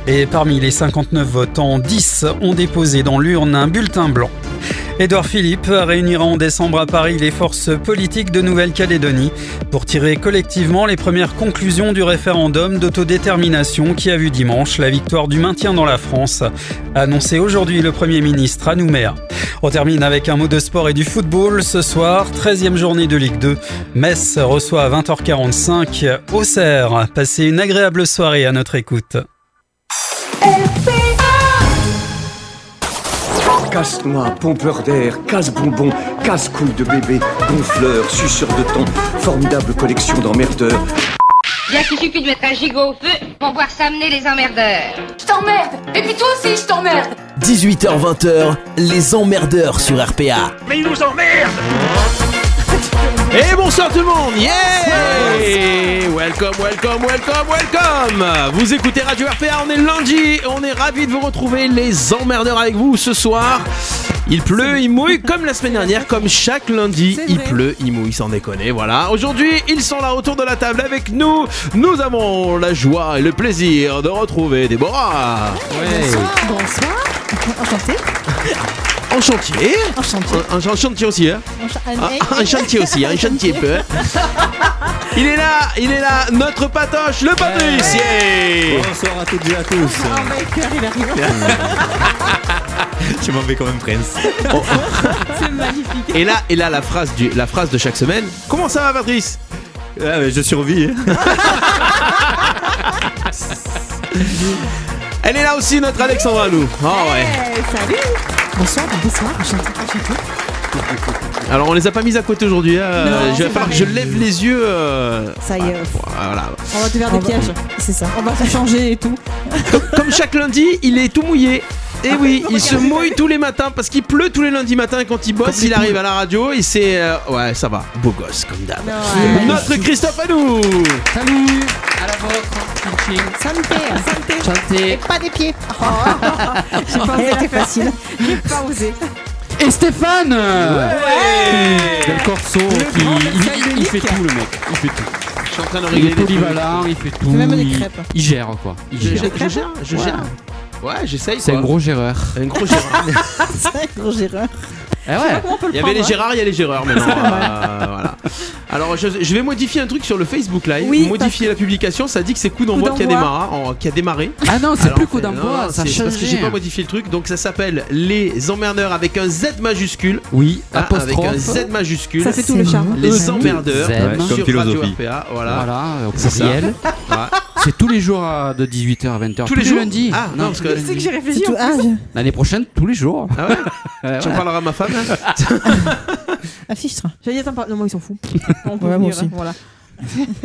Et parmi les 59 votants, 10 ont déposé dans l'urne un bulletin blanc. Édouard Philippe réunira en décembre à Paris les forces politiques de Nouvelle-Calédonie pour tirer collectivement les premières conclusions du référendum d'autodétermination qui a vu dimanche la victoire du maintien dans la France, annoncé aujourd'hui le Premier ministre à Nouméa. On termine avec un mot de sport et du football. Ce soir, 13e journée de Ligue 2. Metz reçoit à 20h45 Auxerre. Passez une agréable soirée à notre écoute. Casse-noix, pompeur d'air, casse-bonbon, casse-couille de bébé, gonfleur, suceur de thon, formidable collection d'emmerdeurs. Bien qu'il suffit de mettre un gigot au feu pour voir s'amener les emmerdeurs. Je t'emmerde. Et puis toi aussi, je t'emmerde. 18h-20h, les emmerdeurs sur RPA. Mais ils nous emmerdent. Et bonsoir tout le monde, yeah! Welcome. Vous écoutez Radio RPA, on est lundi, on est ravis de vous retrouver, les emmerdeurs avec vous ce soir. Il pleut, il mouille, comme la semaine dernière, comme chaque lundi, il pleut, il mouille, sans déconner, voilà. Aujourd'hui, ils sont là autour de la table avec nous. Nous avons la joie et le plaisir de retrouver Déborah. Bonsoir. Enchantée. En chantier. En chantier aussi, hein. Un chantier aussi, un chantier peu. Il est là, notre patoche, le Patrice. Yeah. Bonsoir à toutes et à tous. Je m'en vais comme un prince. Oh. C'est magnifique. Et là, la phrase de chaque semaine. Comment ça va, Patrice? Je survis. Elle est là aussi, notre Alexandra Lou. Oh ouais. Salut. Bonsoir, enchanté. Alors on les a pas mis à côté aujourd'hui, je vais falloir que je lève les yeux. Ça y est. Voilà. On va te faire des pièges. C'est ça. On va te changer et tout. Comme chaque lundi, il est tout mouillé. Et oui, il se mouille tous les matins parce qu'il pleut tous les lundis matins et quand il bosse, il arrive à la radio et c'est ouais, ça va, beau gosse comme d'hab. Notre Christophe à nous. Salut. À la vôtre. Santé. Et pas des pieds. J'ai pas osé, c'était facile. J'ai pas osé. Et Stéphane. Le corso il fait tout, le mec. Il fait tout. Je suis en train de Il régler est polyvalent, il fait tout. Il fait même des crêpes. Il gère quoi. Je gère. Ouais, j'essaye. C'est un gros géreur. Un gros gérard. C'est un gros géreur. Eh ouais. Il y avait les Gérards, il y a les Gérards maintenant. Voilà. Alors je vais modifier un truc sur le Facebook Live. Oui, modifier la publication, ça dit que c'est Coup d'envoi qui a démarré. Ah non, c'est Alors, plus Coup d'envoi, ça change. parce que j'ai pas modifié le truc, donc ça s'appelle Les Emmerdeurs avec un Z majuscule. Oui, avec apostrophe. un Z majuscule. Ça fait tout le charme. Les Emmerdeurs Comme sur philosophie. Radio RPA. Voilà, au C'est ça. pluriel. C'est tous les jours de 18h à 20h. Tous les jours lundis. Ah non, parce que C'est que j'ai réfléchi. L'année prochaine, tous les jours. Ah ouais. Tu en parleras à ma femme. Affiche. J'allais dire, non, moi ils s'en foutent. Ouais, moi aussi. Voilà.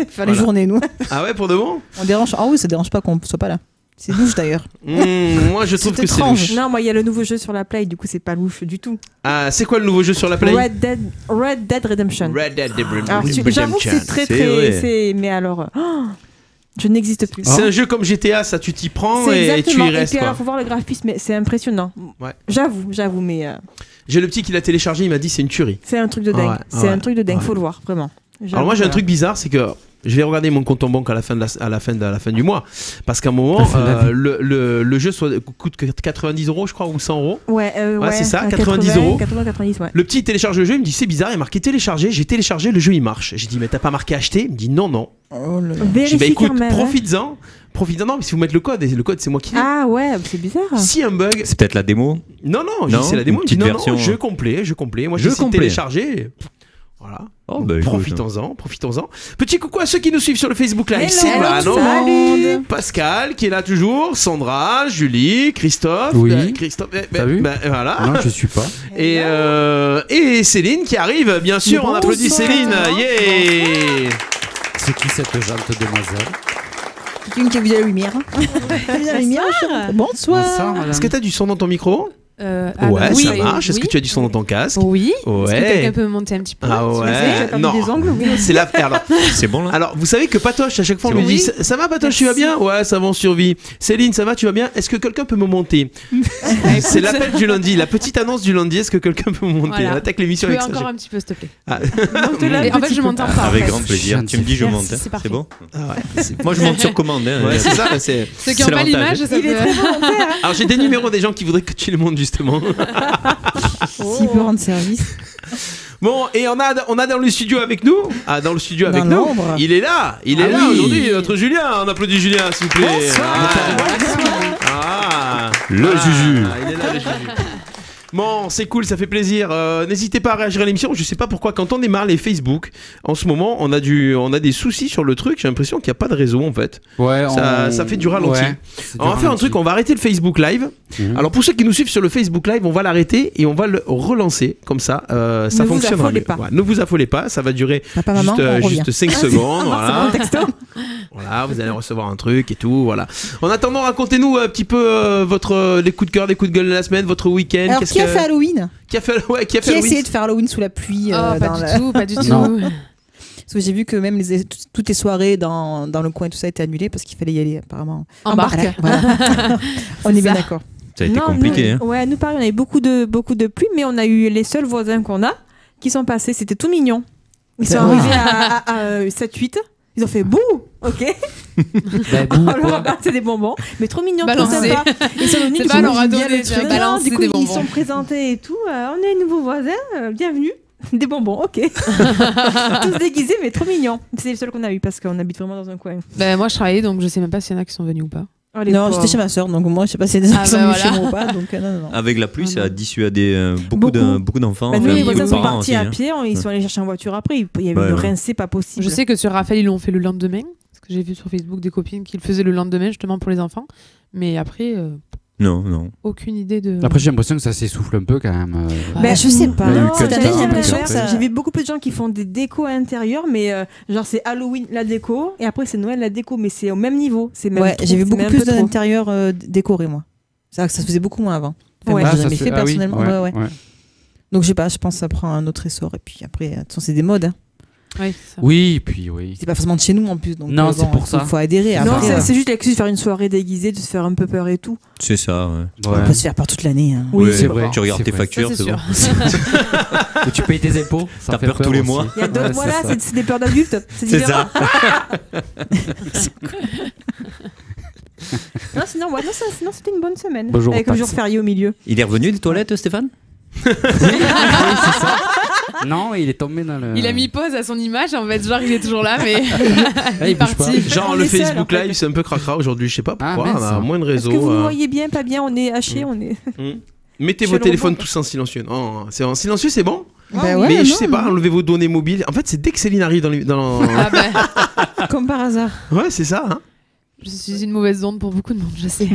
Faire les journées, nous. Ah ouais, pour de bon. On dérange. Ah oui, ça dérange pas qu'on soit pas là. C'est louche d'ailleurs. Moi je trouve que c'est louche. Non, moi il y a le nouveau jeu sur la Play, du coup c'est pas louche du tout. Ah, c'est quoi le nouveau jeu sur la Play? Red Dead Redemption. Red Dead Alors, Redemption. j'avoue que c'est très. Mais alors. Je n'existe plus. C'est un jeu comme GTA, ça tu t'y prends C'est et tu y exactement. restes. Et puis alors faut voir le graphisme, mais c'est impressionnant. Ouais. J'avoue, mais. J'ai le petit qui l'a téléchargé, il m'a dit c'est une tuerie. C'est un truc de dingue. C'est un truc de dingue, faut le voir, vraiment. Alors moi j'ai un truc bizarre, c'est que je vais regarder mon compte en banque à la fin du mois, parce qu'à un moment le jeu coûte 90 €, je crois, ou 100 €. Ouais, c'est ça, 90 €. 90, ouais. Le petit télécharge le jeu, il me dit c'est bizarre, il y a marqué télécharger. J'ai téléchargé, le jeu il marche. J'ai dit mais t'as pas marqué acheter? Il me dit non. Vérifie bah, écoute, quand même. profites-en. Non, mais si vous mettez le code, et le code c'est moi qui l'ai. Ah ouais, c'est bizarre. Si un bug. C'est peut-être la démo. Non, c'est la démo. Une petite version. Jeu complet. Moi j'ai téléchargé. Voilà. Oh, bah, profitons-en. Petit coucou à ceux qui nous suivent sur le Facebook Live. Salut. Pascal qui est là toujours, Sandra, Julie, Christophe. Oui. Christophe. T'as vu voilà. Non, je suis pas. Et Céline qui arrive, bien sûr. On applaudit Céline. Yeah. C'est qui cette jante demoiselle? Une qui a vu la lumière. Bonsoir. Est-ce que t'as du son dans ton micro? Ouais, oui, ça marche. Est-ce oui. que tu as du son dans ton casque? Oui. Est-ce que Ouais. quelqu'un peut me monter un petit peu? Ah ouais. Non. Des ongles, oui. C'est la. Alors, C'est bon là alors, vous savez que Patoche, à chaque fois, on C'est lui bon. dit ça va, Patoche, tu vas bien? Ouais, ça va, on survit. Céline, ça va, tu vas bien? Est-ce que quelqu'un peut me monter? C'est l'appel du lundi, la petite annonce du lundi. Est-ce que quelqu'un peut me monter? Voilà. On attaque l'émission Tu peux avec ça. encore un petit peu, s'il te plaît. Ah. Et en fait, je m'entends pas. Avec en fait. grand plaisir. Tu me dis, je Merci, monte. c'est C'est parfait. bon Ah ouais. Moi, je monte sur commande. Hein. Ouais, c'est ça. C'est. Ceux qui n'ont C'est pas l'avantage. l'image, ça Il est peut... très volontaire. Alors, j'ai des numéros des gens qui voudraient que tu les montes justement. S'il peut rendre service. Bon, et on a dans le studio avec nous. Ah, dans le studio avec Dans nous. l'ombre. Il est là. Il est là aujourd'hui, notre Julien. On applaudit Julien, s'il vous plaît. Ah. Le Juju. Il est là, le Juju. Bon, c'est cool, ça fait plaisir. N'hésitez pas à réagir à l'émission. Je sais pas pourquoi, quand on démarre les Facebook, en ce moment, on a des soucis sur le truc. J'ai l'impression qu'il n'y a pas de réseau en fait. Ouais, Ça fait du ralenti. Ouais, c'est du On va faire un ralenti. truc, on va arrêter le Facebook Live. Alors pour ceux qui nous suivent sur le Facebook Live, on va l'arrêter et on va le relancer. Comme ça, ça Ne vous fonctionnera affolez mieux. pas. Ouais, ne vous affolez pas, ça va durer Papa, maman, on revient. juste 5 secondes. Voilà. C'est mon texto. Voilà, vous allez recevoir un truc et tout. Voilà. En attendant, racontez-nous un petit peu les coups de cœur, les coups de gueule de la semaine, votre week-end. Alors, qui a fait Halloween? Qui a fait Qui a Halloween essayé de faire Halloween sous la pluie? Oh, pas du tout. Non. Parce que j'ai vu que même toutes les soirées dans le coin, tout ça a été annulé parce qu'il fallait y aller apparemment. En barque. Voilà. On est bien d'accord. Ça a été Non, compliqué. nous, ouais, nous pareil, on avait beaucoup de pluie, mais on a eu les seuls voisins qu'on a qui sont passés. C'était tout mignon. Ils sont arrivés à 7-8. Ils ont fait bouh, ok. On leur a balancé des bonbons, mais trop mignon, trop Balancé. sympa. Ils sont venus, C'est ils pas ont leur a bien donné, le tiens, truc. balancer Du coup, des ils bonbons. sont présentés et tout. On est un nouveau voisin, bienvenue. Des bonbons, ok. Tous déguisés, mais trop mignons. C'est le seul qu'on a eu parce qu'on habite vraiment dans un coin. Ben, moi, je travaillais, donc je sais même pas s'il y en a qui sont venus ou pas. Oh, non, j'étais chez ma soeur, donc moi, je sais pas si c'est des gens qui sont venus chez moi ou pas. Donc, non. Avec la pluie, ça a dissuadé beaucoup d'enfants. Bah, nous, enfin, les beaucoup voisins de sont parents partis aussi, à hein. pied, ils sont allés chercher en voiture après. Il y avait Ouais, une ouais. rincée pas possible. Je sais que sur Raphaël, ils l'ont fait le lendemain. Parce que j'ai vu sur Facebook des copines qui le faisaient le lendemain, justement pour les enfants. Mais après, Non. aucune idée de. Après, j'ai l'impression que ça s'essouffle un peu quand même. Ben, je sais pas. Il y a eu Non, que cette année, ça, j'ai l'impression donc que après. j'ai vu beaucoup de gens qui font des décos à l'intérieur, mais genre c'est Halloween la déco et après c'est Noël la déco, mais c'est au même niveau. C'est même Ouais, trop, j'ai vu c'est beaucoup même un plus peu de trop. l'intérieur décoré, moi. Ça se faisait beaucoup moins avant. Enfin, Ouais. moi, Ah, j'ai ça jamais se fait fait- ah oui, personnellement. ouais, ouais. ouais. Donc je sais pas, je pense que ça prend un autre essor et puis après, de toute façon, c'est des modes. Hein. Ouais, c'est ça. Oui, puis oui. C'est pas forcément de chez nous en plus. Donc, Non, c'est pour ça. Faut adhérer. Non, Après, c'est juste l'excuse de faire une soirée déguisée, de se faire un peu peur et tout. C'est ça, ouais. on peut se faire par toute l'année. Hein. Oui, c'est vrai. Tu regardes c'est tes vrai. factures, Ça, c'est c'est bon. Et tu payes tes impôts. Ça T'as fait peur tous les mois. Il y a d'autres, Ouais, voilà, c'est ça. c'est des peurs d'adultes. C'est C'est différent. ça. Non, sinon, ouais, sinon c'était une bonne semaine. Bonjour, avec un Pax. jour férié au milieu. Il est revenu des toilettes, Stéphane? Oui, c'est ça. Non, il est tombé dans le. Il a mis pause à son image, en fait, genre il est toujours là, mais Ah, il est il bouge pas. parti. Genre On le est seul, Facebook en fait. Live, c'est un peu cracra aujourd'hui, je sais pas pourquoi, mince. on a moins de Est-ce réseau. que vous me voyez bien, pas bien? On est haché, on est. Mettez Je vos le téléphones reprends. tous en silencieux. Non, c'est en silencieux, c'est bon. Bah ouais, Mais je non, sais pas, enlevez vos données mobiles. En fait, c'est dès que Céline arrive dans. Ah ben, Comme par hasard. Ouais, c'est ça. Hein. je suis une mauvaise onde pour beaucoup de monde, je sais.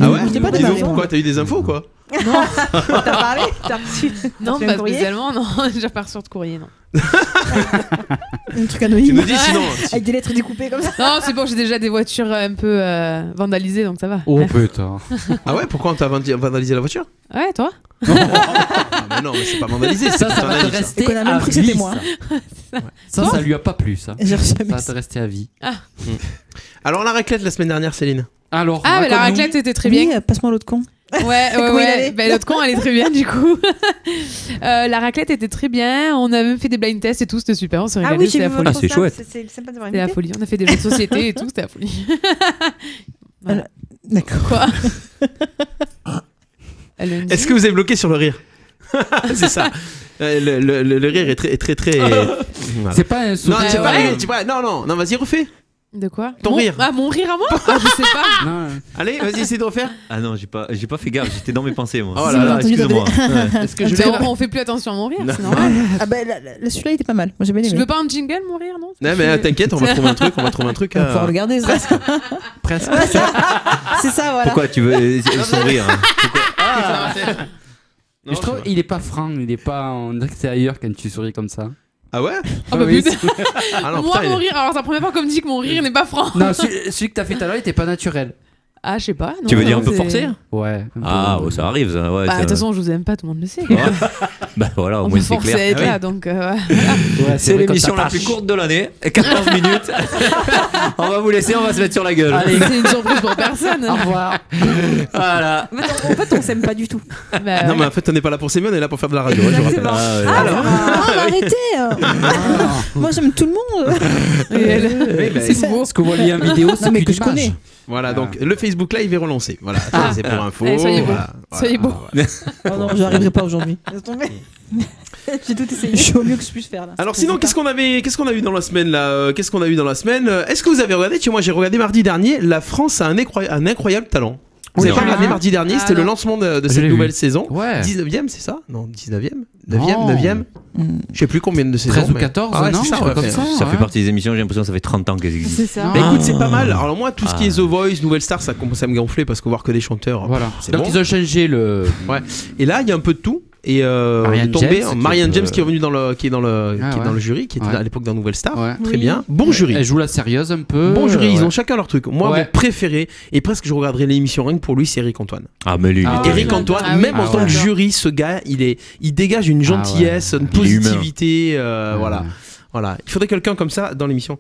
Ah ouais. Je t'ai pas Dis donc, démarré, pourquoi t'as eu des infos quoi? T'as parlé? T'as reçu? Non, reçu un pas courrier spécialement, non. J'ai pas reçu de courrier, non. Un truc Tu anonyme. nous dis sinon. Avec des lettres découpées comme ça. Non, c'est bon, j'ai déjà des voitures un peu vandalisées, donc ça va. Oh putain. Ah ouais, pourquoi on t'a vandalisé la voiture? Ouais, toi? Ah mais non, mais c'est pas vandalisé, c'est Ça un va te ami, ça. rester Et qu'on a même à cru que c'était vie, moi. ça lui a pas plu, ça. J'ai reçu un Ça va message. te rester à vie. Alors la raclette la semaine dernière, Céline. Alors, Ah, mais la raconte-nous. raclette était très bien. Oui, passe-moi l'autre con. Ouais, Comment il allait ouais. Ben, l'autre con, elle est très bien, du coup. La raclette était très bien. On a même fait des blind tests et tout. C'était super. On s'est Ah régalé. oui, j'ai C'était vu la votre folie. c'est poster. chouette. C'est sympa d'avoir C'était la invité. folie. On a fait des jeux de société et tout. C'était la folie. Voilà. D'accord. Quoi? Lundi. Est-ce que vous avez bloqué sur le rire? C'est ça. Le rire est très. Voilà. C'est pas un Non, sourire. c'est pas ouais. rire, tu vois. Non, vas-y, refais. De quoi? Ton rire. Ah, mon rire à moi? Ah, je sais pas. Non, Allez, vas-y, essaie de refaire. Ah non, j'ai pas fait gaffe, j'étais dans mes pensées, moi. Oh là là, excuse-moi. Ouais. Est-ce que je Ben, l'ai? on fait plus attention à mon rire, Non. c'est normal. Ah bah celui-là il était pas mal. Moi j'ai bien Tu aimé. veux pas un jingle, mon rire, non? Non, mais t'inquiète, on va trouver un truc. On va pouvoir le garder. Presque. presque. C'est ça, voilà. Pourquoi tu veux son rire hein? Ah, Mais je trouve il est pas franc, il est pas en extérieur quand tu souris comme ça. Ah ouais? Ah bah oui, putain. Ah non, Moi, putain, mon rire, alors c'est la première fois qu'on me dit que mon rire n'est pas franc. Non, celui que t'as fait tout à l'heure, il était pas naturel. Ah, je sais pas. Tu veux dire un peu c'est- forcé? Ouais. Ah, oh, ça arrive, ça. Ouais, Bah, de c'est- toute façon, je vous aime pas, tout le monde le sait. Bah voilà, au On moins peut c'est forcer à clair. être là, donc. Ouais, C'est vrai qu'on l'émission la t'attache. plus courte de l'année, 14 minutes. On va vous laisser, on va se mettre sur la gueule. Allez, c'est une surprise pour personne. Au revoir. Voilà. En fait, on s'aime pas du tout. Bah, Non, mais en fait, on n'est pas là pour s'aimer, on est là pour faire de la radio. Je vous rappelle. Exactement. Ah, ouais. Ah, arrêtez Moi, j'aime tout le monde. Oui, bah, c'est beau. Ce que vous voyez en vidéo, c'est mais qu'une que je image. connais. Voilà, donc le Facebook Live est relancé. Voilà, ça, c'est pour info. Allez, soyez beaux. Voilà. Soyez beaux. Oh non, j'y arriverai pas aujourd'hui. Laisse tomber. J'ai tout essayé. Je suis au mieux que je puisse faire là. Alors sinon, qu'est-ce qu'on a eu dans la semaine là Qu'est-ce qu'on a eu dans la semaine Est-ce que vous avez regardé? Moi, j'ai regardé mardi dernier. La France a un incroyable talent. Vous avez pas regardé mardi dernier? C'était le lancement de cette l'ai nouvelle vu. saison. Ouais. 19e, c'est ça? Non, 19e? Non. 9e? Je sais plus combien de saisons. 13 ou mais- 14, Ah ouais, non, c'est ça, un truc ouais, comme ça. Ça fait Ouais. partie des émissions, j'ai l'impression que ça fait 30 ans qu'elles existent. C'est ça. Bah écoute, c'est Ah. pas mal. Alors moi, tout ce qui est The Voice, Nouvelle Star, ça commence à me gonfler parce que voir que des chanteurs, Voilà. c'est Donc bon. ils ont changé le. Ouais. Et là, il y a un peu de tout. Et Marianne tombé James, Marianne qui est- James qui est revenue qui est dans le Ah, ouais. jury, qui était Ouais. à l'époque dans Nouvelle Star. Ouais. Très Oui. bien. Bon jury. Elle joue la sérieuse un peu. Bon jury, ils ouais. ont chacun leur truc. Moi, Ouais. mon préféré, et presque je regarderai l'émission rien que pour lui, c'est Eric Antoine. Ah, mais lui, il Ah, était- ouais. Eric Antoine, Ah oui. même en Ah tant que ouais. jury, ce gars, il dégage une gentillesse, une Il est humain. positivité. Ouais. Voilà. Voilà. Il faudrait quelqu'un comme ça dans l'émission.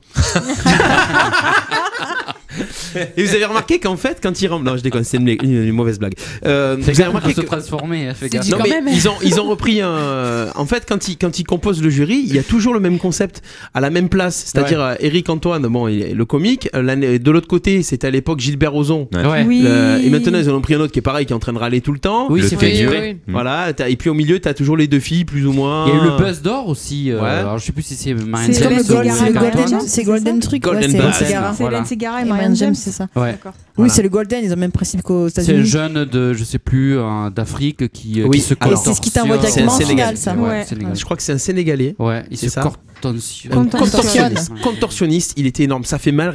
Et vous avez remarqué qu'en fait, quand il rentre. Non, je déconne, c'est une mauvaise blague. Vous avez remarqué se que. transformer, fais C'est gaffe. dit Non, quand mais même. ils ont repris un. En fait, quand ils composent le jury, il y a toujours le même concept à la même place. C'est-à-dire Eric Antoine, bon, il est le comique. De l'autre côté, c'était à l'époque Gilbert Rozon. Ouais. Oui. Et maintenant, ils en ont pris un autre qui est pareil, qui est en train de râler tout le temps. Oui, Le c'est fait fait dur. durer. Voilà. Et puis au milieu, t'as toujours les deux filles, plus ou moins. Il y a eu le Buzz d'or aussi. Ouais. Alors je sais plus si c'est Marianne C'est James comme ou le Eric Antoine. Golden, c'est Golden truc. Golden c'est Buzz. Hélène Ségara. Voilà. C'est Hélène Ségara et Et Marianne James, c'est ça. Ouais. D'accord. Oui, c'est le Golden, ils ont le même principe qu'aux C'est un États-Unis. jeune de, je sais plus, d'Afrique qui Oui. se Et contorsionne. c'est ce qui t'envoie C'est directement un en Sénégal. finale, ça. Ouais, Ouais. Sénégal. Je crois que c'est un Sénégalais. Ouais, il C'est se ça contorsionne. Contorsionne. Contorsionniste, il était énorme. Ça fait mal,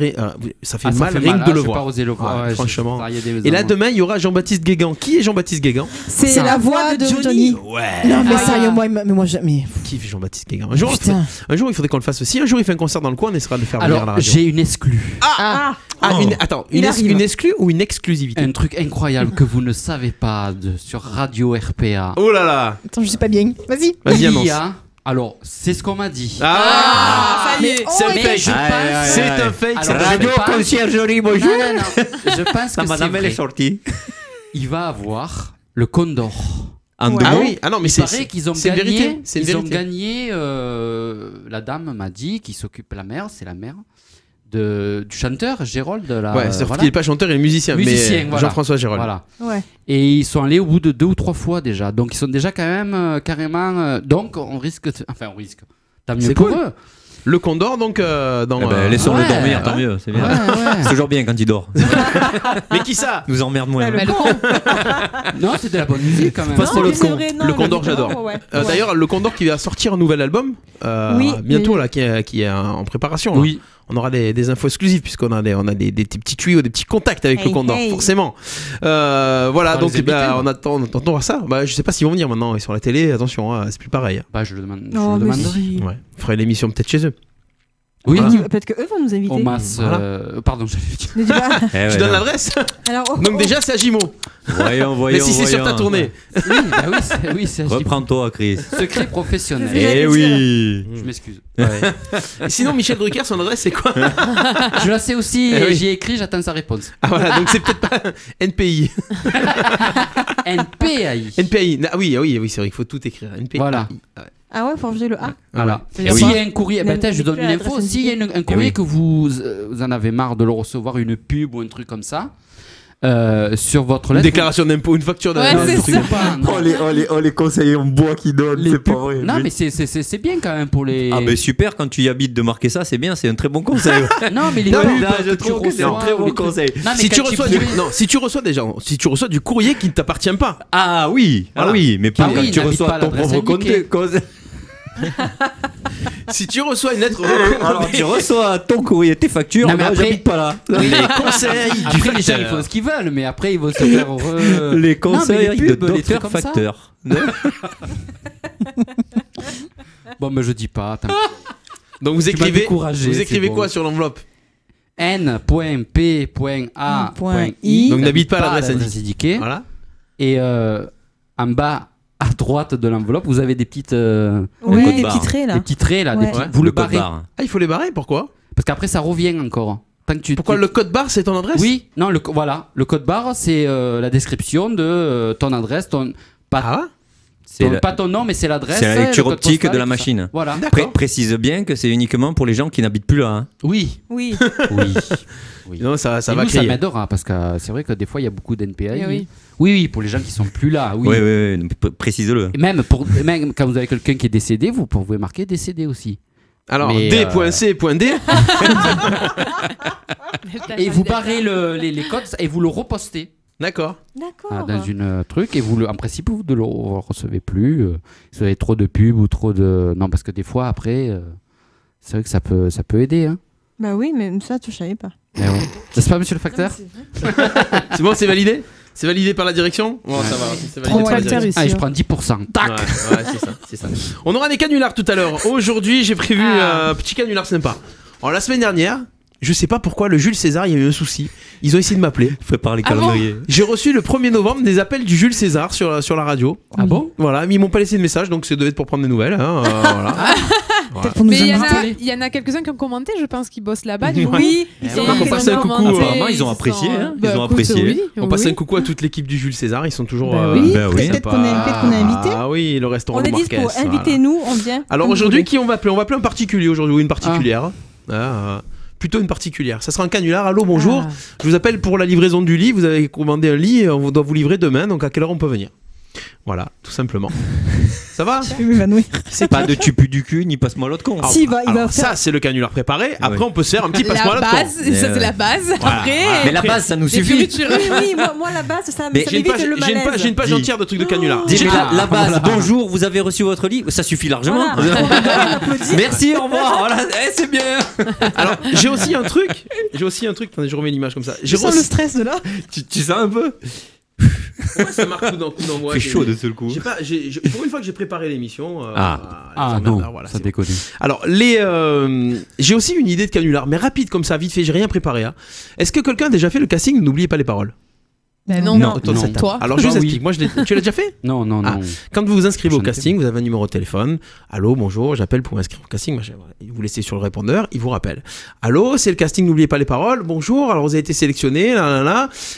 ça fait Ah, ça mal fait rien mal. que de Ah, le j'ai voir. pas osé le voir. Ouais, Ouais, franchement. ça, il y a des Et là, hommes. demain, il y aura Jean-Baptiste Guégan. Qui est Jean-Baptiste Guégan? C'est la voix de Johnny. Ouais. Non, mais Ah. sérieux, moi, mais Qui fait Jean-Baptiste Guégan? putain. Un jour, il faudrait qu'on le fasse aussi. Un jour, il fait un concert dans le coin, on essaiera de le faire venir à la Alors, radio. j'ai une exclue. Ah, Attends, Il arrive. une exclue ou une exclusivité? Un truc incroyable que vous ne savez pas sur Radio RPA. Oh là là! Attends, je sais pas bien. Vas-y. Vas-y, Il annonce. y a. Alors, c'est ce qu'on m'a dit. Ah! ça y est. C'est un Mais fake. je pense- C'est un fake. Alors, ça. je Radio pense- Conciergerie, Non, bonjour. non, non. Je pense Ça, que c'est madame, elle est vrai. sortie. Il va avoir le Condor. En deux Ah mots. oui, ah non, mais Il c'est paraît qu'ils ont c'est une gagné. vérité. C'est une Ils ont vérité. gagné. La dame m'a dit qui s'occupe la mère, c'est la mère du chanteur Gérold de la. Ouais, c'est-à-dire voilà. qu'il n'est pas chanteur, il est musicien. Musicien, mais voilà. Jean-François Gérold. Voilà. Ouais. Et ils sont allés au bout de 2 ou 3 fois déjà. Donc ils sont déjà quand même carrément. Donc on risque. Enfin, on risque. Tant mieux C'est pour cool. eux. Le Condor, donc, dans. Eh ben, laissons-le Ouais. dormir, tant mieux. C'est bien. Ouais. C'est toujours bien quand il dort. Mais qui ça? Nous emmerde moins. Mais le con. Non, c'est de la bonne musique quand même. Enfin, c'est Non, le mais c'est con. vrai, non, Le Condor, mais j'adore. vraiment, ouais. D'ailleurs, le Condor qui va sortir un nouvel album Oui, bientôt, oui. là, qui est en préparation. là. Oui. On aura des infos exclusives puisqu'on a des petits tuyaux, des petits contacts avec le Hey, Condor, hey. forcément. Voilà, On donc les inviter, on attend voir ça. Bah, je sais pas s'ils vont venir maintenant, ils sont à la télé, attention, hein, c'est plus pareil. Bah, je le demande. Non, je le mais demanderai. si. Ouais. On ferait l'émission peut-être chez eux. Oui. Peut-être qu'eux vont nous inviter. Au Mas. Voilà. Pardon, j'allais dire. Ne dis pas. Eh ouais, Tu donnes non. l'adresse. Alors, oh, Donc oh. déjà c'est à Gimo. Voyons, Mais si c'est sur ta voyons. tournée. Oui, bah oui, c'est Reprends-toi, Chris. secret professionnel. J'allais Eh dire. oui. Je m'excuse. Et sinon Michel Drucker, son adresse c'est quoi? Je la sais aussi, Eh oui. j'y ai écrit, j'attends sa réponse. Ah voilà, donc c'est peut-être pas NPI. NPAI. NPI. Ah oui, c'est vrai, il faut tout écrire. NPI. Voilà. Ah ouais, faut ranger le A. Voilà. C'est-à-dire S'il quoi y a un courrier, La- ben, attends, je donne une l'adresse info. S'il y a un courrier oui. que vous en avez marre de le recevoir, une pub ou un truc comme ça, sur votre Une lettre. déclaration d'impôt, une facture Ouais, d'un c'est truc. ça. Pas, non. les conseillers en bois qui donnent, Les c'est pas pubs- vrai. Non, mais c'est bien quand même pour les. Ah, ben super, quand tu y habites de marquer ça, c'est bien, c'est un très bon conseil. Non, mais les Non, pubs là, que je tu trouve que c'est un reçois, très ou bon les trucs- conseil. Non, mais Si tu quand reçois si tu reçois du courrier qui ne t'appartient pas. Ah oui, Voilà. mais pas Ah quand oui, tu n'habite pas reçois à ton l'adresse propre indiquée. compte. Si tu reçois une lettre Alors tu reçois ton courrier, tes factures, Non, mais après- j'habite pas là. les conseils du Après, les gens, ils facteur. font ce qu'ils veulent, mais après, ils vont se faire heureux. Les Non, mais conseils les de pubs, les trucs Docteur comme ça. Facteur. Bon, mais je dis pas. Attends. Donc vous Tu m'as écrivez découragé, c'est quoi bon. sur l'enveloppe? N.P.A.I. Donc n'habite pas à l'adresse indiquée. Voilà. Et en bas à droite de l'enveloppe, vous avez des petites. Oui, des petits traits là. Des petits traits là. Ouais. Vous le barrez. Ah, il faut les barrer, pourquoi? Parce qu'après, ça revient encore. Pourquoi le code barre, c'est ton adresse? Oui, non, voilà. Le code barre, c'est la description de ton adresse. Pas ton nom, mais c'est l'adresse. C'est la lecture optique de la machine. Voilà. Précise bien que c'est uniquement pour les gens qui n'habitent plus là. Hein. Oui. Oui. Non, ça Et va nous, créer. ça m'aidera parce que c'est vrai que des fois, il y a beaucoup d'NPA. Oui. Oui, pour les gens qui sont plus là. Oui. Oui, précise-le. Et même quand vous avez quelqu'un qui est décédé, vous pouvez marquer décédé aussi. Alors, Mais, D.C.D. Et vous barrez les codes et vous le repostez. D'accord. Dans une truc et en principe vous ne le recevez plus. Si vous avez trop de pubs ou trop de... Non, parce que des fois après, c'est vrai que ça peut aider. Hein. Bah oui, mais ça, je savais pas. N'est-ce pas, monsieur le facteur? C'est bon, c'est validé? C'est validé par la direction? Bon, ça va. C'est validé par la direction. Allez, je prends 10%. Tac. Ouais, c'est ça. On aura des canulars tout à l'heure. Aujourd'hui, j'ai prévu un petit canular sympa. Alors, la semaine dernière, je sais pas pourquoi, le Jules César, il y a eu un souci. Ils ont essayé de m'appeler. Prépare les calendriers. J'ai reçu le 1er novembre des appels du Jules César sur la radio. Ah bon? Voilà, mais ils m'ont pas laissé de message, donc ça devait être pour prendre des nouvelles. Hein, voilà. Mais il y en a quelques-uns qui ont commenté, je pense, qu'ils bossent là-bas. Du coup. Oui. On passe un coucou. Apparemment, ils ont apprécié. Ils ont apprécié. On passe un coucou à toute l'équipe du Jules César. Ils sont toujours. Peut-être qu'on a invité. Ah oui, le restaurant On Le est Marquès. dispo. Invitez-nous, on vient. Alors aujourd'hui, qui on va appeler? On va appeler un particulier aujourd'hui, ou une particulière. Plutôt une particulière. Ça sera un canular. Allô, bonjour. Je vous appelle pour la livraison du lit. Vous avez commandé un lit. On doit vous livrer demain. Donc à quelle heure on peut venir? Voilà, tout simplement. Ça va? Je vais m'évanouir. C'est pas de tu pues du cul ni passe-moi l'autre con. Si, il va faire. Ça, c'est le canular préparé. Après, on peut se faire un petit passe-moi l'autre con. Ça, c'est la base. Après. Mais la base, ça nous suffit. Oui, moi la base, ça J'ai une m'évite le malaise. j'ai une page entière de trucs de canular. Dis, mais la base, bonjour, vous avez reçu votre lit, ça suffit largement. Merci, au revoir. Voilà, c'est bien. Alors, j'ai aussi un truc. Attendez, je remets l'image comme ça. Je sens le stress de là. Tu sens un peu? Ouais, ça marque coup d'envoi. Fait chaud de seul coup. Pour une fois que j'ai préparé l'émission. Non, voilà, ça déconne. Alors, j'ai aussi une idée de canular, mais rapide comme ça, vite fait, j'ai rien préparé. Hein. Est-ce que quelqu'un a déjà fait le casting N'oubliez pas les paroles? Non, toi. Alors je vous explique. Moi, tu l'as déjà fait? Non. Quand vous vous inscrivez au casting, vous avez un numéro de téléphone. Allô, bonjour, j'appelle pour m'inscrire au casting. Vous laissez sur le répondeur, il vous rappelle. Allô, c'est le casting, n'oubliez pas les paroles. Bonjour, alors vous avez été sélectionné,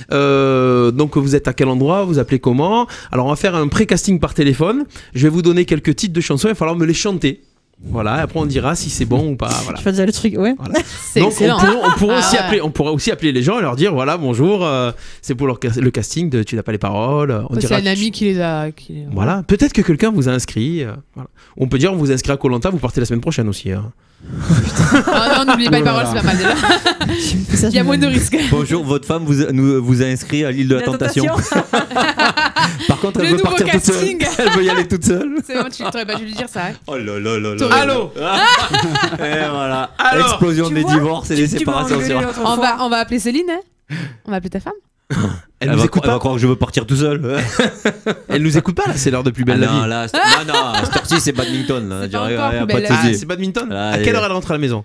donc vous êtes à quel endroit, vous appelez comment? Alors on va faire un pré-casting par téléphone. Je vais vous donner quelques titres de chansons, il va falloir me les chanter. Voilà, après on dira si c'est bon ou pas. Voilà. Je faisais le truc, ouais. Voilà. C'est donc excellent. on pourra aussi appeler les gens et leur dire voilà, bonjour, c'est pour le casting de Tu n'as pas les paroles. C'est un ami qui les a. Voilà, peut-être que quelqu'un vous a inscrit. Voilà. On peut dire on vous inscrit à Koh-Lanta, vous partez la semaine prochaine aussi. Hein. Non, n'oubliez pas les paroles, c'est pas mal déjà. Il y a moins de risques. Bonjour, votre femme vous a inscrit à l'île de la Tentation. Par contre, elle veut partir toute seule. Elle veut y aller toute seule. C'est bon, tu n'aurais pas dû lui dire ça. Hein. Oh là là là là. Allô. Et voilà. Explosion des divorces et des séparations. On va appeler Céline. Hein. On va appeler ta femme. Elle nous écoute pas. Elle va croire que je veux partir tout seul. Elle nous écoute pas là, c'est l'heure de Plus belle la vie. Non, cette heure-ci c'est badminton. Là. C'est pas encore Plus belle la vie. C'est badminton. À quelle heure elle rentre à la maison?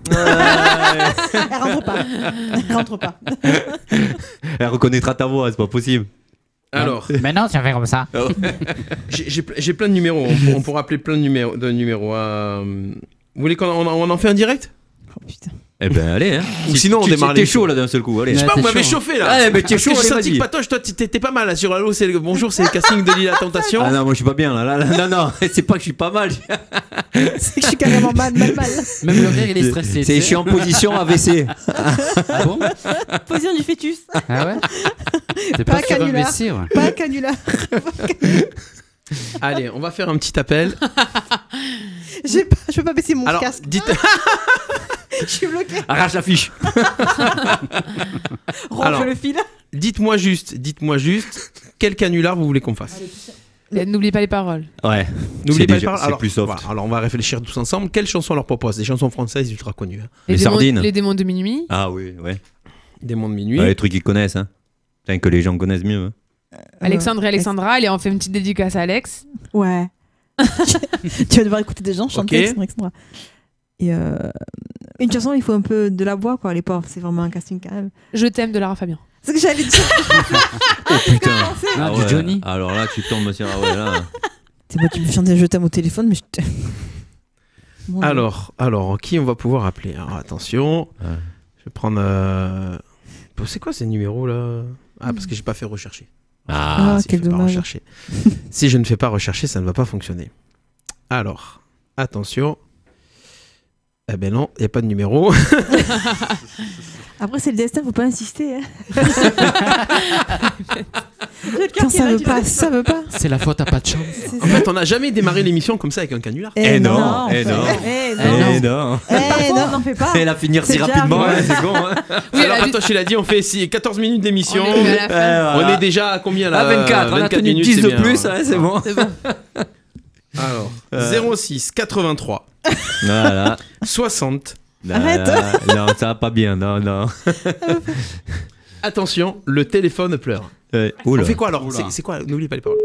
Elle rentre pas. Elle reconnaîtra ta voix, c'est pas possible. Alors. Mais non, ça fait comme ça. J'ai plein de numéros. On pourra appeler plein de numéros. Vous voulez qu'on en fait un direct? Oh putain. Eh ben allez, hein. Ou sinon on démarre les. T'es chaud là d'un seul coup, allez. Je sais pas, vous m'avez chauffé là. Allez, mais t'es chaud, j'ai allez, senti vas-y. que Patoche, toi t'es pas mal là sur Allo, bonjour, c'est le casting de l'île à Tentation. Ah non, moi je suis pas bien là. Non, c'est pas que je suis pas mal. C'est que je suis carrément mal. Même le rire, il est stressé. Je suis en position AVC. Ah bon? Position du fœtus. Ah ouais? T'es Pas pas sur un canular. vessie, ouais. Pas canular. Allez, on va faire un petit appel. Je peux pas baisser mon Alors, casque. dites. Je suis bloqué. Arrache la fiche. Ronfle le fil. Dites-moi juste, quel canular vous voulez qu'on fasse? N'oubliez pas les paroles. Ouais. N'oubliez pas les paroles. C'est plus soft. Voilà, alors on va réfléchir tous ensemble. Quelles chansons on leur propose? Des chansons françaises ultra connues. Hein. Les sardines. Les démons de minuit. Ah oui, ouais. Démons de minuit. Ouais, les trucs qu'ils connaissent, hein. Enfin, que les gens connaissent mieux. Hein. Alexandre et Alexandra, allez, on fait une petite dédicace à Alex. Ouais. Tu vas devoir écouter des gens chanter Ok. Alexandra. Et Une chanson, il faut un peu de la voix, quoi. Les pauvres, c'est vraiment un casting quand même. Je t'aime de Lara Fabian. C'est ce que j'allais dire. Oh putain. Ah, du Johnny. Alors là, tu tombes sur. Ah ouais, là. C'est moi qui me chantais Je t'aime au téléphone, mais je t'aime. Bon, Alors, qui on va pouvoir appeler? Alors, attention. Je vais prendre. C'est quoi ces numéros là? Ah, parce que j'ai pas fait rechercher. Ah, si quel je fais pas dommage. rechercher. Si je ne fais pas rechercher, ça ne va pas fonctionner. Alors, attention. Eh ben non, il n'y a pas de numéro. Après, c'est le destin, faut pas insister. Hein. Quand ça veut pas, ça veut pas. C'est la faute à pas de chance. En fait, on n'a jamais démarré l'émission comme ça avec un canular. Non, n'en fais pas. Et la finir si C'est déjà rapidement, arrivé. c'est con. Hein. Oui, Alors, elle a dit- Patoche, il a dit on fait 14 minutes d'émission. On est à la fin. On est déjà à combien là? À 24, on a tenu minutes, 10 c'est de bien. plus, ouais, c'est bon. C'est bon. Alors, 06 83 Voilà. 60. Arrête. Non, ça va pas bien, non. Attention, le téléphone pleure. Oula. On fait quoi alors? Oula. C'est quoi? N'oublie pas les paroles.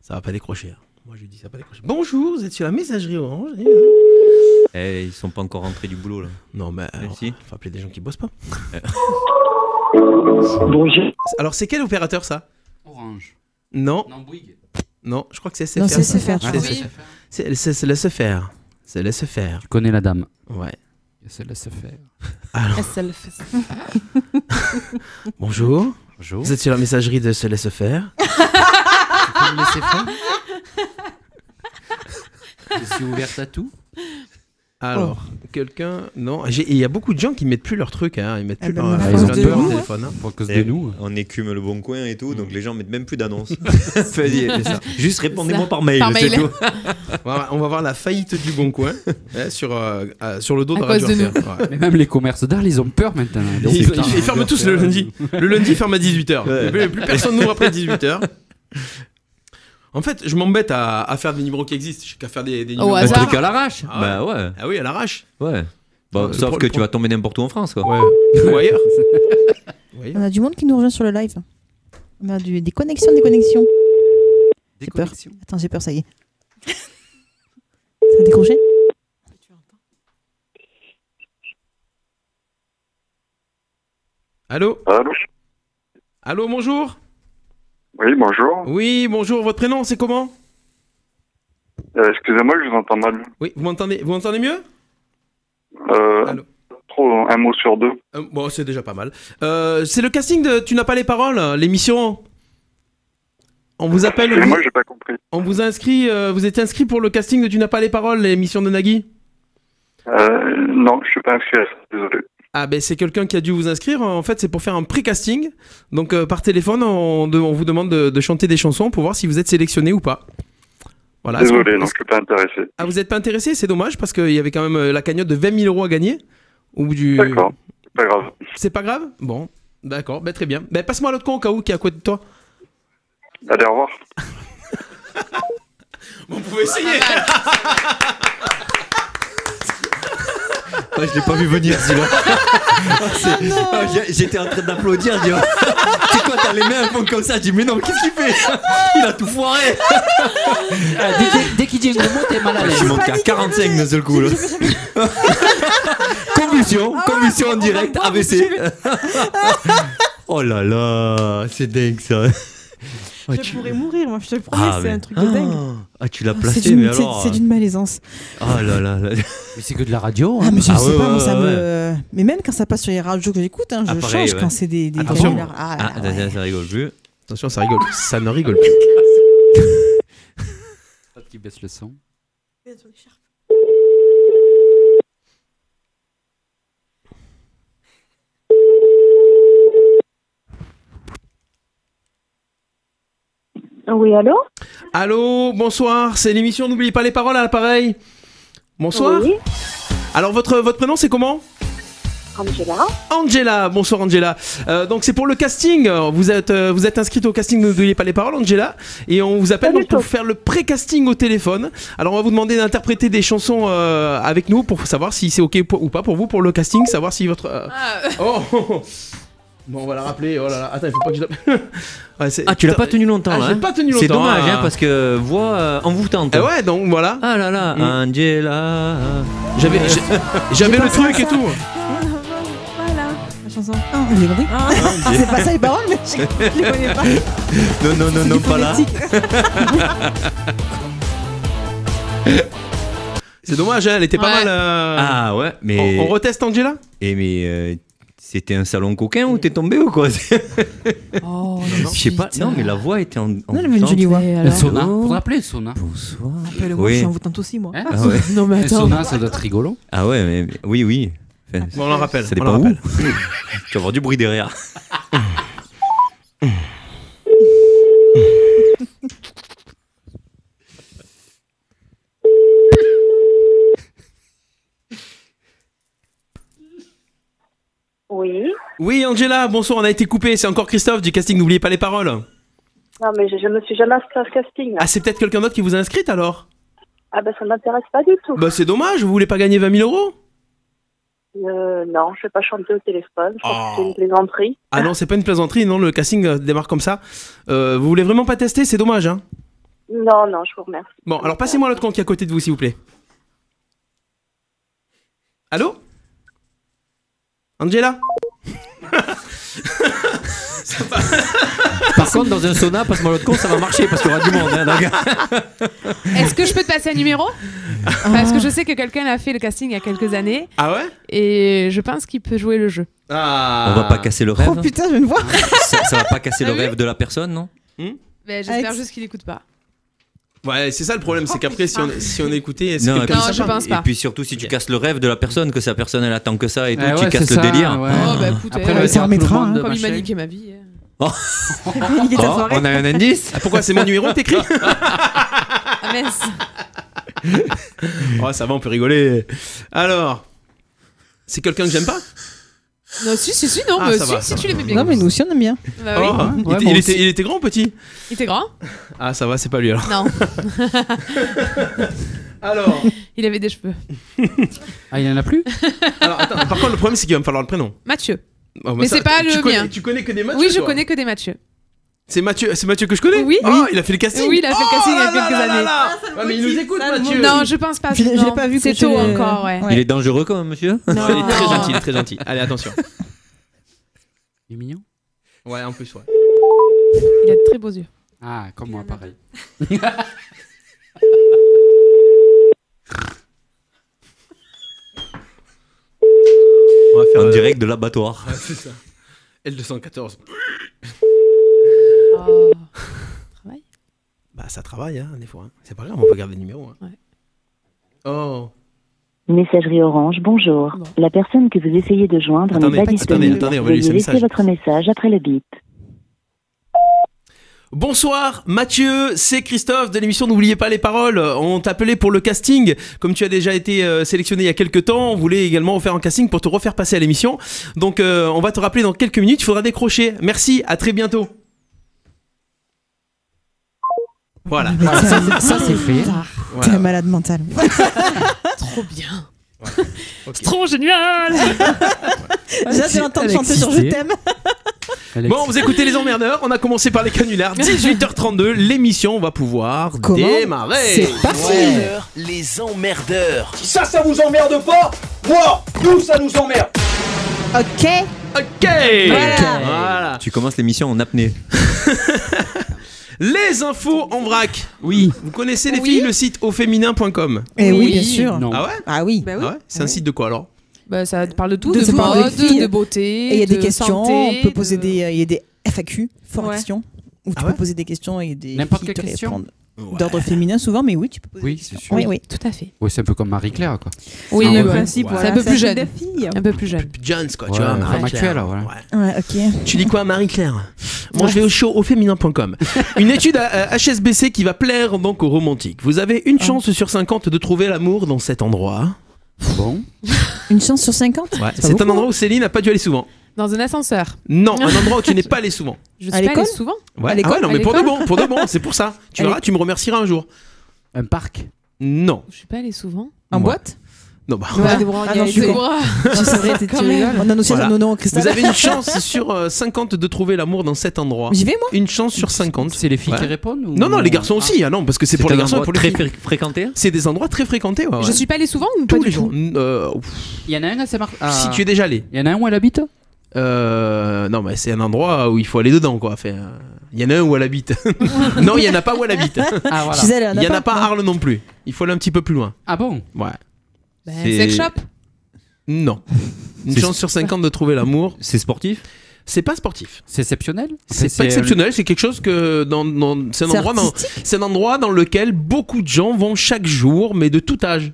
Ça va pas décrocher. Hein. Moi je lui dis ça va pas décrocher. Bonjour, vous êtes sur la messagerie Orange. Ils sont pas encore rentrés du boulot là. Non mais Merci. faut appeler des gens qui bossent pas. Bonjour. Alors c'est quel opérateur ça? Orange. Non, Non, Bouygues. non, je crois que c'est SFR. Non, c'est SFR. Ah, c'est oui. SFR. C'est laisse faire. C'est laisse faire. Tu connais la dame. Ouais. Se laisse faire. Alors, bonjour. Bonjour. Vous êtes sur la messagerie de Se laisse faire. Tu peux me laisser faire? Je suis ouverte à tout. Alors, quelqu'un... Non, il y a beaucoup de gens qui mettent plus leur truc, hein. Ils mettent plus ben, leur à cause leur de numéro nous, de téléphone. Hein. Pour cause de nous. On écume le bon coin et tout, donc les gens mettent même plus d'annonces. C'est ça. Juste répondez-moi par mail, Par c'est mail. tout. On va voir la faillite du Bon Coin hein, sur le dos À de cause Radio de RPA. Ouais. Mais même les commerces d'art, ils ont peur maintenant. Ils ferment tous le lundi. Le lundi, ils ferment à 18h. Ouais. Plus personne n'ouvre après 18h. En fait, je m'embête à faire des numéros qui existent. Je n'ai qu'à faire des numéros. Au Un hasard. truc à l'arrache. Ah ouais. Bah ouais. Ah oui, à l'arrache. Ouais. Bon, Le sauf pro- que le tu vas tomber n'importe où en France, quoi. Ouais. Ou ailleurs. Ou ailleurs. On a du monde qui nous rejoint sur le live. On a des connexions, des connexions. Des J'ai peur. connexions. Attends, j'ai peur, ça y est. Ça a décroché? Allô? Allô? Allô, bonjour. Oui, bonjour. Oui, bonjour. Votre prénom, c'est comment? Excusez-moi, je vous entends mal. Oui, vous m'entendez mieux? Allô? Trop, un mot sur deux. Bon, c'est déjà pas mal. C'est le casting de Tu n'as pas les paroles, l'émission. On vous appelle. Excusez-moi, j'ai pas compris. On vous a inscrit. Vous êtes inscrit pour le casting de Tu n'as pas les paroles, l'émission de Nagui? Non, je suis pas inscrit à ça, désolé. Ah ben c'est quelqu'un qui a dû vous inscrire. En fait, c'est pour faire un pré-casting. Donc par téléphone, on vous demande de chanter des chansons pour voir si vous êtes sélectionné ou pas. Voilà. Désolé, non, je suis pas intéressé. Ah, vous n'êtes pas intéressé? C'est dommage parce qu'il y avait quand même la cagnotte de 20 000 € à gagner. Ou du... D'accord, c'est pas grave. C'est pas grave? Bon, d'accord, ben très bien. Ben passe-moi l'autre con au cas où qui est à côté de toi. Allez, au revoir. Bon, vous pouvez essayer. Je l'ai pas vu venir celui-là. J'étais en train d'applaudir. Je dis, c'est quoi, t'as les mains font comme ça? Je dis, mais non, mais qu'est-ce qu'il fait? Il a tout foiré. Dès qu'il dit un gros mot, t'es mal à Je l'aise. suis monté à 45 d'un seul coup. Là. Convulsion en direct, AVC. Oh là là, c'est dingue ça. Je pourrais mourir, moi, je te le promets, c'est un truc de dingue. Ah, tu l'as C'est placé, mais alors. c'est d'une malaisance. Oh là là là. Mais c'est que de la radio. Ah, mais je Ah sais ouais, pas, ouais, moi, ça ouais. me. Mais même quand ça passe sur les radios que j'écoute, hein, je Ah, pareil, change ouais. quand c'est des Attention. canulars. Ah, là, Ah, ouais. ça rigole plus. Attention, ça rigole. Ça ne rigole plus. Qui baisse le son. Oui, allô? Allô, bonsoir. C'est l'émission N'oublie pas les paroles à l'appareil. Bonsoir. Oui. Alors votre prénom c'est comment? Angela. Angela, bonsoir Angela. Donc c'est pour le casting. Vous êtes inscrite au casting Ne N'oubliez pas les paroles, Angela, et on vous appelle donc pour faire le pré-casting au téléphone. Alors on va vous demander d'interpréter des chansons avec nous pour savoir si c'est ok ou pas pour vous pour le casting, savoir si votre. Bon, on va la rappeler. Oh là là, attends, il faut pas que je. Ouais, tu l'as pas tenu longtemps là. J'ai pas tenu longtemps. C'est dommage parce que voix envoûtante. Ouais, donc voilà. Ah là là, Angela. J'avais le truc et tout. Voilà, la chanson. Ah, j'ai compris. C'est pas ça les paroles, mais je les connais pas. Non, pas là. C'est dommage, hein, elle était pas mal. Ah ouais, mais. On reteste Angela. Mais c'était un salon coquin ou t'es tombé ou quoi? Oh, je sais pas. Non, mais la voix était en. Non, elle avait une jolie voix. Sona, faudrait appeler Sona. Bonsoir. Appelle-moi, je suis envoûtante aussi, moi. Hein Non, mais attends. Sona, ça doit être rigolo. Ah ouais, mais oui. Enfin, bon, on en rappelle. Ça dépend où. Tu vas avoir du bruit derrière. Oui. Oui, Angela, bonsoir, on a été coupé. C'est encore Christophe du casting N'oubliez pas les paroles. Non, mais je me suis jamais inscrite à ce casting. Ah, c'est peut-être quelqu'un d'autre qui vous a inscrite alors? Ah, ben ça m'intéresse pas du tout. Bah, c'est dommage, vous voulez pas gagner 20 000 euros? Non, je vais pas chanter au téléphone. Je pense que c'est une plaisanterie. Ah non, c'est pas une plaisanterie, non, le casting démarre comme ça. Vous voulez vraiment pas tester? C'est dommage, hein? Non, je vous remercie. Bon, alors passez-moi l'autre con qui est à côté de vous, s'il vous plaît. Allô? Angela? Par contre, dans un sauna, passe-moi l'autre con, ça va marcher parce qu'il y aura du monde. Hein, Est-ce que je peux te passer un numéro? Parce que je sais que quelqu'un a fait le casting il y a quelques années. Ah ouais? Et je pense qu'il peut jouer le jeu. On va pas casser le rêve. Oh putain, je viens de voir. Ça va pas casser le rêve de la personne, non? J'espère juste qu'il écoute pas. Ouais, c'est ça le problème, c'est qu'après, si on écoutait, c'est non, quelqu'un je pense pas. Et puis surtout, si tu casses le rêve de la personne, que sa personne elle attend que ça et tout, Ouais, tu casses le délire. Ouais. Oh bah écoute, Après, ça remettra, hein. comme il m'a niqué ma vie. Il est ta soirée. On a un indice. Ah, pourquoi c'est mon numéro que t'écris? Ah mince. Oh, ça va, on peut rigoler. Alors, c'est quelqu'un que j'aime pas? Non, si, non, Ah, mais ça va, si ça tu va. l'aimais bien. Non, mais nous aussi, on aime bien. Bah oui. Oh, Ouais, il était grand ou petit? Il était grand? Ah, ça va, c'est pas lui alors. Non. Alors. Il avait des cheveux. Ah, il y en a plus? Alors, attends, par contre, le problème, c'est qu'il va me falloir le prénom. Mathieu. Oh, bah, Mais c'est pas le mien. Tu connais que des Mathieu? Oui, je toi connais que des Mathieu. C'est Mathieu que je connais? Oui. Oh, il a fait le casting? Oui, il a fait le casting il y a quelques années. Ouais, mais il nous écoute, Mathieu. Non, je pense pas. Je l'ai pas vu. C'est tôt encore, ouais. Il est dangereux quand même, monsieur? Non, il est très gentil, Allez, attention. Il est mignon? Ouais, en plus, ouais. Il a de très beaux yeux. Ah, comme moi, pareil. On va faire en direct de l'abattoir. Ouais, c'est ça. L214. Oh. Travail? Bah, ça travaille, hein, des fois. Hein. C'est pas grave, on peut garder le numéro. Hein. Ouais. Oh. Messagerie Orange, bonjour. Bon. La personne que vous essayez de joindre n'est pas disponible. Attendez, on va lui Veuillez laisser laisser votre message après le bip. Bonsoir Mathieu, c'est Christophe de l'émission N'oubliez pas les paroles. On t'appelait pour le casting. Comme tu as déjà été sélectionné il y a quelques temps, on voulait également faire un casting pour te refaire passer à l'émission. Donc on va te rappeler dans quelques minutes, il faudra décrocher. Merci, à très bientôt. Voilà. Ça c'est fait. T'es un malade mental. Trop bien. Okay. C'est trop génial. J'ai hâte de l'entendre chanter sur Je t'aime. Bon, vous écoutez les emmerdeurs, on a commencé par les canulars. 18h32, l'émission va pouvoir démarrer. C'est parti. Les emmerdeurs. Si ça vous emmerde pas, nous ça nous emmerde. Ok. Voilà. Tu commences l'émission en apnée. Les infos en vrac. Oui. Vous connaissez les filles, le site auféminin.com? Eh oui, bien sûr. Non. Ah ouais? Ah oui. Bah oui. Ah ouais, c'est un site de quoi alors? Bah, ça parle de tout, Ça de parle mode, filles. de beauté, Et il y a des de questions, santé, on peut poser des... Il y a des FAQ, fort questions, où tu ouais peux poser des questions et des N'importe filles quelle te question. répondent. D'ordre féminin souvent, mais oui, tu peux poser Oui, des c'est questions. sûr. Oui, oui. tout à fait. Oui, c'est un peu comme Marie-Claire, quoi. Oui, C'est ouais. le principe, Ouais. voilà, C'est un peu plus jeune. des filles. Un peu plus jeune. Jones quoi, tu Ouais, vois, femme Marie-Claire. actuelle, voilà. Ouais. Ouais, ok. Tu dis quoi, Marie-Claire? Moi, je vais au show auféminin.com. Une étude à HSBC qui va plaire donc aux romantiques. Vous avez une chance sur 50 de trouver l'amour dans cet endroit. Bon. Une chance sur 50 Ouais. C'est un endroit où Céline n'a pas dû aller souvent. Dans un ascenseur. Non, un endroit où tu n'es pas allé souvent. Je suis pas allée souvent. Ouais. À l'école. Ah ouais, non, mais À pour de l'école. bon, c'est pour ça. Tu verras, tu me remercieras un jour. Un parc? Non. Je suis pas allée souvent. En boîte? Non, bah. Ouais, Déborah, Ah il y a non, les c'est deux. vrai. C'est vrai, tu rigoles. On a aussi Voilà. non, Christelle. Vous avez une chance sur 50 de trouver l'amour dans cet endroit. J'y vais, moi. Une chance sur 50. C'est les filles qui répondent ou... Non, les garçons aussi. Ah non, parce que c'est pour les garçons et pour les très filles. fréquenté. C'est des endroits très fréquentés. Ouais, Je suis pas allée souvent ou pas tous du les tout jours. Il y en a un à Saint-Marc. Si tu es déjà allé. Il y en a un où elle habite? Non, mais c'est un endroit où il faut aller dedans, quoi. Enfin, il y en a un où elle habite. Non, il y en a pas où elle habite. Ah voilà. Chez elle, Il y en a pas à Arles non plus. Il faut aller un petit peu plus loin. Ah bon? Ouais. Sex shop. Non. Une chance sur 50 de trouver l'amour. C'est sportif? C'est pas sportif. C'est exceptionnel? C'est pas exceptionnel, c'est quelque chose que c'est un endroit dans lequel beaucoup de gens vont chaque jour, mais de tout âge.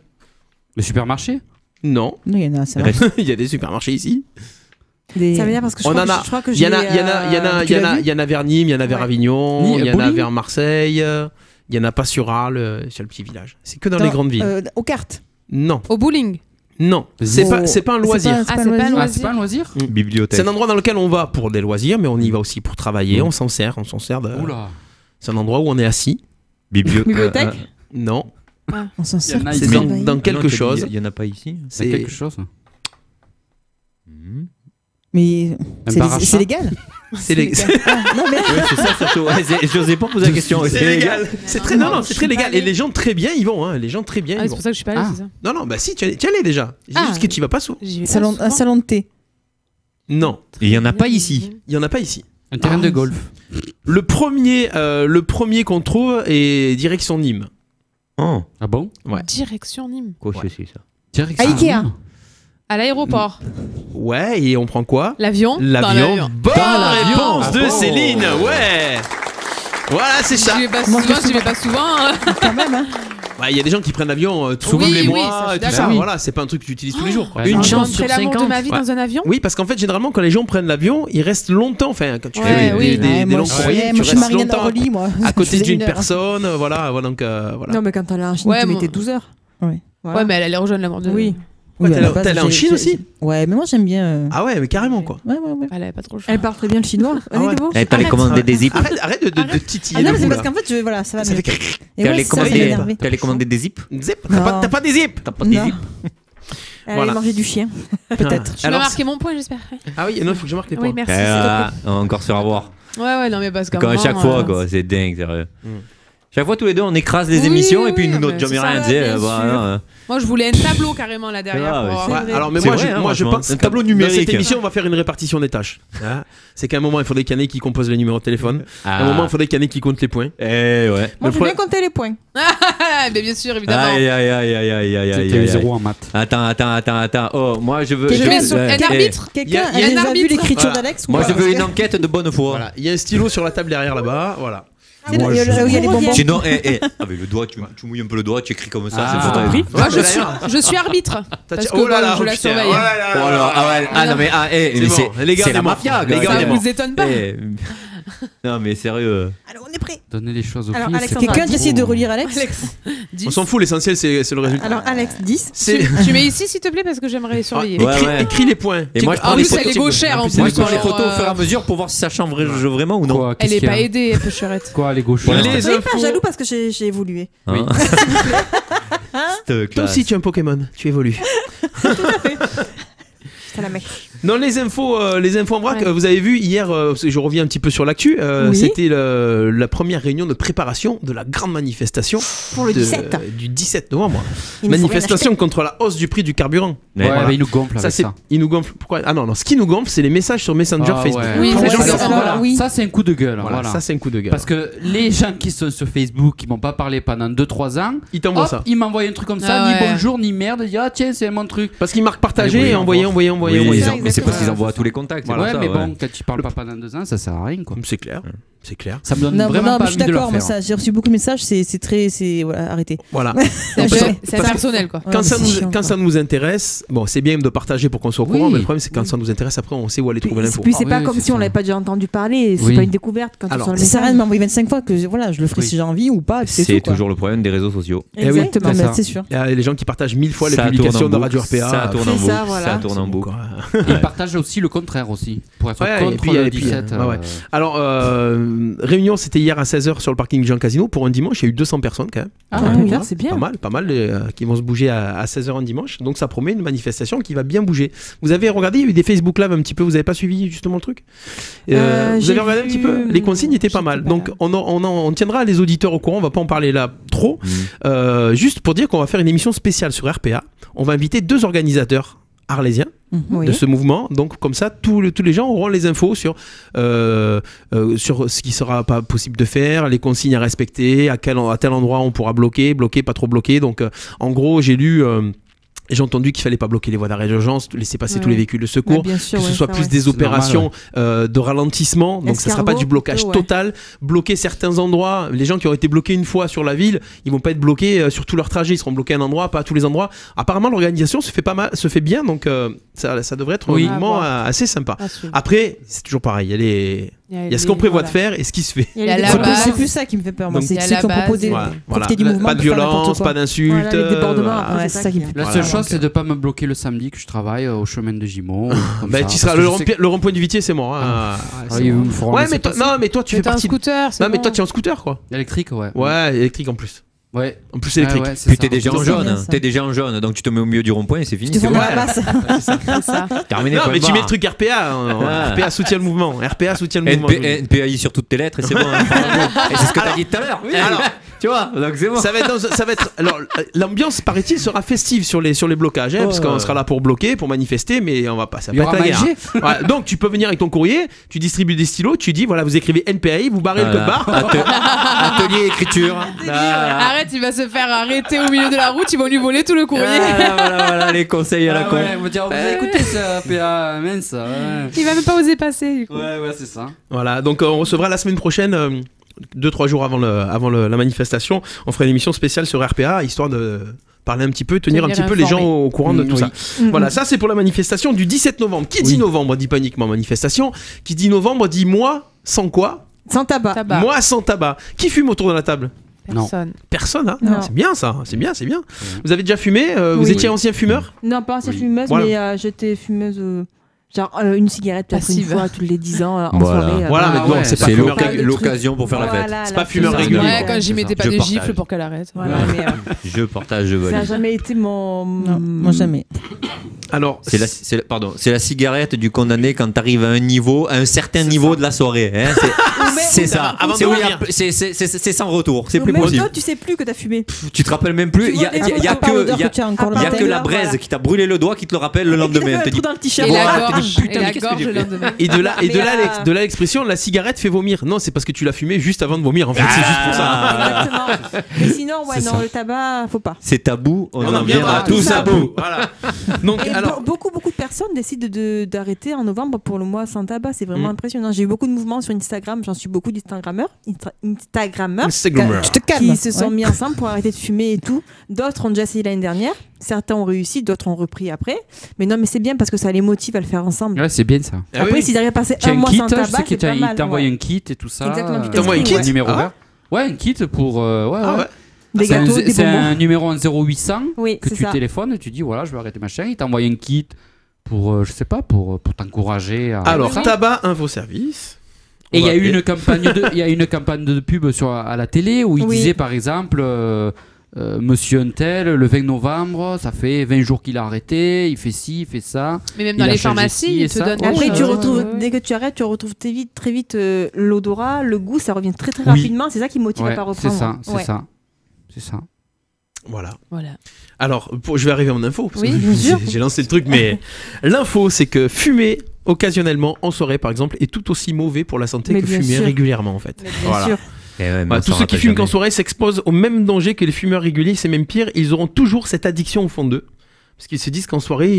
Le supermarché? Non. Non, il y en a, ça va. Il y a des supermarchés ici. Ça veut dire parce que je crois que il y en a vers Nîmes, il y en a vers Avignon, il y en a vers Marseille, il y en a pas sur Arles, sur le petit village. C'est que dans les grandes villes. Aux cartes. Non. Au bowling. Non, c'est pas un loisir. C'est pas un loisir. Bibliothèque. C'est un endroit dans lequel on va pour des loisirs, mais on y va aussi pour travailler. On s'en sert de. Oula. C'est un endroit où on est assis. Bibliothèque. Non. On s'en sert. C'est dans quelque chose. Il y en a pas ici. C'est quelque chose. Mais c'est légal. C'est légal. Non mais. Oui, c'est ça surtout. Je n'osais pas poser la question. C'est légal. C'est très c'est très légal. Et les gens très bien y vont. Hein. Les gens très bien. C'est pour ça que je suis pas allée, c'est ça. Non, bah si, tu y allais déjà. Juste que tu y vas pas souvent. Un salon de thé. Non. Il y en a pas ici. Il y en a pas ici. Un terrain de golf. Le premier qu'on trouve est direction Nîmes. Oh. Ah bon? Ouais. Direction Nîmes. Quoi c'est ça? Direction. À Ikea. À l'aéroport. Ouais, et on prend quoi? L'avion. L'avion. Bonne réponse de Céline. Ouais. Voilà, c'est ça. J'y vais pas souvent. Quand même, hein. Il y a des gens qui prennent l'avion tous les mois, tout ça. Voilà, c'est pas un truc que tu utilises tous les jours. Une chance sur 50. L'amour de ma vie dans un avion. Oui, parce qu'en fait, généralement, quand les gens prennent l'avion, ils restent longtemps. Enfin, quand tu fais des longs courriers, tu restes longtemps à côté d'une personne. Voilà, donc voilà. Non, mais quand t'allais en Chine, tu mettais 12 heures. Ouais, mais elle allait rejoindre l'amour de ma vie. Oui. T'es allé en Chine aussi? Ouais, mais moi j'aime bien. Ah ouais, mais carrément quoi. Ouais. Elle avait pas trop le choix. Elle parle très bien le chinois. T'allais commander des zips. Arrête de titiller. Ah non, le c'est bout, parce là. qu'en fait, voilà, ça va. T'allais commander des zips. T'as pas des zips. T'as pas des zips. Elle allait manger du chien. Peut-être. Tu vas marquer mon point, j'espère. Ah oui, non, il faut que je marque les points. Oui, merci. s'il te plaît. On va encore se faire avoir. Ouais, non, mais parce que. Comme à chaque fois, quoi. C'est dingue, sérieux. Chaque fois, tous les deux, on écrase les émissions et puis ils nous n'ont jamais rien dit. Moi, je voulais un tableau carrément là derrière. Alors, mais moi, je pense un tableau numérique. Dans cette émission, on va faire une répartition des tâches. C'est qu'à un moment, il faudrait qu'il y en ait qui composent les numéros de téléphone. À un moment, il faudrait qu'il y en ait qui comptent les points. Ouais. Moi, je veux bien compter les points. Mais bien sûr, évidemment. Aïe. T'es zéro en maths. Attends. Oh, moi, je veux. Un arbitre. Quelqu'un a vu l'écriture d'Alex? Moi, je veux une enquête de bonne foi. Voilà. Il y a un stylo sur la table derrière là-bas. Voilà. Il y a les bonbons. Sinon, avec le doigt, tu mouilles un peu le doigt, tu écris comme ça. Moi, je suis arbitre. Parce que je la surveille. Non, mais c'est la mafia. Ça vous étonne pas? Non, mais sérieux. Alors, on est prêt. Donner les choses aux Alors, filles. Alexandra, Quelqu'un qui essaie de relire Alex? On s'en fout, l'essentiel c'est le résultat. Alors, Alex, 10. Tu mets ici, s'il te plaît, parce que j'aimerais surveiller. Écris les points. Et moi, je En prends les plus, elle photos. est gauchère en plus. Moi, je prends les photos au fur et à mesure pour voir si ça change vraiment ou non. Elle est pas aidée, elle peut chouette. Quoi, les gauches? Je suis pas jaloux parce que j'ai évolué. Oui. Toi aussi, tu es un Pokémon, tu évolues. Tout à fait. C'est la mec. Non, les infos en vrac, vous avez vu hier, je reviens un petit peu sur l'actu, c'était la première réunion de préparation de la grande manifestation pour le 17. Du 17 novembre. Manifestation contre la hausse du prix du carburant. Ouais, voilà. Il nous gonfle avec ça. Il nous gonfle. Pourquoi? Ah non, ce qui nous gonfle, c'est les messages sur Messenger Facebook. Oui, ça c'est un coup de gueule. Voilà. Ça c'est un coup de gueule. Parce que les gens qui sont sur Facebook, qui m'ont pas parlé pendant 2-3 ans, ils t'envoient ça. Ils m'envoient un truc comme ça, ni bonjour, ni merde, ils disent ah tiens, c'est mon truc. Parce qu'ils marquent partager et envoyer. Mais c'est parce qu'ils envoient à tous les contacts. Ouais, mais bon, quand tu parles pas pendant 2 ans, ça sert à rien quoi. C'est clair. C'est clair. Ça me donne Non, vraiment non, pas mais je suis envie de le d'accord, moi, faire. j'ai reçu beaucoup de messages, voilà, arrêtez. Voilà. C'est personnel, quoi. Quand, Ouais, ça, c'est nous, chiant, quand quoi. ça nous intéresse, bon, c'est bien de partager pour qu'on soit au courant, Oui. mais le problème, c'est que quand ça nous intéresse, après, on sait où aller trouver l'info. Puis c'est pas oui, comme c'est si on ça. l'avait pas déjà entendu parler, c'est Oui. pas une découverte quand Alors, on sort le Ça sert à rien de message. m'envoyer 25 fois que voilà, je le ferai Oui. si j'ai envie ou pas. et puis C'est tout, quoi. toujours le problème des réseaux sociaux. Eh oui, Exactement, c'est mais ça. c'est sûr. Il y a les gens qui partagent 1000 fois les Ça tourne publications en de boucle, Radio RPA. Ça tourne en C'est boucle. ça, voilà. Ça tourne en boucle. Ils partagent aussi le contraire aussi. Pour être Ouais, contre et puis, le et puis, 17. ouais. Alors, réunion, c'était hier à 16h sur le parking du Jean Casino. Pour un dimanche, il y a eu 200 personnes quand même. Ah, Ah, oui. d'accord, c'est bien. Pas mal qui vont se bouger à 16h un dimanche. Donc ça promet une manifestation qui va bien bouger. Vous avez regardé, il y a eu des Facebook Live un petit peu, vous avez pas suivi justement le truc Vous j'ai avez regardé un petit peu Les consignes étaient pas mal. Donc on tiendra les auditeurs au courant, on va pas en parler là trop. Juste pour dire qu'on va faire une émission spéciale sur RPA. On va inviter 2 organisateurs arlésiens Oui. de ce mouvement. Donc comme ça, tous les gens auront les infos sur ce qui sera pas possible de faire, les consignes à respecter, à tel endroit on pourra bloquer, pas trop bloquer. Donc en gros, j'ai entendu qu'il fallait pas bloquer les voies d'arrêt d'urgence, laisser passer tous les véhicules de secours, Bah, bien sûr, que ce ouais, soit ça, plus ouais. des C'est opérations de ralentissement. Donc ça sera pas du blocage plutôt, ouais. total. Bloquer certains endroits. Les gens qui ont été bloqués une fois sur la ville, ils vont pas être bloqués sur tout leur trajet. Ils seront bloqués à un endroit, pas à tous les endroits. Apparemment, l'organisation se fait bien. Donc ça devrait être un mouvement assez sympa. Après, c'est toujours pareil. Il y a ce qu'on prévoit de faire et ce qui se fait. Il y a les C'est débordages. plus ça qui me fait peur, moi. Donc, C'est il y a ceux la qui ont base, proposé Voilà. profiter du mouvement Pas de pour faire n'importe violence, quoi. pas d'insultes. Voilà, les débordements, après, Ouais, c'est c'est ça qui me fait La peur. seule chose, c'est de pas me bloquer le samedi que je travaille au chemin de Gimont. Comme Bah, ça, tu seras parce que je sais que- le rond-point du Vitier, c'est mort. Ah, ils me feront Ouais, laisser mais toi, passer. non, mais toi, tu fais T'as un partie. scooter, c'est Non, mais bon. toi, tu es en scooter, quoi. Électrique, ouais. Ouais, électrique en plus. Ouais. En plus électrique. Ah ouais, c'est Puis ça. t'es déjà en C'est bien, jaune. ça. T'es déjà en jaune. Donc tu te mets au milieu du rond-point et c'est fini. Tu te c'est fous bon. dans la masse. C'est ça. Terminé. Non, point mais tu barre. mets le truc RPA. Ah. RPA soutient le mouvement. RPA soutient le mouvement. NPAI sur toutes tes lettres et c'est bon. Et c'est ce que t'as dit tout à l'heure. Alors, Tu vois, donc c'est bon. ça va être. Alors, l'ambiance, paraît-il, sera festive sur les blocages, parce qu'on sera là pour bloquer, pour manifester, mais on va pas. Ça Il y va pas aura être la guerre. manger. Ouais, donc, tu peux venir avec ton courrier, tu distribues des stylos, tu dis, voilà, vous écrivez NPAI, vous barrez le code barre. Atelier écriture. Arrête, il va se faire arrêter au milieu de la route, ils vont lui voler tout le courrier. Voilà, les conseils à la Ah con. ouais, on va dire, vous avez écouté ça, PA, mince. Ouais, Il va même pas oser passer. Du coup. ouais, c'est ça. Voilà, donc on recevra la semaine prochaine. 2-3 jours avant la manifestation, on fera une émission spéciale sur RPA, histoire de parler un petit peu, tenir un petit peu les gens au courant de tout ça. Voilà, ça c'est pour la manifestation du 17 novembre. Qui dit novembre dit pas uniquement manifestation. Qui dit novembre dit mois sans quoi Sans tabac. Mois sans tabac. Qui fume autour de la table Personne. Personne, hein Non. C'est bien ça, c'est bien. Vous avez déjà fumé Vous Oui. étiez ancien fumeur Non, pas ancienne fumeuse, Voilà. mais j'étais fumeuse. Genre une cigarette peut-être une Passive. fois tous les 10 ans en Voilà. soirée. Voilà, mais bon, c'est pas C'est fumeur. l'occasion pour faire la fête. C'est pas fumeur ça. régulier. Ouais, quand j'y mettais pas Je des partage. gifles pour qu'elle arrête. Voilà, mais Je partage, je ça n'a valide. jamais été mon. Non, moi jamais. Alors, C'est la cigarette du condamné quand t'arrives à un certain niveau de la soirée. Hein, c'est ça. avant de C'est dormir. c'est sans retour. C'est plus Même possible. toi, tu sais plus que t'as fumé. Tu te rappelles même plus. Il y a que la braise qui t'a brûlé le doigt qui te le rappelle le lendemain. Il Te fait un dit, trou dans le t-shirt. Et la Voilà, gorge, t'as dit, putain, et la mais qu'est-ce que gorge j'ai le fait lendemain. Et de là, Mais de là l'expression la cigarette fait vomir. Non, c'est parce que tu l'as fumé juste avant de vomir. En fait, c'est juste pour ça. Exactement. Mais sinon, ouais, C'est non, ça. le tabac, faut pas. C'est tabou. On en viendra viendra tous à bout. Voilà. Donc, Et alors, beaucoup de personnes décident d'arrêter en novembre pour le mois sans tabac. C'est vraiment impressionnant. J'ai eu beaucoup de mouvements sur Instagram. J'en suis beaucoup d'Instagrammeurs. Instagrammeurs. Instagrammeur. Tu te calmes. Qui se sont mis ensemble pour arrêter de fumer et tout. D'autres ont déjà essayé l'année dernière. Certains ont réussi, d'autres ont repris après. Mais non, mais c'est bien parce que ça les motive à le faire ensemble. Ouais, c'est bien ça. Ah Après, oui. s'ils arrivent à passer Tu as un un mois kit, sans je tabac, sais c'est pas qu'il mal. t'envoie ouais. un kit et tout ça. Exactement, du T'envoies un testing, kit Numéro Ah vert. Ouais, un kit pour. Ouais. Ah ouais. Des C'est gâteaux, des c'est bonbons. un numéro en 0800 Oui, que c'est tu ça. téléphones, tu dis voilà, je vais arrêter machin. Il t'envoie un kit pour, je sais pas, pour t'encourager à. Alors, ça. tabac, info service. Et il y a eu une une campagne de pub à la télé où il Oui. disait par exemple Monsieur Untel, le 20 novembre, ça fait 20 jours qu'il a arrêté, il fait ci, il fait ça. Mais même Il dans a les changé pharmacies, ci et ils te ça. donnent. Après, des tu choses. retrouves, dès que tu arrêtes, tu retrouves très vite l'odorat, le goût, ça revient très Oui. rapidement. C'est ça qui motive à Ouais, pas c'est reprendre. ça, Ouais. c'est ça. Voilà. Voilà. Alors, je vais arriver à mon info. Parce Oui, que bien sûr. j'ai lancé le truc, mais l'info, c'est que fumer occasionnellement en soirée, par exemple, est tout aussi mauvais pour la santé Mais que bien fumer sûr. régulièrement, en fait. Mais bien Voilà. sûr. Voilà, tous ceux qui fument qu'en soirée s'exposent au même danger que les fumeurs réguliers, c'est même pire, ils auront toujours cette addiction au fond d'eux. Parce qu'ils se disent qu'en soirée,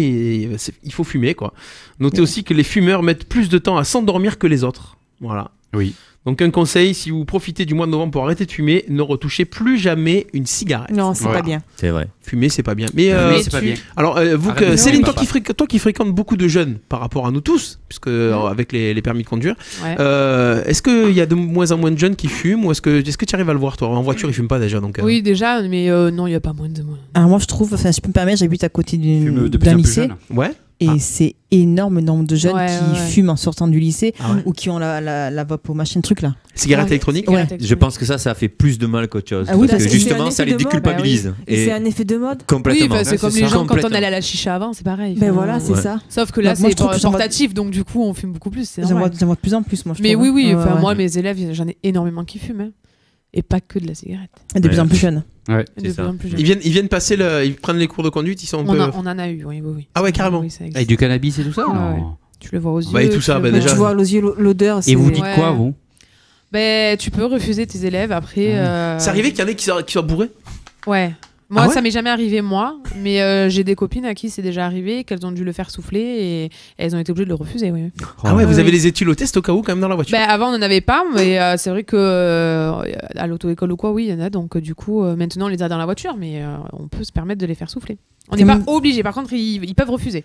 il faut fumer, quoi. Notez aussi que les fumeurs mettent plus de temps à s'endormir que les autres. Voilà. Oui. Donc un conseil, si vous profitez du mois de novembre pour arrêter de fumer, ne retouchez plus jamais une cigarette. Non, c'est pas bien. C'est vrai. Fumer, c'est pas bien. Mais c'est pas bien. Alors, vous, Arrête, Céline, non, toi qui fréquentes beaucoup de jeunes par rapport à nous tous, puisque avec les permis de conduire, est-ce qu'il y a de moins en moins de jeunes qui fument ou est-ce que tu arrives à le voir toi en voiture? Ils fument pas déjà donc. Oui, déjà, mais non, il y a pas moins de moins. Alors moi je trouve, enfin je peux me permettre, j'habite à côté d'un lycée. Ouais. Et c'est énorme le nombre de jeunes Ouais, qui ouais. fument en sortant du lycée Ah ouais. ou qui ont la vapo machin truc là. Cigarette électronique. Ouais. Je pense que ça fait plus de mal qu'autre chose. Ah oui, parce que parce que justement, c'est un ça effet les de mode, déculpabilise. Et c'est un effet de mode. Complètement. Oui, bah, c'est comme c'est les ça. gens quand on Complètement. allait à la chicha avant, c'est pareil. Ben Enfin, voilà, c'est Ouais. ça. Sauf que là, Donc, moi, c'est je trouve que j'en vois- portatif, donc du coup, on fume beaucoup plus. C'est J'en vois, normal. j'en vois de plus en plus moi je Mais trouve. oui, oui. Ouais, Enfin, ouais. moi, mes élèves, j'en ai énormément qui fument. Hein. Et pas que de la cigarette. Et de plus en plus jeunes. Ouais. Et de plus en plus jeunes. Ils viennent passer ils prennent les cours de conduite, ils sont un peu. On en a eu, oui, oui, oui. Ah ouais, carrément. Oui, ça existe. Avec du cannabis et tout ça Ah non ouais. Tu le vois aux yeux. Bah, et tout ça, tu bah, le déjà. vois- Tu vois aux yeux l'odeur. Et vous dites Ouais. quoi, vous? Ben, tu peux refuser tes élèves après. C'est arrivé qu'il y en ait qui soient bourrés. Ouais. Moi, Ah ouais ça m'est jamais arrivé, moi. Mais j'ai des copines à qui c'est déjà arrivé, qu'elles ont dû le faire souffler et elles ont été obligées de le refuser, oui. Ah ouais, vous Oui. avez les études au test au cas où quand même dans la voiture. Ben, avant, on n'en avait pas, mais c'est vrai que à l'auto-école ou quoi, oui, il y en a. Donc, du coup, maintenant, on les a dans la voiture, mais on peut se permettre de les faire souffler. On n'est Quand pas même- obligé. Par contre, ils peuvent refuser.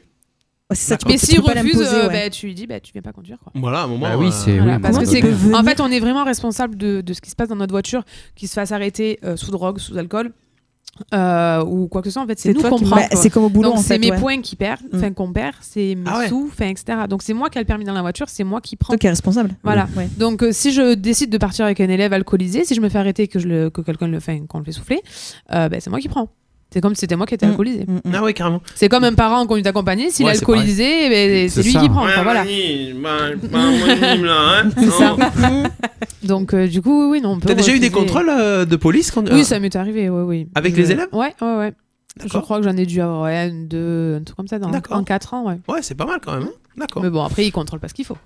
Ouais, c'est ça, tu Mais peux- tu s'ils peux pas refusent, l'imposer, ouais. ben, tu lui dis, tu viens pas conduire, quoi. Voilà, à un moment. Bah oui, c'est Voilà, oui, parce que moi, c'est je peux- en fait on est vraiment responsable de ce qui se passe dans notre voiture, qu'il se fasse arrêter sous drogue, sous alcool ou quoi que ce soit. En fait, c'est C'est nous toi qu'on qui- prend. Bah, c'est comme au boulot Donc en c'est fait. mes ouais. points qui perdent, enfin qu'on perd, c'est mes Ah ouais. sous, enfin etc. Donc c'est moi qui ai le permis dans la voiture, c'est moi qui prends. Toi qui es responsable. Voilà. Ouais. Donc si je décide de partir avec un élève alcoolisé, si je me fais arrêter que quelqu'un le fait, qu'on le fait souffler, c'est moi qui prends. C'est comme si c'était moi qui étais alcoolisé. Ah ouais, carrément. C'est comme un parent qu'on lui accompagné, s'il Ouais, est c'est alcoolisé, ben, c'est lui ça. qui prend. quoi, voilà. C'est ça. Donc du coup, oui, non. on peut T'as déjà eu des refuser. contrôles de police quand Oui, ça m'est arrivé, oui, oui. Avec les élèves Ouais, ouais, ouais. Je D'accord. crois que j'en ai dû avoir un truc comme ça D'accord. en 4 ans, ouais. Ouais, c'est pas mal quand même. Hein. D'accord. Mais bon, après, ils contrôlent pas ce qu'il faut.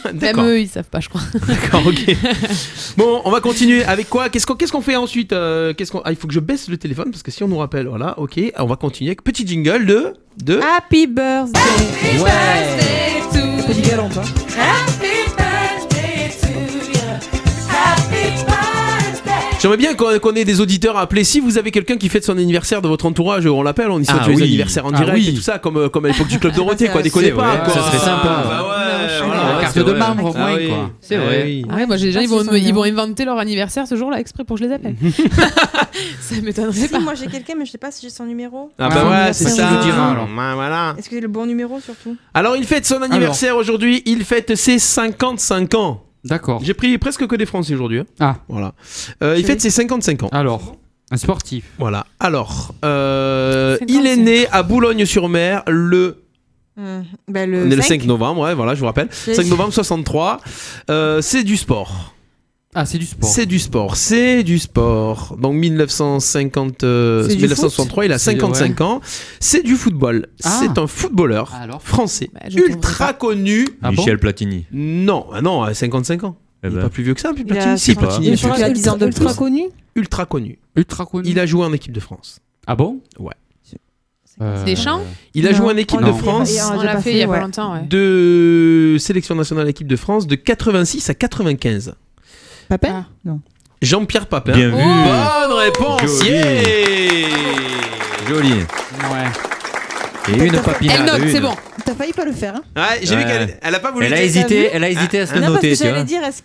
Même D'accord. eux, ils savent pas, je crois. D'accord, ok. Bon, on va continuer avec quoi? Qu'est-ce qu'on fait ensuite? Il faut que je baisse le téléphone parce que si on nous rappelle, voilà, ok. On va continuer avec petit jingle de... Happy birthday. Petit galon, toi. J'aimerais bien qu'on ait des auditeurs à appeler. Si vous avez quelqu'un qui fête son anniversaire de votre entourage, on l'appelle, on y souhaite Ah joyeux oui. anniversaire en Ah direct oui. et tout ça, comme à l'époque du Club Dorothée, quoi. Déconnez C'est pas, vrai, quoi. ça serait sympa. Bah ouais, voilà. La carte c'est de vrai. membre au moins, oui. quoi. C'est Ah vrai. oui. Ah ouais, moi, j'ai des gens, Ah, c'est ils vont bien. inventer leur anniversaire ce jour-là exprès pour que je les appelle. Ça m'étonnerait Si, pas. moi j'ai quelqu'un, mais je sais pas si j'ai son numéro. Ah bah Ah, ouais, c'est anniversaire, ça. je le dirai, alors. Bah voilà. Est-ce que c'est le bon numéro surtout? Alors, il fête son anniversaire aujourd'hui. Il fête ses 55 ans. D'accord. J'ai pris presque que des Français aujourd'hui. Hein. Ah, Voilà. Il fête ses 55 ans. alors, un sportif. Voilà. Alors, il est 55. né à Boulogne-sur-Mer le... Ben, On est le 5 novembre, ouais, voilà, je vous rappelle. 5 novembre 63. C'est du sport. Ah, c'est du sport. C'est du sport. C'est du sport. Donc 1950, C'est du 1963, il a C'est- 55 ans. C'est du football. Ah. C'est un footballeur Alors. français. Bah, je trouverai Ultra connu. Ah bon Michel Platini. Non, non, à 55 ans. Eh Il est ben. pas plus vieux que ça, puis Il a- Platini. Si, je crois Platini. qu'il- est je crois plus- qu'il a 10 ans de ultra plus. connu. Ultra connu. Ultra connu. Il a joué en équipe de France. Ah bon? Ouais. Deschamps Il a Non. joué en équipe On de l'a fait- France et On déjà l'a passé, fait il y a pas ouais. longtemps, ouais. de sélection nationale équipe de France de 86 à 95. Papin? Non. Jean-Pierre Papin. Bien vu. Bonne réponse. Joli. Yeah. Joli. Ouais. Et une Elle papinade. note, c'est une. bon. T'as failli pas le faire, hein? Ouais, j'ai vu Ouais. qu'elle a pas voulu. Elle a dire- hésité, elle a hésité à se le Non, parce noter, que tu vois. j'allais dire, est-ce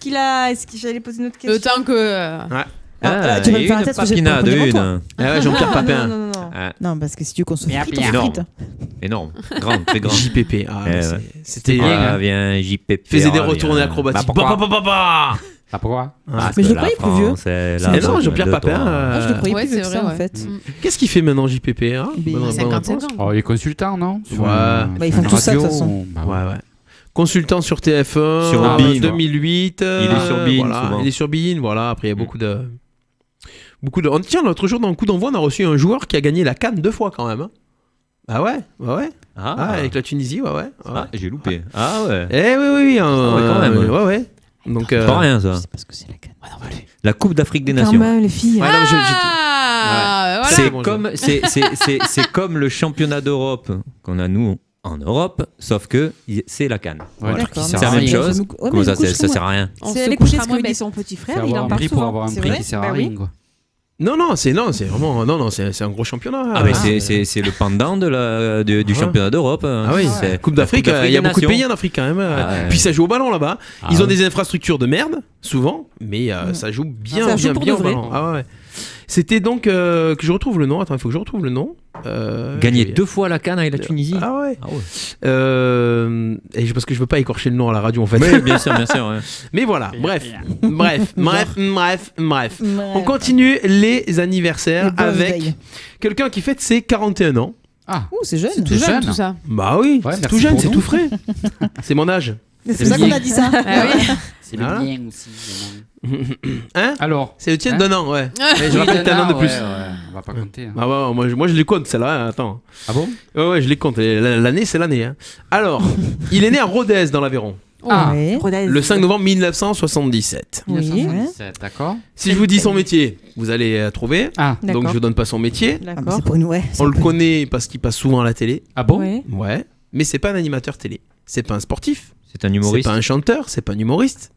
que j'allais poser une autre question? Le temps que. Ah, tu vas me et faire un une test parce que j'ai pas papinade, le premier une. Ah ouais, Jean-Pierre Papin. Non, non, non. Ah, Non, parce que si tu veux qu'on se Bien, frite, on bien. se énorme. frite. Énorme. Grand, très grand. JPP. Ah, Eh mais ouais. c'était bien, bien. Ah, viens, JPP. Faisait des ah, retournées viens. acrobatiques. Bah, pourquoi Bah. Ah, pourquoi? Parce Mais je que le la croyais plus vieux. France, c'est Mais la non, bonne Jean-Pierre de Papin. toi. Ah, je le croyais Ouais, plus vieux c'est que ça, vrai, en ouais. fait. Qu'est-ce qu'il fait maintenant, JPP hein Mais Bonne- bonne 55 réponse. ans. Oh, il est consultant, non? Sur Ouais. Bah, ils font une tout ça, de toute radio, façon. bah Ouais, ouais. Consultant sur TF1 Sur en Bein. 2008. Il est sur Bein, voilà. souvent. Il est sur Bein, voilà. Après, il y a beaucoup de. Tiens, l'autre jour, dans le coup d'envoi, on a reçu un joueur qui a gagné la CAN 2 fois quand même. Hein. Ah ouais, ouais, ouais. Ah, Ah, avec la Tunisie, ouais, ouais. ouais. Ah, j'ai loupé. Ah ouais. Eh oui, oui, oui. ouais, quand même. Ouais, ouais. Donc, C'est pas rien, ça. Je sais pas ce que c'est la canne. La Coupe d'Afrique des Quand Nations. même, les filles. Ouais, non, je- Ah, voilà. C'est bon, comme, c'est comme le championnat d'Europe qu'on a nous en Europe, sauf que c'est la CAN. Ouais, D'accord. C'est la même chose. Comment ça, ça sert à rien? C'est aller coucher ce que dit son petit frère, il en parle pour souvent. avoir un prix qui sert à rien, quoi. Non, c'est vraiment, c'est un gros championnat. Ah, mais c'est le pendant du championnat d'Europe. Ah oui, c'est Coupe d'Afrique, il y a beaucoup de pays en Afrique quand même. Puis ça joue au ballon là-bas. Ils ont des infrastructures de merde, souvent, mais ça joue bien au ballon. Ah ouais. C'était donc que je retrouve le nom. Attends, il faut que je retrouve le nom. Gagné 2 fois la CAN avec la Tunisie. Ah ouais. Et parce que je veux pas écorcher le nom à la radio en fait. Oui, bien sûr, bien sûr. Ouais. Mais voilà, bref. On continue les anniversaires avec quelqu'un qui fête ses 41 ans. Ah, c'est jeune. C'est tout jeune, tout ça. Bah oui, ouais, c'est tout jeune, c'est tout frais. C'est mon âge. C'est pour ça qu'on a dit ça. C'est le mien aussi. Hein? Alors, c'est le tien d'un an, ouais. Mais je rappelle que t'as un an de plus. On va pas compter. Ah ouais, moi je les compte, celle-là. Attends. Ah bon? Ouais, je les compte. L'année, c'est l'année. Hein. Alors, il est né à Rodez dans l'Aveyron. Le 5 novembre 1977. Oui. 1977, d'accord. Si je vous dis son métier, vous allez trouver. Ah, donc je vous donne pas son métier. D'accord. C'est pour nous, ouais. On le connaît parce qu'il passe souvent à la télé. Ah bon? Ouais. Mais c'est pas un animateur télé. C'est pas un sportif. C'est un humoriste. C'est pas un chanteur. C'est pas un humoriste.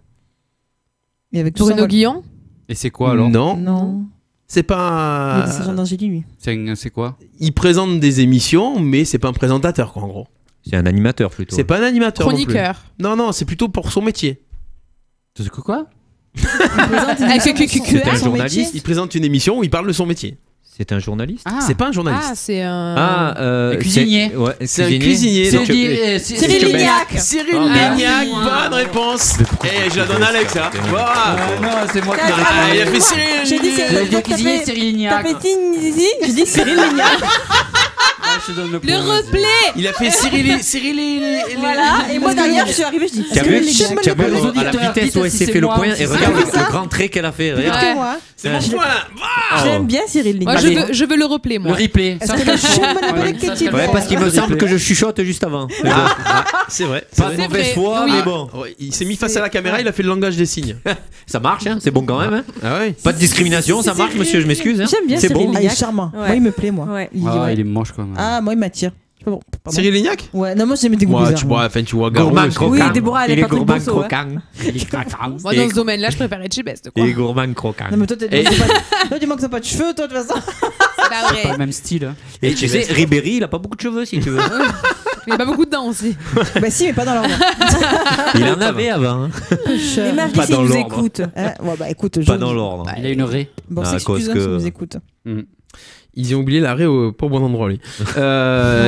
Et avec Bruno Guillon. Et c'est quoi alors? Non. C'est pas. C'est Jean d'Angély, lui. C'est quoi? Il présente des émissions, mais c'est pas un présentateur, quoi, en gros. C'est un animateur plutôt. C'est pas un animateur. Chroniqueur. Non, c'est plutôt pour son métier. C'est quoi? C'est un journaliste. Il présente une émission où il parle de son métier. C'est un journaliste. C'est pas un journaliste. Ah, c'est un. Cuisinier. C'est un cuisinier. Cyril Lignac. Cyril Lignac, bonne réponse. Et je la donne à Alex. Non, c'est moi qui il a fait Cyril. J'ai dit cuisinier Cyril Lignac. T'as fait Zizi, j'ai dit Cyril Lignac. Le replay. Il a fait Cyril. Voilà. Et moi derrière, je suis arrivée, je dis. Tu as vu à la vitesse où elle s'est fait le point et regarde le grand trait qu'elle a fait. C'est mon point. J'aime bien Cyril Lignac. Moi, je veux le replay, moi. Le replay. Ouais, parce qu'il me semble que je chuchote juste avant. C'est vrai. Pas de mauvaise foi, mais bon. Il s'est mis face à la caméra, il a fait le langage des signes. Ça marche, c'est bon quand même. Ah ouais. Pas de discrimination, ça marche, monsieur, je m'excuse. J'aime bien c'est Cyril bon. Lignac. Il est charmant. Moi, il me plaît, moi. Il est moche quand même. Ah, moi, il m'attire. Cyril Lignac? Ouais, non, moi j'aime des goûts bizarres. Tu vois gourmand croquant. Oui, Déborah, elle est pas gourmand trop croquant. Moi, dans ce domaine-là, je préfère être chez Best. Il est gourmand croquant. Non, mais toi, tu manques pas de cheveux, toi, de toute façon. C'est pas le même style. Et tu sais, Ribéry, il a pas beaucoup de cheveux, si tu veux. Il a pas beaucoup de dents aussi. Bah, si, mais pas dans l'ordre. Il en avait avant. Et Marc, Pas si dans nous l'ordre. écoute. Ouais, bah écoute. Pas dans l'ordre. Il a une raie. Bon, c'est excuse si nous écoute. Ils ont oublié l'arrêt au pas au bon endroit, lui.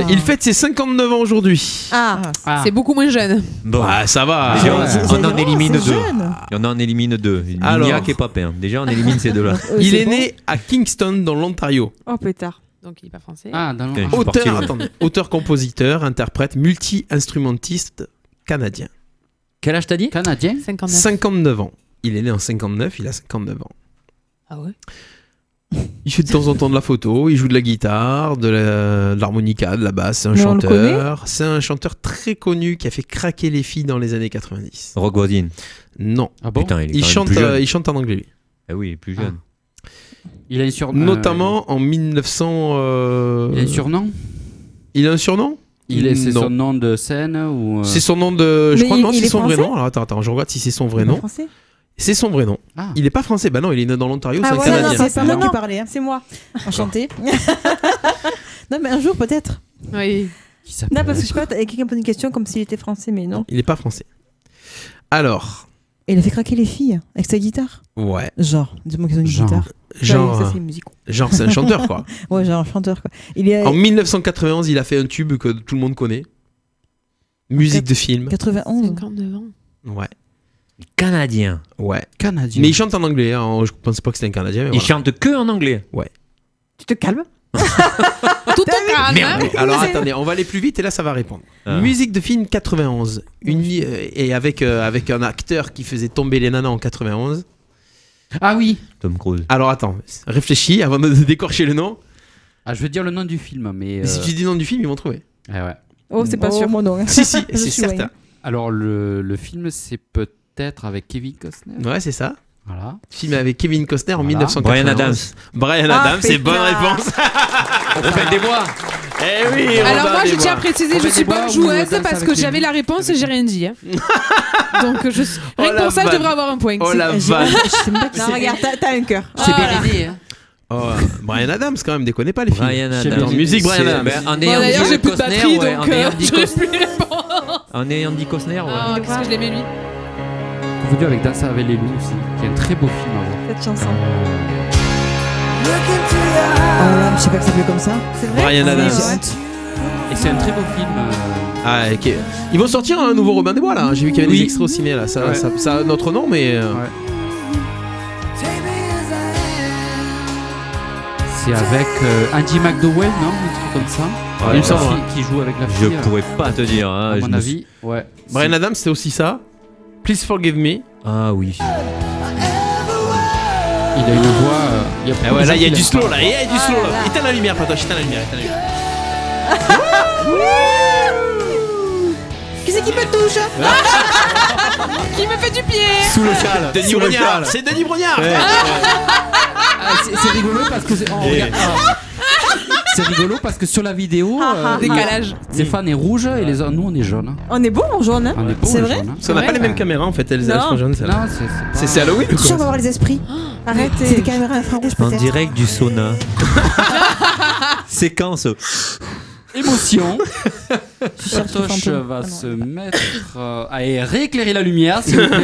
Il fête ses 59 ans aujourd'hui. Ah. C'est beaucoup moins jeune. Bon, ça va. Déjà, on en élimine deux. jeune. On en élimine deux. Alors. Lignac et Papin. Déjà, on élimine ces deux-là. Il est né à Kingston, dans l'Ontario. Oh, pétard. Donc il est pas français. Ah, dans Auteur-compositeur, interprète, multi-instrumentiste canadien. Quel âge t'as dit? Canadien. 59 ans. Il est né en 59, il a 59 ans. Ah ouais? Il fait de temps en temps de la photo, il joue de la guitare, de l'harmonica, de la basse, c'est un chanteur. C'est un chanteur très connu qui a fait craquer les filles dans les années 90. Rock voisine. Non. Ah bon? Putain, il chante en anglais, lui. Ah oui, il est plus jeune. Il a un surnom. Notamment en 1900. Il a un surnom? Il a un surnom? C'est son nom de scène ou C'est son nom de. Je crois non, c'est son vrai français? nom. Alors attends, je regarde si c'est son vrai nom. Français? C'est son vrai nom. Ah. Il est pas français. Bah non, il est né dans l'Ontario, Ah c'est un voilà, Canadien. non, c'est pas moi qui parlais, hein, c'est moi. Enchantée. Non, mais un jour peut-être. Oui. Non, parce que je sais pas, quelqu'un pose une question comme s'il était français, mais non. Il est pas français. Alors. Et il a fait craquer les filles avec sa guitare. Ouais. Genre, dis-moi qu'ils ont une guitare. Ça, c'est musical. Genre, c'est un chanteur, quoi. Ouais, genre un chanteur, quoi. En 1991, il a fait un tube que tout le monde connaît. Musique de film. 91. 59 ans. Ouais. Canadien. Ouais. Canadien. Mais il chante en anglais. Hein. Je pensais pas que c'était un Canadien. Mais il chante que en anglais. Ouais. Tu te calmes? Tout au calme. Merde. Alors attendez, on va aller plus vite et là ça va répondre. Musique de film 91. Et avec un acteur qui faisait tomber les nanas en 91. Ah oui. Tom Cruise. Alors attends, réfléchis avant de décorcher le nom. Ah, je veux dire le nom du film, mais. Si tu dis le nom du film, ils vont trouver. Ah ouais. Oh, c'est pas sûr mon nom. Si, c'est certain. Alors le film, c'est peut-être avec Kevin Costner. Ouais, c'est ça. Voilà. Film avec Kevin Costner en Voilà. 1991. Brian Adams, c'est bonne réponse. Robin des Bois. Eh oui. Alors Robin moi, des je tiens à Bois. préciser, je suis bonne joueuse parce que j'avais la réponse et j'ai rien dit. hein. Donc rien que pour ça, je devrais avoir un point. Oh la vanne. Non, regarde, t'as un cœur. C'est bien aidé. Hein. Oh, Brian Adams, quand même, déconnez pas les films. Brian Adams. Dans musique, Brian Adams. En D'ailleurs, j'ai plus de batterie, donc j'aurais plus les réponses. En ayant Andy Costner, ouais. Ah, qu'est-ce que je l'aimais lui. Confondu avec Danse avec les loups aussi, qui est un très beau film à voir. Cette chanson. Oh, je sais pas que ça s'appelait comme ça. C'est vrai. Brian Adams. Et c'est un très beau film. Ah, ok. Ils vont sortir un nouveau Robin des Bois là. J'ai vu qu'il y avait des extraits au ciné là. Ça, Ouais. ça a notre nom, mais. C'est avec Andy McDowell, non? Un truc comme ça. Ouais, il me semble, Qui joue avec la Je fille. pourrais pas te dire. Hein, À je mon me avis, ouais. Brian Adams, c'était aussi ça. Please Forgive Me. Ah oui. Il a une voix. Ah ouais, là il y a du slow là. Il y a du slow là. Éteins la lumière, Patoche. Éteins la lumière. Qui c'est qui me touche? Qui me fait du pied? Sous le châle. Denis Brognard. C'est Denis Brognard. C'est rigolo parce que c'est rigolo parce que sur la vidéo, Décalage. Stéphane est rouge et nous on est jaune. On est beau en jaune, hein? On est beau, C'est on est vrai? jaune, hein. Parce qu'on n'a pas les mêmes caméras en fait. Elles sont jeunes. Non, C'est Halloween ou Je suis sûre qu'on va quoi? voir les esprits. Arrête, c'est des caméras infrarouges En peut-être. direct du sauna. Séquence. Émotion. Je suis sûre que Patoche fantôme. va Ah non. se mettre à rééclairer la lumière, s'il vous plaît.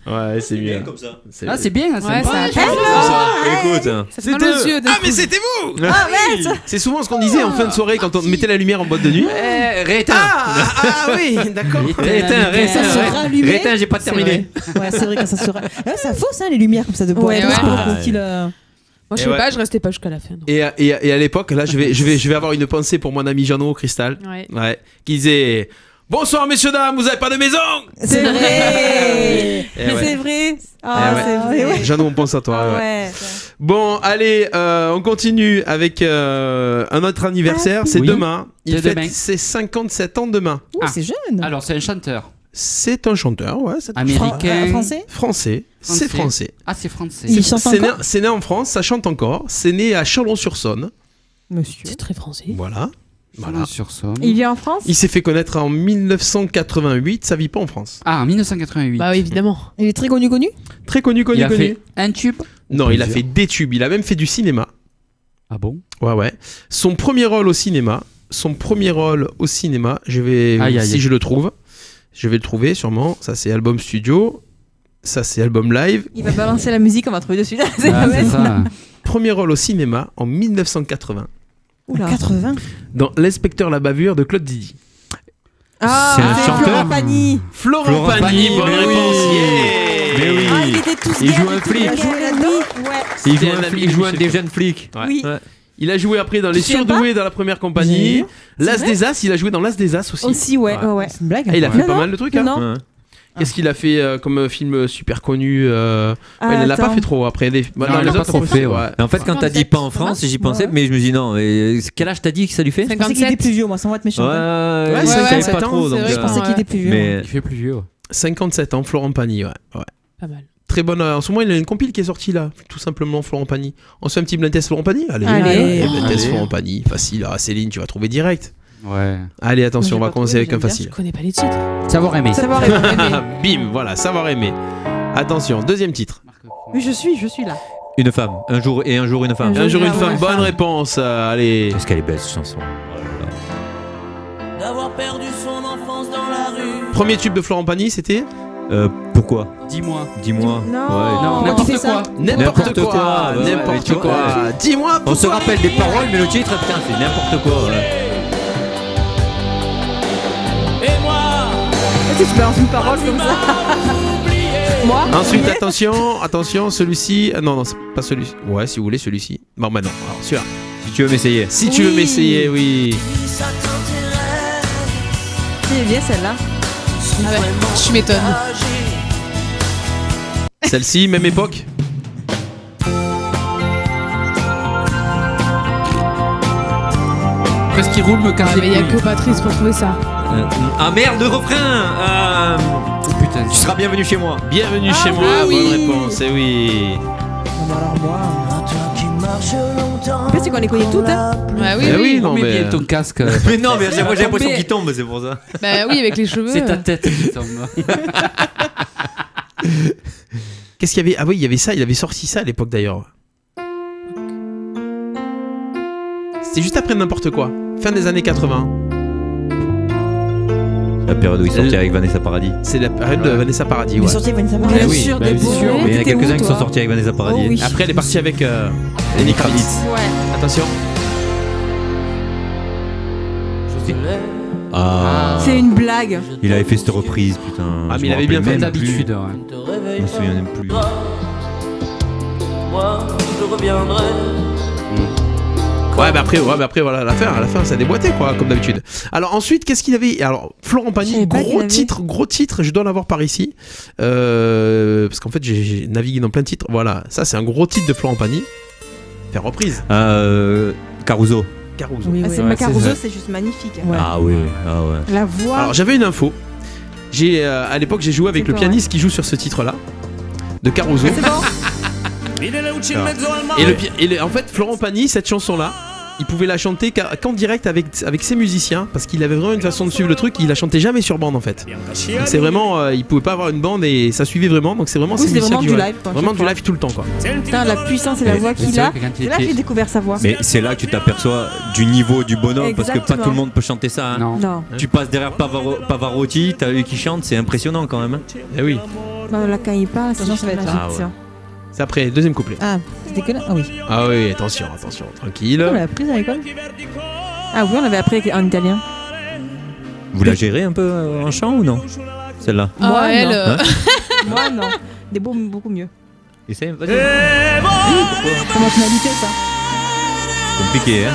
Ouais, c'est mieux. comme ça. Ah, c'est bien, c'est Ouais, sympa. ça Écoute. Ça fait mal aux yeux. Ah mais c'était vous. Ah, ouais. C'est souvent ce qu'on disait en fin de soirée quand on mettait la lumière en boîte de nuit. Rééteins. Ah oui, d'accord. Ça sera allumé. Rééteins, j'ai pas terminé. Ouais, c'est vrai que ça sera. Ça fausse, hein, les lumières comme ça de bois. Ouais, et tout, ouais. c'est pour Ah, qu'il, Moi, je Et sais ouais. pas, je restais pas jusqu'à la fin. donc. Et à l'époque, là, je vais avoir une pensée pour mon ami Jeannot Cristal, Ouais. qui disait bonsoir messieurs dames, vous avez pas de maison. C'est vrai. Eh Mais ouais. c'est vrai. Ah, Eh ouais. c'est vrai. Ouais. Jeannot, on pense à toi. ouais. Ouais. Bon, allez, on continue avec un autre anniversaire. C'est Oui. demain. Il C'est fête demain. ses 57 ans demain. Ouh, c'est jeune. Alors, c'est un chanteur C'est un chanteur, ouais. c'est un américain. Français. Français. C'est français. Ah, c'est français. Il chante encore. C'est né en France, ça chante encore. C'est né à Chalon-sur-Saône. Monsieur. C'est très français. Voilà. Voilà. Sur Somme. Il vit en France. Il s'est fait connaître en 1988. Ça vit pas en France. Ah, en 1988. Bah oui, évidemment. Il est très connu. Très connu, Il a connu. fait un tube. Non, il a fait des tubes. Il a même fait du cinéma. Ah bon? Ouais. Son premier rôle au cinéma. Je vais, Aïe, aïe, si aïe. je le trouve, je vais le trouver sûrement. Ça, c'est album studio. Ça, c'est album live. Il va balancer la musique, on va trouver dessus. Ah, c'est ça. Premier rôle au cinéma en 1980 Oula. 80. dans L'inspecteur la bavure de Claude Zidi. Ah, C'est un c'est chanteur. Florent Pagny. Florent Pagny, bonne mais réponse. oui. Yeah. Mais oui. Ah, il était tous Il gay, joue un il flic. a joué là-dedans. Ouais. Il joue un des jeunes flics. Ouais. Oui. Ouais. Il a joué après dans Les Tu sais Surdoués dans la première compagnie. C'est L'As vrai des As, il a joué dans L'As des As aussi. Aussi, ouais. C'est une blague. Ah, il a fait Non, pas non. mal de trucs. Hein. Non. Ouais. Qu'est-ce qu'il a fait comme film super connu ouais, il l'a pas attends. fait trop après. Non, il l'a pas trop fait, ouais. En fait, quand t'as dit pas en France, j'y pensais, mais je me dis non. Mais quel âge t'as dit que ça lui fait? Je pensais qu'il était plus vieux, moi, sans être méchant. Ouais, Ouais, je savais 57 pas ans, trop. c'est Donc, vrai Je pensais qu'il était plus vieux. mais Il fait plus vieux. 57 ans, Florent Pagny, ouais. Pas mal. Très bonne. En ce moment, il a une compile qui est sortie là, tout simplement Florent Pagny. On se fait un petit blind test Florent Pagny. Allez. Blind test Allez. Florent Pagny, facile. Ah, Céline, tu vas trouver direct. Ouais. Allez, attention, on Moi, va j'ai pas commencer trouvé, avec un j'aime bien. facile. Je connais pas les titres. Savoir aimer. Savoir aimer. Bim, voilà, savoir aimer. Attention, deuxième titre. Oui, je suis là. une femme, un jour une femme. Un jour une une femme, bonne femme. réponse. Allez. Qu'est-ce qu'elle est belle cette chanson. D'avoir perdu son enfance dans la rue. Premier tube de Florent Pagny, c'était Pourquoi? Dis-moi. Dis-moi. Non. Non, Pourquoi tu n'importe fais ça quoi. N'importe quoi. ouais, ouais, N'importe tu vois, quoi. Dis-moi. On se pourquoi. rappelle des paroles, mais le titre, putain, c'est n'importe quoi. Ouais. Et moi, Est-ce que tu balances une parole comme ça? Moi? Ensuite, attention, celui-ci. Ah, non, c'est pas celui-ci. Ouais, si vous voulez, celui-ci. Bon, bah non. Alors, celui-là. Si tu veux m'essayer. Si tu veux Oui. m'essayer, oui. ça t'intéresse. C'est bien celle-là. Ah ouais, tu m'étonnes. Celle-ci, même époque. Qu'est-ce qui roule me casse Ah, les mais il y a couilles. que Patrice pour trouver ça. Ah merde, le refrain. Putain, tu seras bienvenu chez moi. Bienvenue chez moi, bonne réponse, et oui. Alors moi. En fait, c'est qu'on les connaît toutes, hein. Bah oui, Eh oui. non, mais mais. bien ton casque. Mais non, mais moi j'ai l'impression qu'il tombe, c'est pour ça. Bah oui, avec les cheveux. C'est ta tête qui tombe. Qu'est-ce qu'il y avait? Ah oui, il y avait ça, il avait sorti ça à l'époque d'ailleurs. C'était juste après n'importe quoi. Fin des années 80. La période où il sortit avec Vanessa Paradis. C'est la période de Vanessa Paradis, Il est ouais. sorti avec Vanessa Eh Paradis. oui, Sûr, bah, des bien beaux. sûr. Mais il y en a T'étais où, quelques-uns qui sont toi sortis avec Vanessa Paradis. Oh oui. Après, elle est partie avec Lenny Kravitz. Ouais. Attention. Ah. C'est une blague. Il avait fait cette reprise, putain. Ah, Je mais il me avait bien rappelle fait même plus. d'habitude. Je me souviens même plus. Moi, je reviendrai. Ouais, mais après, voilà, à la fin, ça a déboîté, quoi, comme d'habitude. Alors, ensuite, qu'est-ce qu'il avait? Alors, Florent Pagny, gros titre, je dois l'avoir par ici. Parce qu'en fait, j'ai navigué dans plein de titres. Voilà, ça, c'est un gros titre de Florent Pagny. Faire reprise. Caruso. Caruso. Oui, c'est Caruso, c'est juste magnifique. Ouais. Ah oui, ah ouais. La voix. Alors, j'avais une info. À l'époque, j'ai joué avec C'est le quoi, pianiste qui joue sur ce titre-là, de Caruso. C'est bon. En fait, Florent Pagny, cette chanson-là, il pouvait la chanter qu'en direct avec ses musiciens, parce qu'il avait vraiment une façon de suivre le truc. Il la chantait jamais sur bande en fait. Donc c'est vraiment, il pouvait pas avoir une bande et ça suivait vraiment. Donc c'est vraiment ses musiciens qui jouaient. live, quoi, Vraiment du live tout le temps, quoi. Putain, la puissance et la voix qu'il a. C'est là que j'ai découvert sa voix. Mais c'est là que tu t'aperçois du niveau du bonhomme. Parce que pas Exactement. tout le monde peut chanter ça. Hein. Non. Tu passes derrière Pavarotti, t'as lui qui chante, c'est impressionnant quand même. Eh oui. Non, là, quand il parle, sinon ça va être Ah magique. ouais. C'est après, deuxième couplet. Ah, c'était que là. Ah oui. Ah oui, attention, tranquille. On l'a appris à l'école. Ah oui, on l'avait appris en italien. Vous la gérez un peu en chant ou non? Celle-là. Moi, elle. non. Hein Moi, non. Des beaux, beaucoup mieux. Essaye, vas-y. Comment tu m'as habité ça? Compliqué, hein.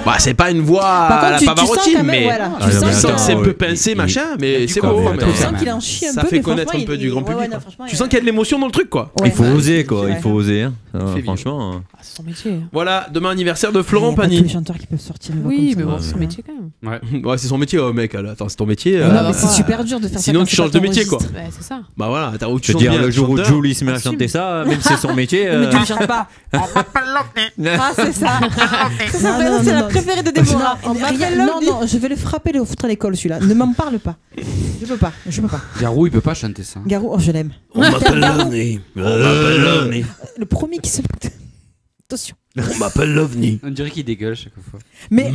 Bah, c'est pas une voix Par contre, à la tu sens Pavarotti, quand même, mais voilà. tu Tu sens sens que c'est un qu'il- peu pincé, machin, mais c'est beau. mais mais Tu sens qu'il en chie un ça peu. fait mais connaître un franchement, peu du grand ouais, public. ouais, non, quoi. franchement, Tu sens qu'il y a de l'émotion dans le truc, quoi. Ouais. Il faut oser, quoi. Ouais. Il faut oser. Hein. Fait Franchement. Ah, c'est son métier. Voilà, demain anniversaire de Florent Il y a pas tous Pagny. les chanteurs qui peuvent sortir une voix Oui, comme mais ça. bon, c'est son métier quand même. Ouais, c'est son métier, mec. Attends, c'est ton métier. Non, mais c'est super dur de faire ça. Sinon, quand tu c'est changes pas de ton métier, quoi. registre. Ouais, c'est ça. Bah voilà, t'as où tu Je veux chantes dire, bien, le jour où chanteur. Julie se met à chanter ça, même si c'est son métier. Mais tu ne chantes pas. Ah, c'est ça. C'est la préférée de Déborah. Non, je vais le frapper et le foutre à l'école, celui-là. Ne m'en parle pas. Je peux pas. Garou, il peut pas chanter ça. Garou, oh, je l'aime. On m'appelle Garou, l'OVNI. On m'appelle l'OVNI. le premier qui se. Attention. On m'appelle l'OVNI. On dirait qu'il dégueule chaque fois. Mais.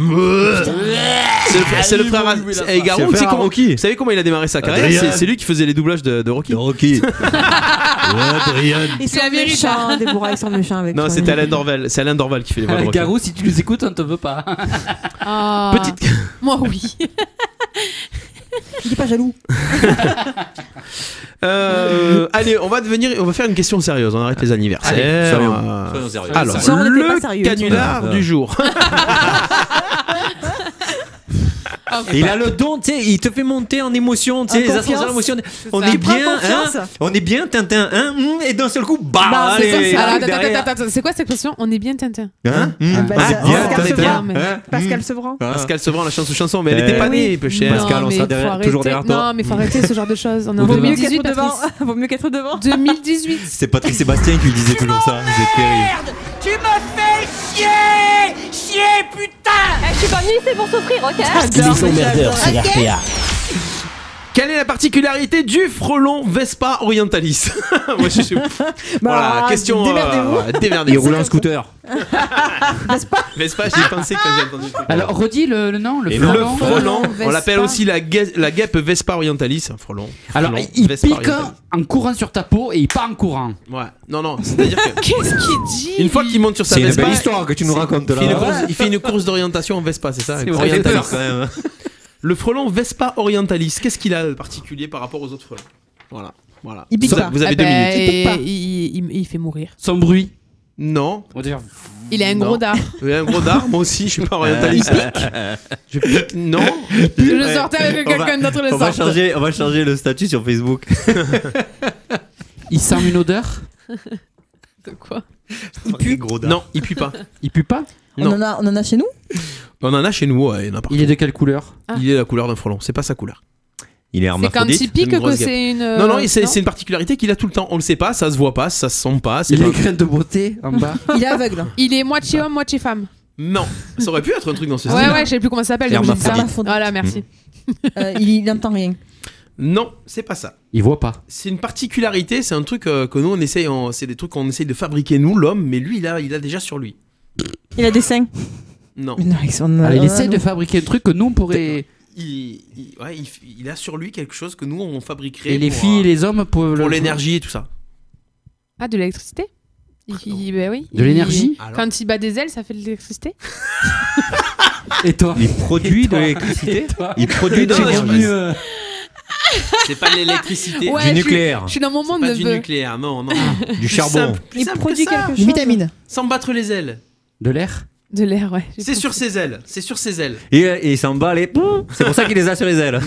C'est le frère. Et Garou, C'est le tu sais frère comment- Rocky. vous savez comment il a démarré sa carrière? Adrien. C'est lui qui faisait les doublages de Rocky. Rocky. Adrien. Ils sont méchants, Déborah, ils sont méchants avec Non, toi. c'était Alain Dorval. C'est Alain Dorval qui fait les voix de Rocky. Garou, si tu nous écoutes, on te veut pas. Ah. Petite. Moi, oui. Il est pas jaloux. Allez, on va faire une question sérieuse. On arrête les anniversaires. Allez, soyons sérieux. Alors, Ça, on n'était pas le sérieux. canular du jour. Il a le don, tu sais, il te fait monter en émotion, tu sais, les ascenseurs émotionnels. On ça. est Tu prends bien, confiance. hein, on est bien, Tintin, hein, et d'un seul coup, bah, Bah, c'est allez, quoi ça? Alors, derrière. attends, c'est quoi cette expression? On est bien Tintin. Hein, Bah, ah, ça- bien, Pascal Tintin, Sevran. hein, Pascal Sevran. Pascal Sevran, la chanson, mais elle était pas née, peu cher. Pascal, on mais sera faut derrière- arrêter. toujours derrière toi. Non, mais faut arrêter ce genre de choses. On est en Vaut mieux 2018, qu'être devant. Patrice. Vaut mieux qu'être devant. 2018. C'est Patrick Sébastien qui lui disait toujours ça, c'est terrible. Tu me fais chier! Chier, putain! Je suis pas venue ici pour souffrir, ok? Les emmerdeurs, c'est l'RPA. Quelle est la particularité du frelon Vespa Orientalis? Moi, je suis... Voilà, question. démerdez-vous. Il roule en scooter. Vespa, j'y ai pensé quand j'ai entendu le truc. Alors, redis le nom, le Et frelon. le frelon, on Vespa. l'appelle aussi la guêpe Vespa Orientalis, un frelon. Alors, Frelon, il Vespa pique Orientalis. en courant sur ta peau et il part en courant. Ouais, non, c'est-à-dire que Qu'est-ce qu'il dit? une fois qu'il monte sur sa C'est une Vespa, belle histoire que tu nous racontes il fait une course d'orientation en Vespa, c'est ça? C'est Orientalis. peur quand même. Le frelon Vespa Orientalis, qu'est-ce qu'il a de particulier par rapport aux autres frelons? Voilà. Il pique pas. Vous avez Ah 2 bah, minutes. Il pique pas. il fait mourir. Son bruit. Non. On va dire. Il a un Non. gros dard. Il a un gros dard, moi aussi, je suis pas orientaliste. Je pique. Non. Je sortais avec quelqu'un d'autre le On va sort. changer le statut sur Facebook. Il sent une odeur. De quoi? Il pue. Non, il pue pas. Il pue pas? Non. On en a chez nous? On en a chez nous, ouais, il y en a partout. Il est de quelle couleur? Il est la couleur d'un frelon, c'est pas sa couleur. Il est C'est quand il pique que c'est une. Non, c'est une particularité qu'il a tout le temps. On le sait pas, ça se voit pas, ça se sent pas. Il a une graine de beauté en bas. Il est aveugle. Il est moitié homme, moitié femme. Non, ça aurait pu être un truc dans ce style. Ouais, je sais plus comment ça s'appelle. donc j'ai dit ça. Voilà, merci. Il n'entend rien. Non, c'est pas ça. Il voit pas. C'est une particularité, c'est un truc que nous on essaye, c'est des trucs qu'on essaye de fabriquer nous, l'homme, mais lui il a déjà sur lui. Il a des seins. Non. Il essaie de fabriquer un truc que nous on pourrait. Il a sur lui quelque chose que nous on fabriquerait. Et les filles et les hommes pour l'énergie et tout ça. Ah, de l'électricité? Ben oui. De l'énergie? Quand il bat des ailes, ça fait de l'électricité? Et toi? Il produit de l'électricité. Il produit de l'énergie. C'est pas de l'électricité. Ouais, du nucléaire. Je suis dans mon monde Pas de du bœuf. nucléaire, non. Du charbon. Il produit quelque chose. Des vitamines. Sans battre les ailes. De l'air? De l'air, ouais. C'est sur ses ailes. C'est sur ses ailes. Et il s'en bat les. C'est pour ça qu'il les a sur les ailes.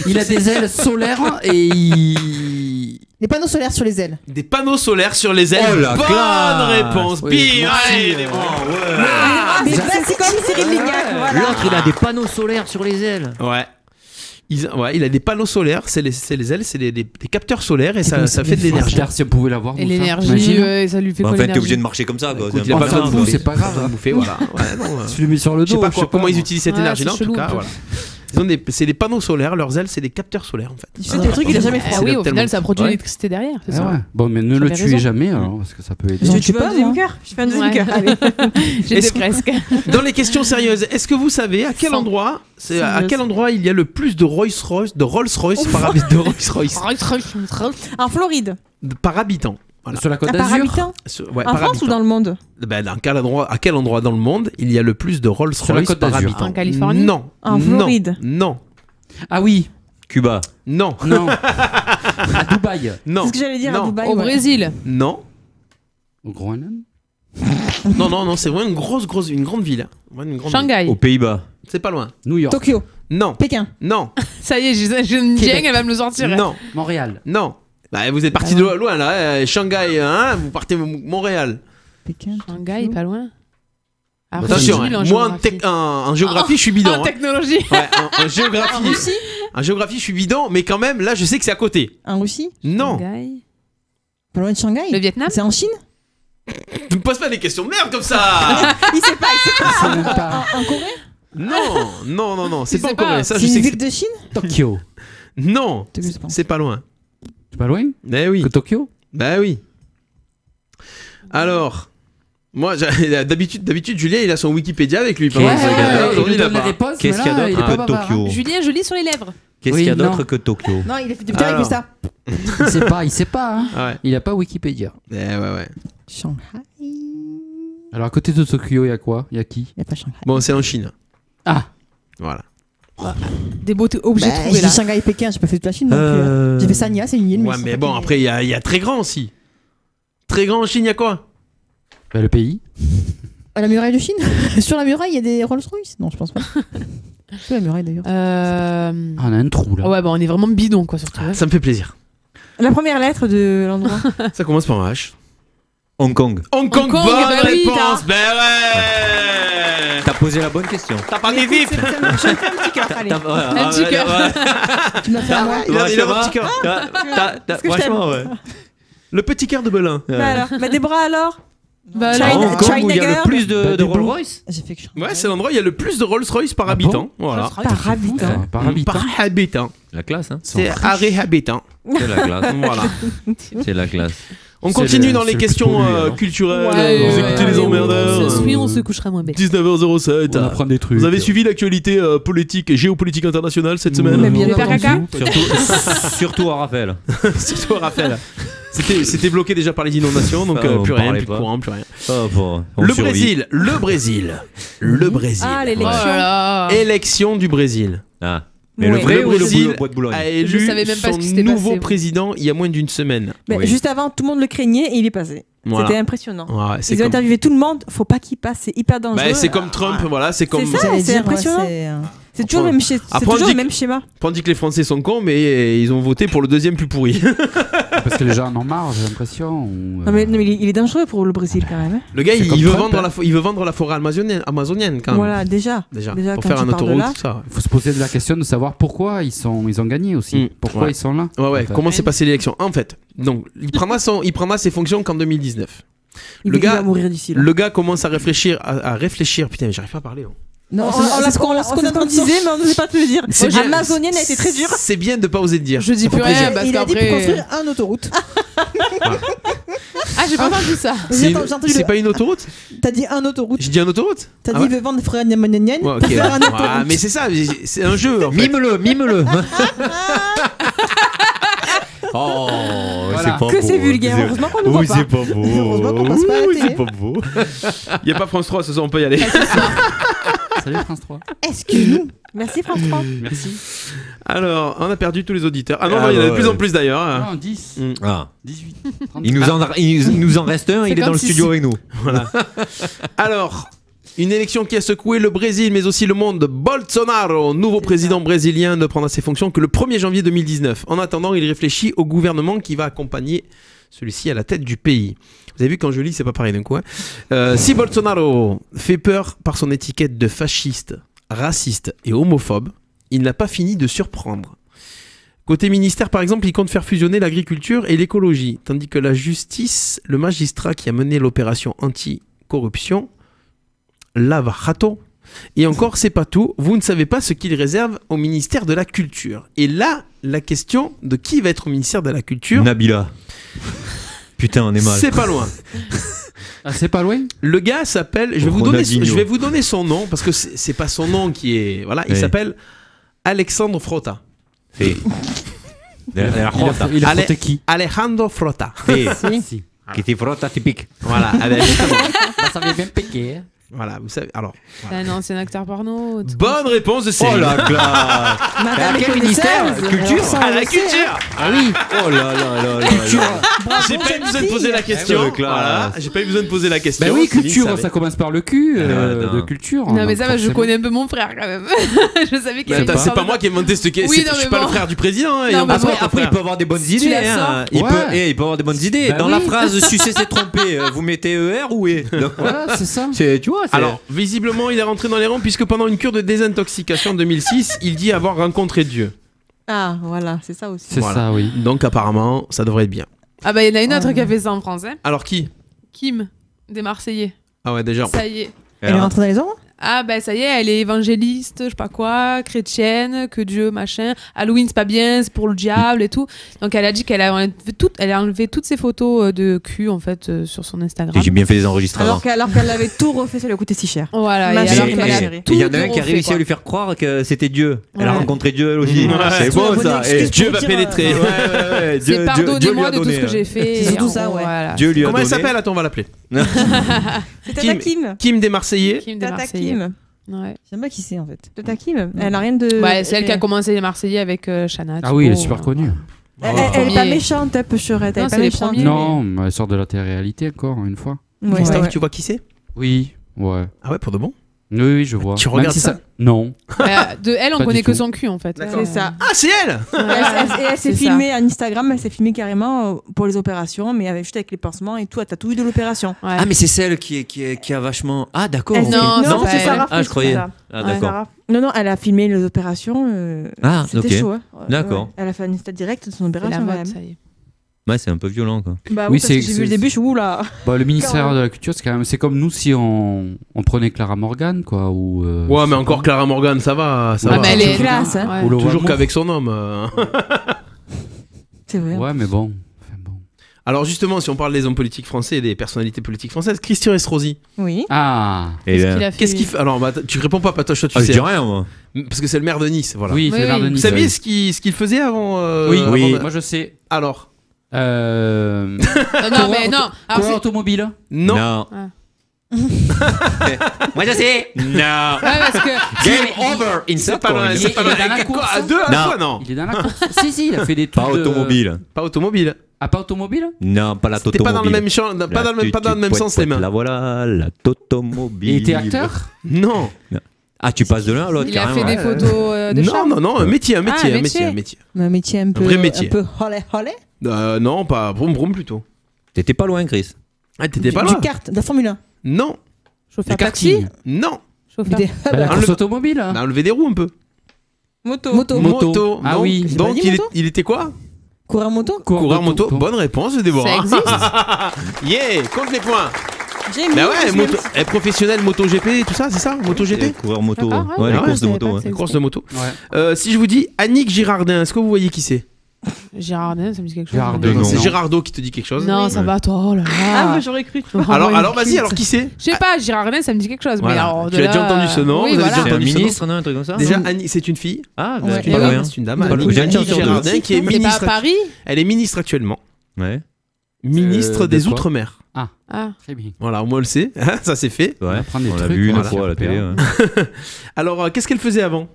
Il a des ailes solaires et il. Des panneaux solaires sur les ailes. Des panneaux solaires sur les ailes. Oh la Bonne classe. réponse. Bim. Allez, les bons. Mais c'est comme Cyril Lignac. Voilà. L'autre, il a des panneaux solaires sur les ailes. Ouais. Il a des panneaux solaires, c'est les ailes, c'est des capteurs solaires et ça fait de l'énergie. Si on pouvait l'avoir. Et l'énergie, ça lui fait quoi? En fait, t'es l'énergie obligé de marcher comme ça. Il a pas besoin de bouffer, c'est pas grave. Voilà. Tu le mets sur le dos. Je sais pas comment ils utilisent cette énergie-là, en tout cas. chelou, Voilà. C'est des panneaux solaires, leurs ailes, c'est des capteurs solaires en fait. Il fait des trucs, il a jamais fait. Ah oui, au final, ça produit Ouais. l'électricité derrière. C'est ça. Ouais. Bon, mais ne le J'avais tuez raison. jamais alors, parce que ça peut aider. Je tue fais pas, un deuxième moi. cœur. Je fais un deuxième Ouais. cœur. Allez. J'étais presque. Dans les questions sérieuses, est-ce que vous savez à quel endroit, il y a le plus de Rolls-Royce par En Floride. par habitant? Voilà. Sur la Côte Par d'Azur. habitant. Ouais, En par France habitant. ou dans le monde? À quel endroit dans le monde il y a le plus de Sur la Rolls-Royce Côte par d'Azur. habitant? En Californie? Non. En Floride. Non. Ah oui. Cuba. Non. Non. À Dubaï. Non. C'est ce que j'allais dire à Non. Dubaï. Au ouais. Brésil? Non. Au Groenland. Non, c'est vraiment une grande ville. Vraiment une grande ville. Shanghai? Aux Pays-Bas. C'est pas loin. New York. Tokyo. Non. Pékin. Non. Ça y est, j'ai une Québec. gang, elle va me le sortir. Non. Montréal. Non. Bah, vous êtes parti de loin là. Shanghai, hein, vous partez Montréal. Pékin. Shanghai, pas loin. Attention, moi en géographie, je suis bidon. En technologie. Ouais, en géographie. En géographie, je suis bidon, mais quand même, là, je sais que c'est à côté. En Russie? Non. Shanghai. Pas loin de Shanghai. Le Vietnam? C'est en Chine? Tu me poses pas des questions de merde comme ça. Il sait pas. En Corée? Non, c'est Il pas sait en Corée. pas. Ça, C'est je une sais que ville de Chine? Tokyo. non, Tokyo, je pense. c'est pas loin. C'est pas loin Eh oui. que Tokyo. Bah oui. Alors, moi, d'habitude, Julien, il a son Wikipédia avec lui. pendant ce gars-là. Aujourd'hui, il a pas. Qu'est-ce qu'il y a d'autre que Tokyo? Julien, je lis sur les lèvres. Qu'est-ce qu'il y a d'autre que Tokyo? Non, il a fait depuis avec ça. Il sait pas. Hein. Ouais. Il a pas Wikipédia. Ouais. Shanghai. Alors à côté de Tokyo, il y a quoi? Il y a qui? Il n'y a pas Shanghai. Bon, c'est en Chine. Ah. Voilà. Des beaux objets trouvés J'ai là. dit Shanghai et Pékin, j'ai pas fait toute la Chine non plus. J'ai fait Sanya, c'est une île. Ouais, mais bon, après, il y a très grand aussi. Très grand en Chine, il y a quoi? Bah, le pays. À la muraille de Chine? Sur la muraille, il y a des Rolls-Royce? Non, je pense pas. Sur la muraille d'ailleurs. Ah, on a un trou là. Ouais, bah on est vraiment bidon quoi, surtout. Ça me fait plaisir. La première lettre de l'endroit. Ça commence par un H. Hong Kong. Hong Kong, bonne bah oui, réponse. Ben ouais. T'as posé la bonne question. T'as pas des vifs. Je me fais un petit cœur, allez. Un petit cœur. Tu m'as fait un moi. Il a un petit cœur. Franchement, ouais. Le petit cœur de Belin. Bah alors, bah des bras alors. Bah China- alors. Hong Kong où il y a China le plus Bah, de des Rolls-Royce. J'ai fait que je... Ouais, c'est l'endroit où il y a le plus de Rolls-Royce par habitant. Voilà. Par habitant. Par habitant. Par habitant. La classe, hein. C'est arrêt habitant. C'est la classe. Voilà. C'est la classe. On C'est continue le- dans c'est les le questions plus pollué, alors. culturelles. Ouais, Vous écoutez les emmerdeurs. Oui, on se couchera moins bête. 19h07. On apprend des trucs. Vous avez suivi l'actualité politique et géopolitique internationale cette semaine? Mais bien Les faire caca. Surtout à Raphaël. Surtout à Raphaël. C'était bloqué déjà par les inondations, donc on plus rien, parlait plus de pas. courant, plus rien. Oh, bon, on Le survit. Brésil. Ah, l'élection. Oh là là. Élection du Brésil. Ah. Mais Ouais. le vrai Le ou le Brésil bois de Boulogne? a Je élu savais même pas ce son qui s'était nouveau passé. président il y a moins d'une semaine. Mais Oui. juste avant, tout le monde le craignait et il est passé. Voilà. C'était impressionnant. Ouais, c'est Ils ont comme... interviewé tout le monde. Faut pas qu'il passe. C'est hyper dangereux. Bah, c'est comme Trump, voilà, c'est comme... C'est ça, J'allais c'est dire, impressionnant. C'est toujours, Après, c'est on toujours dit le même schéma. On dit que les Français sont cons, mais ils ont voté pour le deuxième plus pourri. Parce que les gens en ont marre, j'ai l'impression. Non, mais il est dangereux pour le Brésil quand même. Le gars, il veut vendre la forêt amazonienne quand même. Voilà, déjà pour quand faire tu un pars de autoroute, là. tout ça. Il faut se poser la question de savoir pourquoi ils ont gagné aussi. Pourquoi ils sont là. Ouais. Comment s'est passée l'élection? En fait, donc il prendra ses fonctions qu'en 2019. Il va mourir d'ici là. Le gars commence à réfléchir. Putain, mais j'arrive pas à parler. Non, c'est ce qu'on disait, mais on ne sait pas te le dire. Amazonienne a été très dur. C'est bien de pas oser le dire. Je dis plus rien parce il a dit pour qu'après. construire un autoroute. Ah, j'ai pas entendu ça. C'est pas une autoroute? T'as dit un autoroute. J'ai dit un autoroute? T'as dit il veut vendre des frères amazoniennes. Ouais, T'as fait un autoroute. mais c'est ça, c'est un jeu. En fait. Mime-le. Oh, Voilà. c'est pas Que beau. c'est vulgaire. Heureusement qu'on ne voit pas. c'est pas beau. Heureusement qu'on passe pas à la télé. c'est pas beau. Il y a pas France 3, ce soir on peut y aller. Salut France 3. Excuse-nous. Merci France 3. Merci. Alors, on a perdu tous les auditeurs. Ah non, il y en a de plus en plus d'ailleurs. Non, 10. 18. 34. Il nous en reste un, il est dans le studio avec nous. Voilà. Alors, une élection qui a secoué le Brésil, mais aussi le monde. Bolsonaro, nouveau président brésilien, ne prendra ses fonctions que le 1er janvier 2019. En attendant, il réfléchit au gouvernement qui va accompagner celui-ci à la tête du pays. Vous avez vu, quand je lis, c'est pas pareil d'un coup. Si Bolsonaro fait peur par son étiquette de fasciste, raciste et homophobe, il n'a pas fini de surprendre. Côté ministère, par exemple, il compte faire fusionner l'agriculture et l'écologie, tandis que la justice, le magistrat qui a mené l'opération anti-corruption, Lava Jato, et encore, c'est pas tout, vous ne savez pas ce qu'il réserve au ministère de la Culture. Et là, la question de qui va être au ministère de la Culture... Nabila. Putain, on est mal. C'est pas loin. Ah, c'est pas loin. Le gars s'appelle... Je vais vous donner son nom, parce que c'est pas son nom qui est... Voilà, il s'appelle Alexandre Frota. Il a frotté qui? Alejandro Frota. Si. Qui t'est Frota typique. Voilà, ça vient bien piquer. Voilà, vous savez. Alors. Voilà. Ah non, c'est un acteur porno. Bonne réponse de Céline. Oh la classe. Madame quel ministère? Culture. À la culture. Ah oui. Oh là là. J'ai pas eu besoin de poser la question. Voilà. J'ai pas eu besoin de poser la question. Bah oui, culture, ça commence par le cul de culture. Non, mais ça, je connais un peu mon frère quand même. Je savais qu'il avait. C'est pas moi qui ai inventé cette question. Je suis pas le frère du président. Après, il peut avoir des bonnes idées. Il peut avoir des bonnes idées. Dans la phrase sucer c'est tromper, vous mettez ER ou E. Voilà, c'est ça. Tu vois. Alors, visiblement, il est rentré dans les rangs puisque pendant une cure de désintoxication en 2006, il dit avoir rencontré Dieu. Ah, voilà, c'est ça aussi. C'est ça, oui. Donc, apparemment, ça devrait être bien. Ah, bah, il y en a une autre qui a fait ça en français. Alors, qui? Kim, des Marseillais. Ah, ouais, déjà. Ça y est. Elle est rentrée dans les rangs? Ah, bah, ça y est, elle est évangéliste, je sais pas quoi, chrétienne, que Dieu, machin. Halloween, c'est pas bien, c'est pour le diable et tout. Donc, elle a dit qu'elle a enlevé toutes ses photos de cul, en fait, sur son Instagram. J'ai bien fait les enregistrements. Alors qu'elle avait tout refait, ça lui a coûté si cher. Voilà, Ma et chérie, alors ma qu'elle a chérie. Il y en a un qui a refait, réussi quoi. à lui faire croire que c'était Dieu. Elle a Ouais. rencontré Dieu elle aussi. Ouais. C'est beau ça. Et Dieu va pénétrer. ouais. C'est pardonnez-moi de tout ce que j'ai fait. C'est surtout ça, ouais. Voilà. Dieu lui a Comment elle donné. s'appelle? Attends, on va l'appeler. C'est Tata Kim. Kim des Marseillais. Kim des Tata Marseillais. Kim. Ouais. Je sais pas qui c'est en fait. Tata Kim. Elle a rien de. Ouais, c'est elle qui a commencé les Marseillais avec Shana. Ah oui, elle est super connue. Elle est pas méchante, un peu churette. Elle est Non, pas c'est les méchante. premiers. Non, mais elle sort de la télé-réalité encore une fois. Ouais, Christophe, ouais. tu vois qui c'est? Oui, ouais. Ah ouais, pour de bon? Oui, je vois. Tu Même regardes si ça? Non. De elle, on Pas connaît du que tout. son cul en fait. C'est ça. Ah, c'est elle! Et elle s'est C'est filmée à Instagram, elle s'est filmée carrément pour les opérations, mais juste avec les pansements et tout. Elle a tout eu de l'opération. Ouais. Ah mais c'est celle qui a vachement. Ah d'accord. Elle ok. s'est- Non, c'est c'est Sarah. Ah je croyais. ça. Ah Ouais. d'accord. Non, elle a filmé les opérations. Ah, c'était ok. chaud. Hein. D'accord. Ouais. Elle a fait un Insta direct de son C'est la opération quand mode, même. ça y est. Ouais c'est un peu violent quoi. Bah Oui, oui, parce que c'est- j'ai vu le début, je suis où là. Bah, le ministère de la Culture, c'est comme nous si on prenait Clara Morgan, quoi. Ou, Ouais, mais encore Clara Morgan, ça va. Ça Ah, va. mais elle est classe, hein. Ouais. Ou le Toujours Walmart. qu'avec son homme. C'est vrai. Ouais, mais bon. Enfin, bon. Alors justement, si on parle des hommes politiques français et des personnalités politiques françaises, Christian Estrosi. Oui. Ah. Et Qu'est-ce qu'il a fait Qu'est-ce qu'il fait? Alors, bah, tu réponds pas, Patoche, toi tu Ah, je sais. dis rien moi. Parce que c'est le maire de Nice, voilà. Oui, c'est Oui, l'air de oui. Nice. Vous saviez oui. ce qu'il faisait avant Oui, avant oui. de- Moi, je sais. Alors Non, mais non. Alors, Coureur c'est- automobile. Non. Ah. Moi je sais. Non. Ouais, parce que. Game over in C'est pas loin, Il c'est est- pas il est loin. dans la Quoi, course, à deux à la Non. fois, non. Il est dans la course. Si, il a fait des trucs. Pas automobile. Pas automobile. Ah, pas automobile. Non, pas la C'était totomobile. pas dans le même champ, pas dans le même sens les mains. La voilà, la totomobile. Il était acteur. Non. Ah, tu passes de l'un à l'autre. Il a fait des photos de chats. Non, un métier. Un métier un peu. Un vrai métier. Un peu holé. Non, pas vroom tuto. T'étais pas loin, Chris. Ah, t'étais pas loin. Du kart, de la Formule 1. Non. Chauffeur taxi. Non. Chauffeur. La course automobile. On a enlevé des roues un peu. Moto. Ah oui. Donc il était quoi? Coureur moto. Coureur moto. Bonne réponse, Déborah. Ça existe. Yeah, compte les points. J'ai Bah ouais, professionnel MotoGP, tout ça, c'est ça? MotoGP? Coureur moto. D'accord, Ouais, les courses de moto. Les courses de moto. Si je vous dis Annick Girardin, est-ce que vous voyez qui c'est? Girardin, ça me dit quelque chose. Girardin. C'est Girardot qui te dit quelque chose? Non, ça va, toi. Oh là là. Ah, moi j'aurais cru. Alors vas-y, alors qui c'est? Je sais pas, Girardin, ça me dit quelque chose. Mais Voilà. alors, Tu as déjà entendu ce nom? Oui, Vous avez voilà. déjà C'est un entendu ce nom? ministre, non? Un truc comme ça? Déjà, Annie, c'est une fille. Ah, Ouais. tu parles bien. C'est une dame. Pas le- Annick j'ai une chance sur deux. Girardin qui est C'est pas à ministre. Paris? Elle est ministre actuellement. Ouais. Ministre de des quoi Outre-mer. Ah. Très bien. Voilà, au moins on le sait. Ça c'est fait. Ouais. apprendre des On l'a trucs, vu une voilà. fois à la télé. ouais. Alors, qu'est-ce qu'elle faisait avant?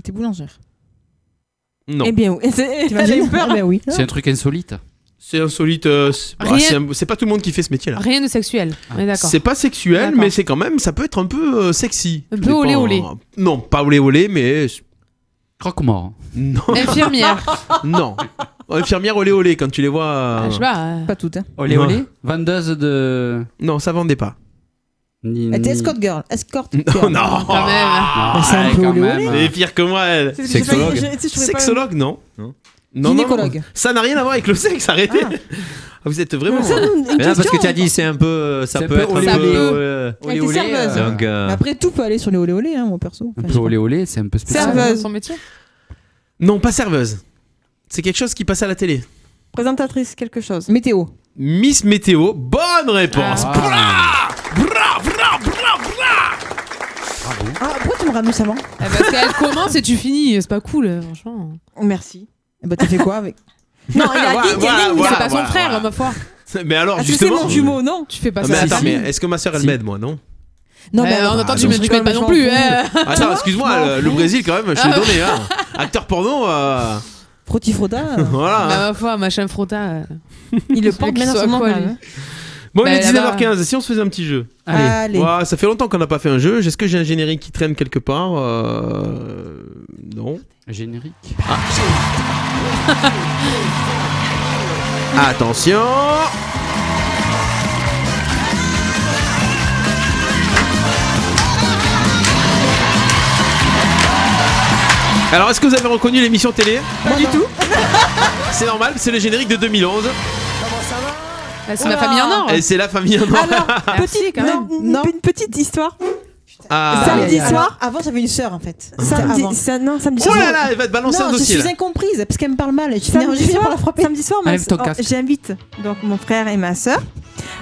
T'es boulangère. Non. Eh bien, oui. Elle a eu peur. Eh bien, oui. C'est un truc insolite. C'est insolite. C'est pas tout le monde qui fait ce métier-là. Rien de sexuel. On est d'accord. C'est pas sexuel, D'accord. mais c'est quand même. Ça peut être un peu sexy. Un Ça peu dépend. olé olé. Non, pas olé olé, mais. Croque-mort. Non. Infirmière. Non. Infirmière olé olé quand tu les vois. Je sais pas. Pas toutes. Hein. Olé Non. olé. Vendeuse de. Non, ça vendait pas. Elle était escort girl. Escort Non, girl. non. Quand même. Ah, c'est un peu quand olé même. Elle est pire que moi, elle. Sexologue. Sexologue, non. Non. Non, Gynécologue. non. Ça n'a rien à voir avec le sexe, arrêtez. Vous êtes vraiment. Mais là, parce que tu as dit, c'est un peu. Ça C'est peut un peu être un olé peu. Elle était serveuse. Donc, Mais après, tout peut aller sur les olé olé, hein, moi perso. Un peu olé olé, c'est un peu spécial. Serveuse. Son métier. Non, pas serveuse. C'est quelque chose qui passe à la télé. Présentatrice, quelque chose. Météo. Miss Météo, bonne réponse. Ah. Bra, bra, bra, bra, bra. Ah, pourquoi tu me ramènes ça avant Parce qu'elle commence et tu finis. C'est pas cool, franchement. Merci. Eh ben, t'as fait quoi avec Non, il a dit qu'il y avait une. C'est pas son frère, ma foi. Mais alors, Est-ce que c'est justement. mon jumeau, non Tu fais pas Mais ça. attends, mais est-ce que ma soeur elle Si. m'aide, moi, non? Non, mais En attendant, tu je m'aides rigole pas non plus. vachement. Attends, excuse-moi, le Brésil, quand même, je suis donné, hein. Acteur porno, Frotti-frotta. voilà. Bah, ma foi, machin frotta. Il le Je veux porte qu'il bien dans soit son quoi, mental. lui hein. Bon, il Bah, est là-bas. 19h15, si on se faisait un petit jeu. Allez. Ouah, ça fait longtemps qu'on n'a pas fait un jeu. Est-ce que j'ai un générique qui traîne quelque part? Non. Générique. Attention. Alors, est-ce que vous avez reconnu l'émission télé? Pas du tout. C'est normal, c'est le générique de 2011. C'est la famille en or. Et c'est la famille en or. Alors, Merci, quand même. une petite histoire. Ah. Samedi Alors, soir. Avant, j'avais une sœur en fait. Samedi Oh soir. là là, elle va te balancer non, un je dossier suis là. incomprise parce qu'elle me parle mal. Je Samedi finis par la soir, frapper. samedi soir, Enlève ton casque. j'invite donc mon frère et ma sœur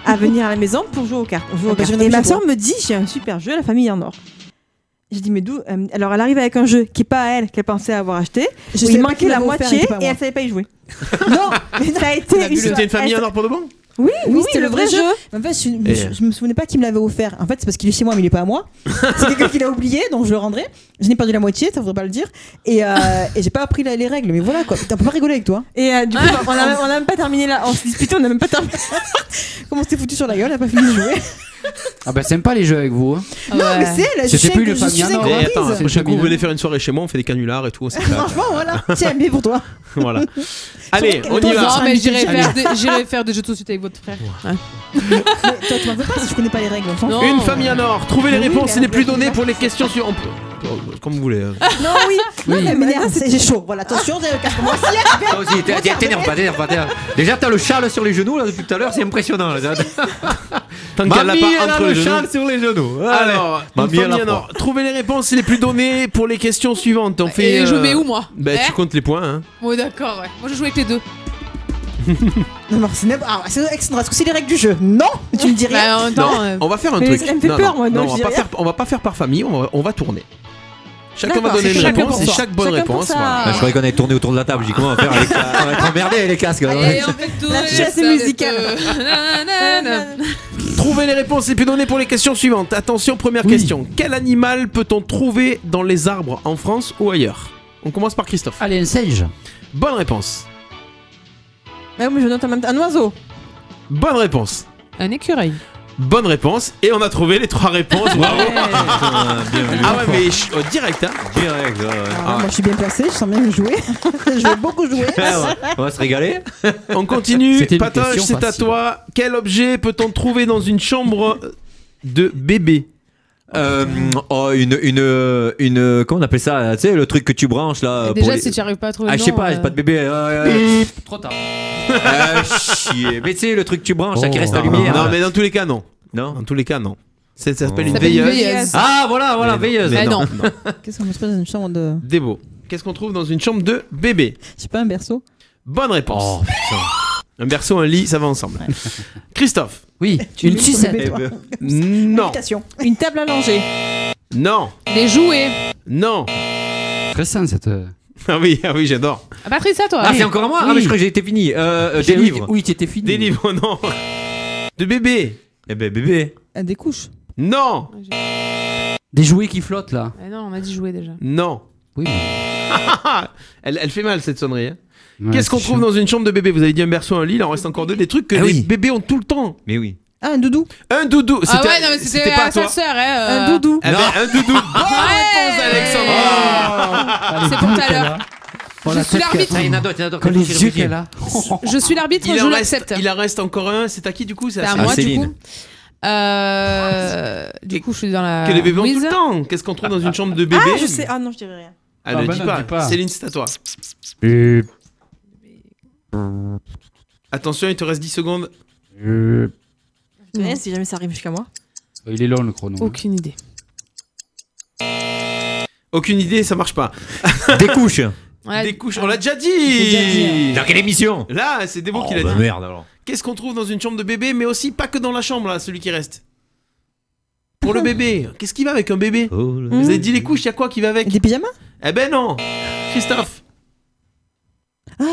à venir à la maison pour jouer aux cartes. On joue aux bah, cartes. je viens Et de ma chez sœur toi. me dit j'ai un super jeu, la famille en or. J'ai dit mais d'où alors elle arrive avec un jeu qui est pas à elle qu'elle pensait avoir acheté. Je Où savais il pas manquait qu'il la l'avait offert, moitié et pas et moi. elle savait pas y jouer. Non, mais ça a été C'était une famille en or pour de bon? Oui, oui, c'était le vrai jeu. En fait, je me souvenais pas qu'il me l'avait offert. En fait, c'est parce qu'il est chez moi, mais il est pas à moi. C'est quelqu'un qui l'a oublié, donc je le rendrai. Je n'ai perdu la moitié, ça voudrait pas le dire. Et j'ai pas appris les règles, mais voilà quoi. Putain, on peut pas rigoler avec toi. Et du coup, on a même pas terminé là. On s'est disputé, on a même pas terminé. Comment on s'est foutu sur la gueule, on a pas fini de jouer. Ah bah sympa les jeux avec vous. Hein. Non, mais c'est C'était plus le je suis famille en or. Et attends, incomprise. la prochaine fois vous venez faire une soirée chez moi, on fait des canulars et tout. on s'éclate. Franchement, voilà. Tiens, bien pour toi. Voilà. Allez, on y va. Non, mais j'irai faire des jeux de société avec votre frère. Ouais. Mais toi, tu m'en veux pas si je connais pas les règles. On s'en fout. Une famille en or. Trouvez les Oui, réponses mais les plus après, données tu pour vas les faire questions suivantes. Comme vous voulez. Non, oui. Non, Oui. mais m'énerve, j'ai chaud. Voilà, attention, j'ai le casque. Moi aussi, Toi aussi, t'énerve pas, t'énerve pas. Déjà, t'as le châle sur les genoux là depuis tout à l'heure, c'est impressionnant. Là. Tant qu'elle l'a Mamie, pas elle a entre le les genoux. châle sur les genoux. Alors, une Mamie, elle famille a en froid. or. Trouvez les réponses les plus données pour les questions suivantes. On fait. Et je mets où, moi Bah, tu comptes les points. Hein. Bon, d'accord, ouais. Moi, je joue avec les deux. Non, c'est même. Ah, c'est Alexandra, est-ce que c'est les règles du jeu? Non, mais tu me dis rien. Bah, en même Non, temps. on va faire un Mais truc. elle me fait peur, moi, donc on je va dis pas rien. faire. On va pas faire par famille. On va tourner. Chacun va D'accord, donner une chacun réponse pour et soi. chaque bonne Chacun pour réponse. sa- Voilà. Je croyais qu'on allait tourner autour de la table. J'ai dit comment on va faire avec on va être emmerdé avec les casques. Allez, on fait tout. La chaise musicale. Trouvez les réponses les plus données pour les questions suivantes. Attention, première question. Quel animal peut-on trouver dans les arbres en France ou ailleurs? On commence par Christophe. Allez, un singe. Bonne réponse. Ouais, mais je note en même temps un oiseau. Bonne réponse. Un écureuil. Bonne réponse. Et on a trouvé les 3 réponses. Bravo. Ah ouais, mais direct, hein. Direct. Moi, je suis bien placé, je sens bien jouer. Je vais beaucoup jouer. On va se régaler. On continue. C'était une Patoche, question c'est à facile. toi. Quel objet peut-on trouver dans une chambre de bébé? Comment on appelle ça? Tu sais, le truc que tu branches là. Déjà, pour les- si tu arrives pas à trouver le je sais nom, pas, j'ai pas de bébé. Trop tard. Chier. Mais tu sais, le truc que tu branches, là, qui reste la Non, lumière. non, mais dans tous les cas, non. Non. Dans tous les cas, non. Ça s'appelle une Ça s'appelle une veilleuse. veilleuse. Ah, voilà, veilleuse. Mais non. Qu'est-ce qu'on me trouve dans une chambre de. Débo. Qu'est-ce qu'on trouve dans une chambre de bébé? Je sais pas, un berceau. Bonne réponse. Oh, putain. Un berceau, un lit, ça va ensemble. Christophe. Oui, une sucette. Non. Invitation. Une table à langer. Non. Des jouets. Non. Très sain cette. Ah oui, j'adore. Ah, Patrice, à toi. Ah, c'est encore à moi? Ah, mais je crois que j'ai été fini. Des livres. Oui, tu étais fini. Des livres, non. De bébé. Eh ben, bébé. Des couches. Non. Des jouets qui flottent là. Ah non, on a dit jouets déjà. Non. Oui. Elle fait mal cette sonnerie. Hein. Ouais, Qu'est-ce qu'on c'est trouve chiant. dans une chambre de bébé? Vous avez dit un berceau, un lit, il en reste encore 2. Des trucs que Ah les oui. bébés ont tout le temps. Mais oui. Ah, un doudou. Un doudou. Ah ouais, non, mais c'était pas à à sa toi. sœur, hein. Un doudou. Eh ben, un doudou. Bonne réponse, Alexandra. C'est pour tout à l'heure. Je suis l'arbitre. Il y en a d'autres. Quand les yeux qu'elle a. Je suis l'arbitre, je l'accepte. Il en reste encore un. C'est à qui du coup? C'est à moi, du Céline. coup. Du coup, je suis dans la. Que les bébés ont tout quiz. le temps. Qu'est-ce qu'on trouve dans une chambre de bébé? Ah, je sais. Ah non, je dirais rien. Ah, Ah, ne bah dis non, dis pas. pas. Céline, c'est à toi. Attention, il te reste 10 secondes. Je sais rien si jamais ça arrive jusqu'à moi. Il est long le chrono. Aucune idée. Aucune idée, ça marche pas. Des couches. Ouais. Des couches, on l'a déjà dit. Dans quelle émission? Là, c'est Débo qui l'a bah dit. merde alors. Qu'est-ce qu'on trouve dans une chambre de bébé, mais aussi pas que dans la chambre, là, celui qui reste? Pour le bébé, qu'est-ce qui va avec un bébé? Vous avez dit les couches, il y a quoi qui va avec? Des pyjamas. Eh ben non. Christophe. Ah,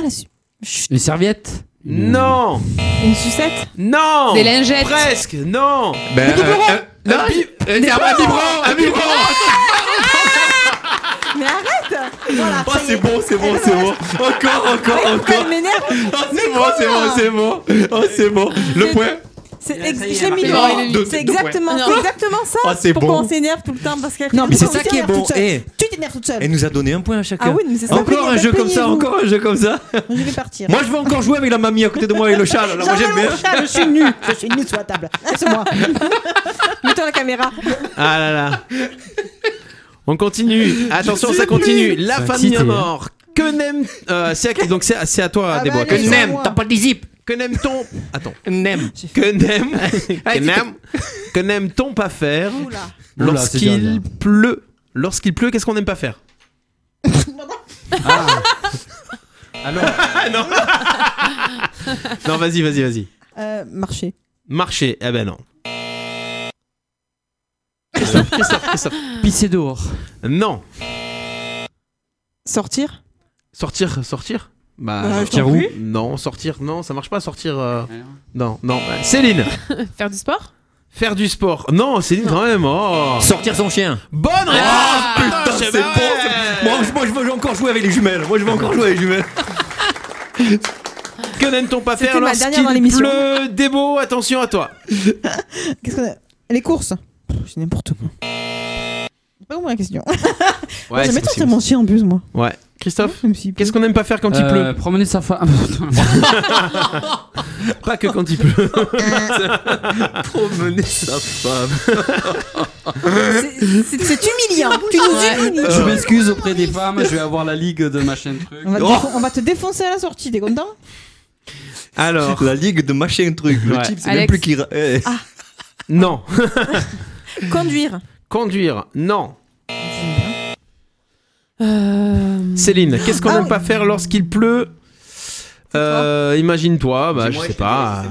Une serviette. Non. une sucette. Non. Des lingettes. Presque. Non. Ben, Un biberon. Mais arrête. Voilà. Oh, c'est bon. Encore. Elle m'énerve. Oh, c'est bon. Oh, c'est bon. Le point. J'ai mis marqué. c'est exactement ça. Ah, c'est Pourquoi bon. on s'énerve tout le temps parce qu'elle. Non, mais c'est ça qui est bon. Tu t'énerves toute seule. Elle nous a donné un point à chacun. Ah oui, mais c'est ça. Encore un jeu comme ça, encore un jeu comme ça. Je vais partir. Moi, je veux encore jouer avec la mamie à côté de moi et le chat. Là, moi, j'aime bien. Je suis nulle. Je suis nulle sur la table. Laisse-moi. Mets-toi la caméra. Ah là là. On continue. Attention, ça continue. La famille en or. Que n'aime. Donc c'est à toi, Débo. Que n'aime. T'as pas de zip. Que n'aime-t-on. Attends. N'aime. Que n'aime-t-on pas faire Oula. lorsqu'il pleut? Lorsqu'il pleut, qu'est-ce qu'on n'aime pas faire? Alors. Non. Non, vas-y. Marcher. Marcher. Eh ben non. Christophe. Pisser dehors. Non. Sortir. Sortir. Bah, Sortir où? Non, sortir. Non, ça marche pas. Sortir. Non. Céline. Faire du sport. Faire du sport. Non, Céline quand même. Oh. Sortir son chien. Bonne réponse. Putain, c'est bon. Moi, je veux encore jouer avec les jumelles. Que n'aime-t-on pas faire C'était ma dernière dans lorsqu'il l'émission. pleut? Débo, attention à toi. Qu'est-ce qu'on a? Les courses. C'est n'importe quoi. C'est pas comment la question. Ouais, J'aime c'est sortir mon chien en plus, moi. Ouais. Christophe, Même s'il qu'est-ce qu'on n'aime pas faire quand il pleut? Promener sa femme. Pas que quand il pleut. Promener sa femme. C'est humiliant. Tu nous humilies. Je m'excuse auprès des femmes, je vais avoir la ligue de machin truc. On va te défoncer à la sortie, t'es content? Alors. La ligue de machin truc. Le Ouais. type, c'est Alex. même plus qui. Non. Conduire. Non. Céline, qu'est-ce qu'on n'aime pas faire lorsqu'il pleut? Imagine-toi, bah je sais pas.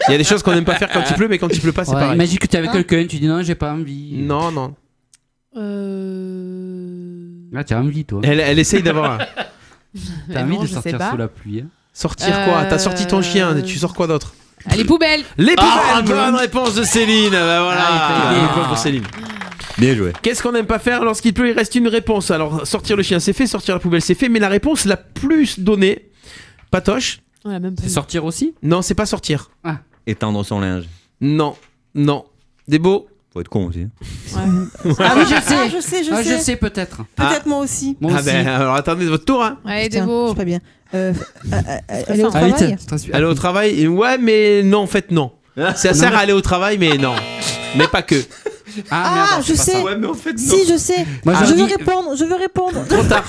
Il y a des choses qu'on n'aime pas faire quand il pleut, mais quand il pleut pas, c'est pareil. Imagine que tu es avec quelqu'un, tu dis non, j'ai pas envie. Non. Là, tu as envie, toi. Elle essaye d'avoir. T'as envie non, de je sortir sais pas. sous la pluie. Hein. Sortir quoi? T'as sorti ton chien, tu sors quoi d'autre? Les poubelles. Les poubelles. Bonne réponse de Céline. Bah voilà. Ah, Un point pour Céline. Bien joué. Qu'est-ce qu'on n'aime pas faire lorsqu'il pleut? Il reste une réponse. Alors, sortir le chien, c'est fait. Sortir la poubelle, c'est fait. Mais la réponse la plus donnée, Patoche. Ouais, même pas. C'est sortir aussi? Non, c'est pas sortir. Étendre son linge. Non. Des beaux. Faut être con aussi. Ah oui, je sais. Je sais peut-être. Peut-être moi aussi. Alors attendez votre tour. Hein. Ouais, des beaux. Je suis pas bien. Elle est au travail. Aller au travail. Ouais, mais non, en fait, non. Ça sert à aller au travail, mais non. Mais pas que. Je sais. Ouais, mais en fait, non. Si, je sais. Moi, je veux répondre. Trop tard.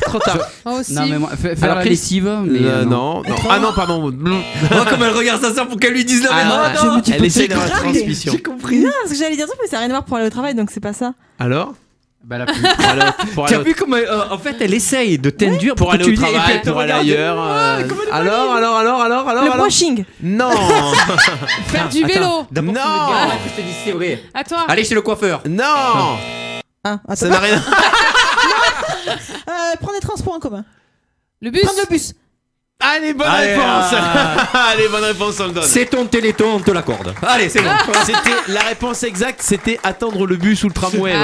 Moi aussi. Non, mais faire la lessive. Mais non. Ah non, pardon. Comme elle regarde sa sœur pour qu'elle lui dise la non. Elle essaie d'avoir la transmission. J'ai compris. Non, parce que j'allais dire ça, mais ça n'a rien à voir pour aller au travail, donc c'est pas ça. Alors la pub. Tu as vu comment en fait elle essaye de t'induire pour aller au travail, pour aller ailleurs. Alors. Le brushing. Non. Faire du vélo. Non. Je te dis c'est vrai. À toi. Allez chez le coiffeur. Non. Ça n'a rien. Prendre les transports en commun. Le bus. Prendre le bus. Allez, bonne réponse. Allez, bonne réponse, on le donne. C'est ton téléthon, on te l'accorde. Allez, c'est bon. C'était la réponse exacte, c'était attendre le bus ou le tramway.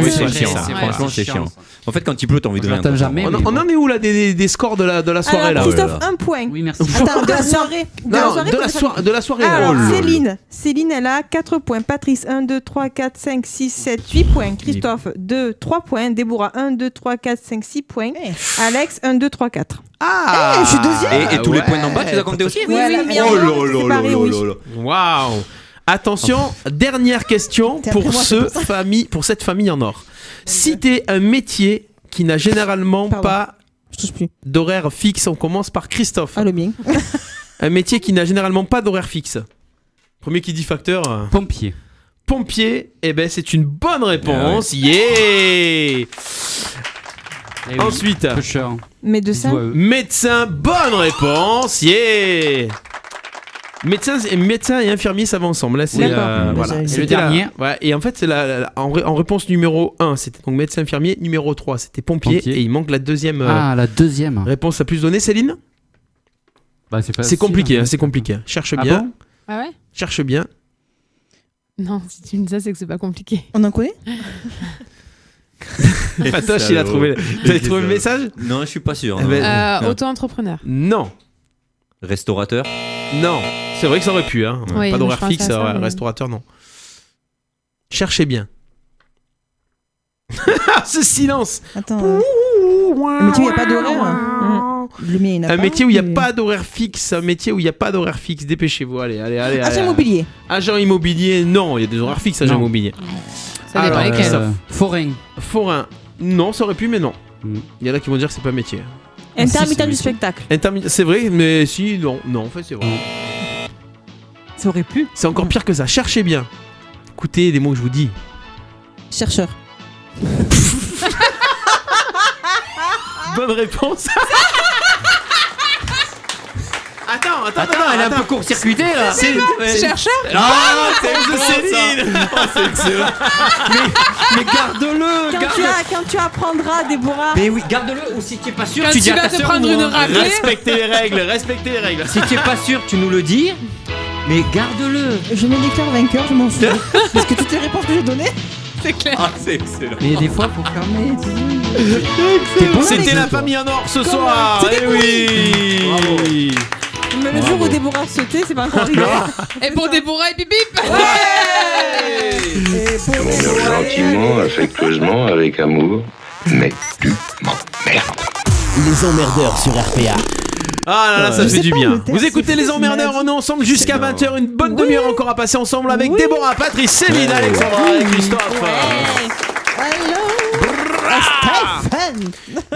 C'est chiant. Franchement, c'est chiant. En fait, quand il pleut, t'as envie de rien. On en est où là des scores de la soirée là? Christophe, 1 point. Oui, merci. Attends, de la soirée. De la soirée. Alors, Céline, elle a 4 points. Patrice, 1, 2, 3, 4, 5, 6, 7, 8 points. Christophe, 2, 3 points. Déborah, 1, 2, 3, 4, 5, 6 points. Alex, 1, 2, 3, 4. Je suis deuxième. Et tous les points d'en bas, tu les as comptés aussi? Oui, Oh là là. Waouh. Attention, dernière question pour cette famille en or. Citez un métier qui n'a généralement pas d'horaire fixe. On commence par Christophe. Le mien. Un métier qui n'a généralement pas d'horaire fixe. Premier qui dit facteur. Pompier. Pompier, c'est une bonne réponse. Yeah. Ensuite, médecin, bonne réponse. Yeah. Médecin et infirmier, ça va ensemble. Là, c'est le dernier. Et en fait, c'est en réponse numéro 1, c'était donc médecin infirmier. Numéro 3, c'était pompier. Et il manque la deuxième. La deuxième réponse la plus donnée, Céline. C'est compliqué, c'est compliqué. Cherche bien. Ah ouais. Cherche bien. Non, si tu me dis ça, c'est que c'est pas compliqué. On en connaît? Patoche, il a trouvé. Vous avez trouvé le message? Non, je suis pas sûr. Auto-entrepreneur. Non. Restaurateur? Non. C'est vrai que ça aurait pu, hein. Oui, pas d'horaire fixe, restaurateur, non. Cherchez bien. Ce silence. Attends. Un métier où il n'y a pas d'horaire. Un métier où il n'y a pas d'horaire fixe. Un métier où il n'y a pas d'horaire fixe. Dépêchez-vous, allez. Agent immobilier. Agent immobilier, non. Il y a des horaires fixes, agent immobilier. Ça dépend lesquels. Forain. Non, ça aurait pu, mais non. Il y en a qui vont dire que c'est pas un métier. Intermittent du spectacle. C'est vrai, mais si, non, en fait, c'est vrai. Ça aurait pu. C'est encore pire que ça. Cherchez bien. Écoutez les mots que je vous dis. Chercheur. Bonne réponse. Attends, elle est un peu court-circuitée là. Chercheur. C'est Céline. C'est excellent. Mais garde-le. Quand tu apprendras, Déborah. Mais oui, garde-le. Ou si tu es pas sûr, tu dis à ta sœur. Respectez les règles. Si tu es pas sûr, tu nous le dis. Mais garde-le. Je me déclare vainqueur, je m'en fous. Parce que toutes les réponses que j'ai données. C'est clair. C'est excellent. Mais des fois, faut fermer. C'était la famille en or ce soir. Eh oui. Bravo. Mais le jour où Déborah sautait, c'est pas encore arrivé. Et pour Déborah et Bip. Gentiment, affectueusement, avec amour. Mais tu m'emmerdes. Les emmerdeurs sur RPA. Ah là là, ça fait du bien. Vous écoutez les emmerdeurs, on est ensemble jusqu'à 20h. Une bonne demi-heure encore à passer ensemble avec Déborah, Patrice, Céline, Alexandra et Christophe.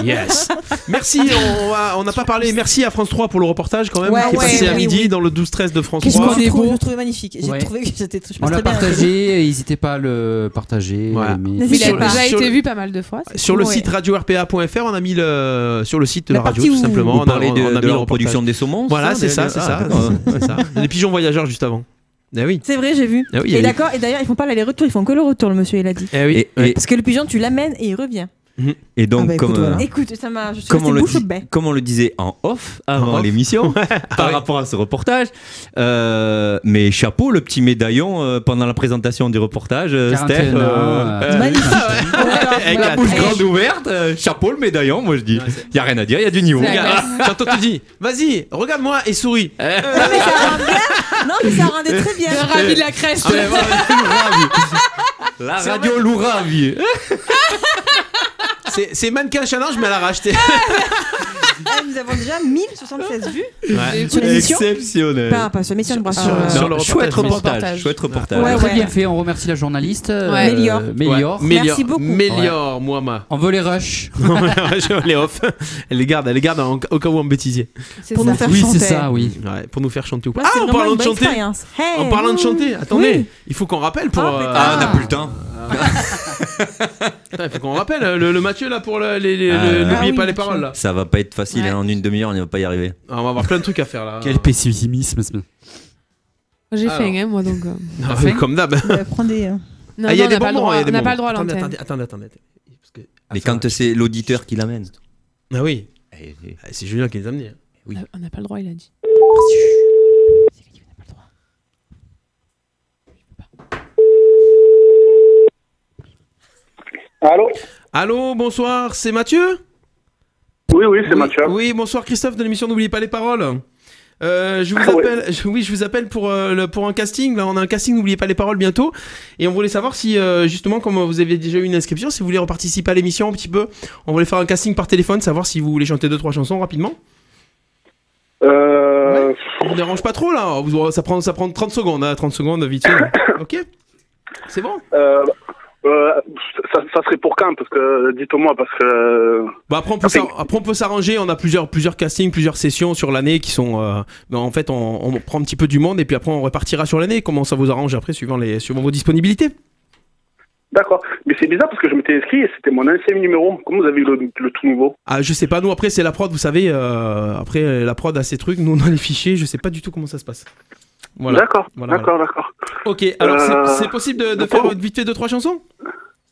Yes. Merci, on n'a pas parlé. Merci à France 3 pour le reportage quand même, qui est passé à midi dans le 12-13 de France 3. Je l'ai trouvé magnifique. J'ai trouvé que j'étais très bien. On l'a partagé, n'hésitez pas à le partager. Mais il a déjà été vu pas mal de fois. Sur le site radio-rpa.fr, on a mis sur le site de la radio tout simplement. On a mis de la reproduction des saumons. Voilà, c'est ça. Les pigeons voyageurs juste avant. Ah oui. C'est vrai, j'ai vu. Ah oui, et d'accord, et d'ailleurs, ils font pas l'aller-retour, ils font que le retour, le monsieur, il a dit. Eh oui. Parce que le pigeon, tu l'amènes et il revient. Et donc, Écoute, ça m'a. Je suis comme restée bouche bée. on le disait en off avant l'émission, par rapport à ce reportage, mais chapeau, le petit médaillon pendant la présentation du reportage, Steph. Magnifique. Avec la bouche grande ouverte, chapeau le médaillon, moi je dis. Il n'y a rien à dire, il y a du niveau. Quand on te dit, vas-y, regarde-moi et souris. Non, mais ça rendait très bien. Ravi de la crèche. La radio Louravi. C'est mannequin challenge, mais elle a racheté. Nous avons déjà 1076 vues sur l'émission. Exceptionnel. Pas sur l'émission de Brasseur. Chouette reportage. Chouette reportage. Ouais, très bien fait, on remercie la journaliste. Mélior. Merci beaucoup. Mélior, Moama. On veut les rushs. Les off. Elle les garde au cas où on bêtisier. Pour nous faire chanter. Oui, c'est ça, oui. Ouais, pour nous faire chanter ou pas. En parlant de chanter. En parlant de chanter, attendez, il faut qu'on rappelle pour. On n'a plus le temps. Il faut qu'on rappelle le Mathieu là pour n'oubliez pas les paroles là. Ça va pas être facile en une demi-heure, on n'y va pas y arriver. On va avoir plein de trucs à faire là. Quel pessimisme. J'ai faim, hein, moi donc. Comme d'hab. Prends des. Non, il y a des bonbons. On n'a pas le droit à l'antenne. Attendez. Mais quand c'est l'auditeur qui l'amène. Ah oui. C'est Julien qui les a amenés. Oui. On n'a pas le droit, il a dit. Allô, bonsoir, c'est Mathieu ? Oui, c'est Mathieu. Oui, bonsoir Christophe de l'émission N'oubliez pas les paroles. Je vous appelle pour un casting. Là, on a un casting N'oubliez pas les paroles bientôt. Et on voulait savoir si, justement, comme vous avez déjà eu une inscription, si vous voulez reparticiper à l'émission un petit peu. On voulait faire un casting par téléphone, savoir si vous voulez chanter 2-3 chansons rapidement. Ouais. Ça vous dérange pas trop là ? Ça prend 30 secondes, 30 secondes vite fait. Ok ? C'est bon ? Ça serait pour quand ? Parce que dites-moi, parce que. Après on peut s'arranger. On a plusieurs castings, plusieurs sessions sur l'année qui sont. En fait, on prend un petit peu du monde et puis après on repartira sur l'année. Comment ça vous arrange après, suivant vos disponibilités ? D'accord, mais c'est bizarre parce que je m'étais inscrit et c'était mon ancien numéro. Comment vous avez eu le tout nouveau ? Ah, je sais pas. Nous après c'est la prod, vous savez. Après la prod a ses trucs. Nous on a les fichiers. Je sais pas du tout comment ça se passe. Voilà. D'accord. Ok, alors c'est possible de faire vite fait 2-3 chansons ?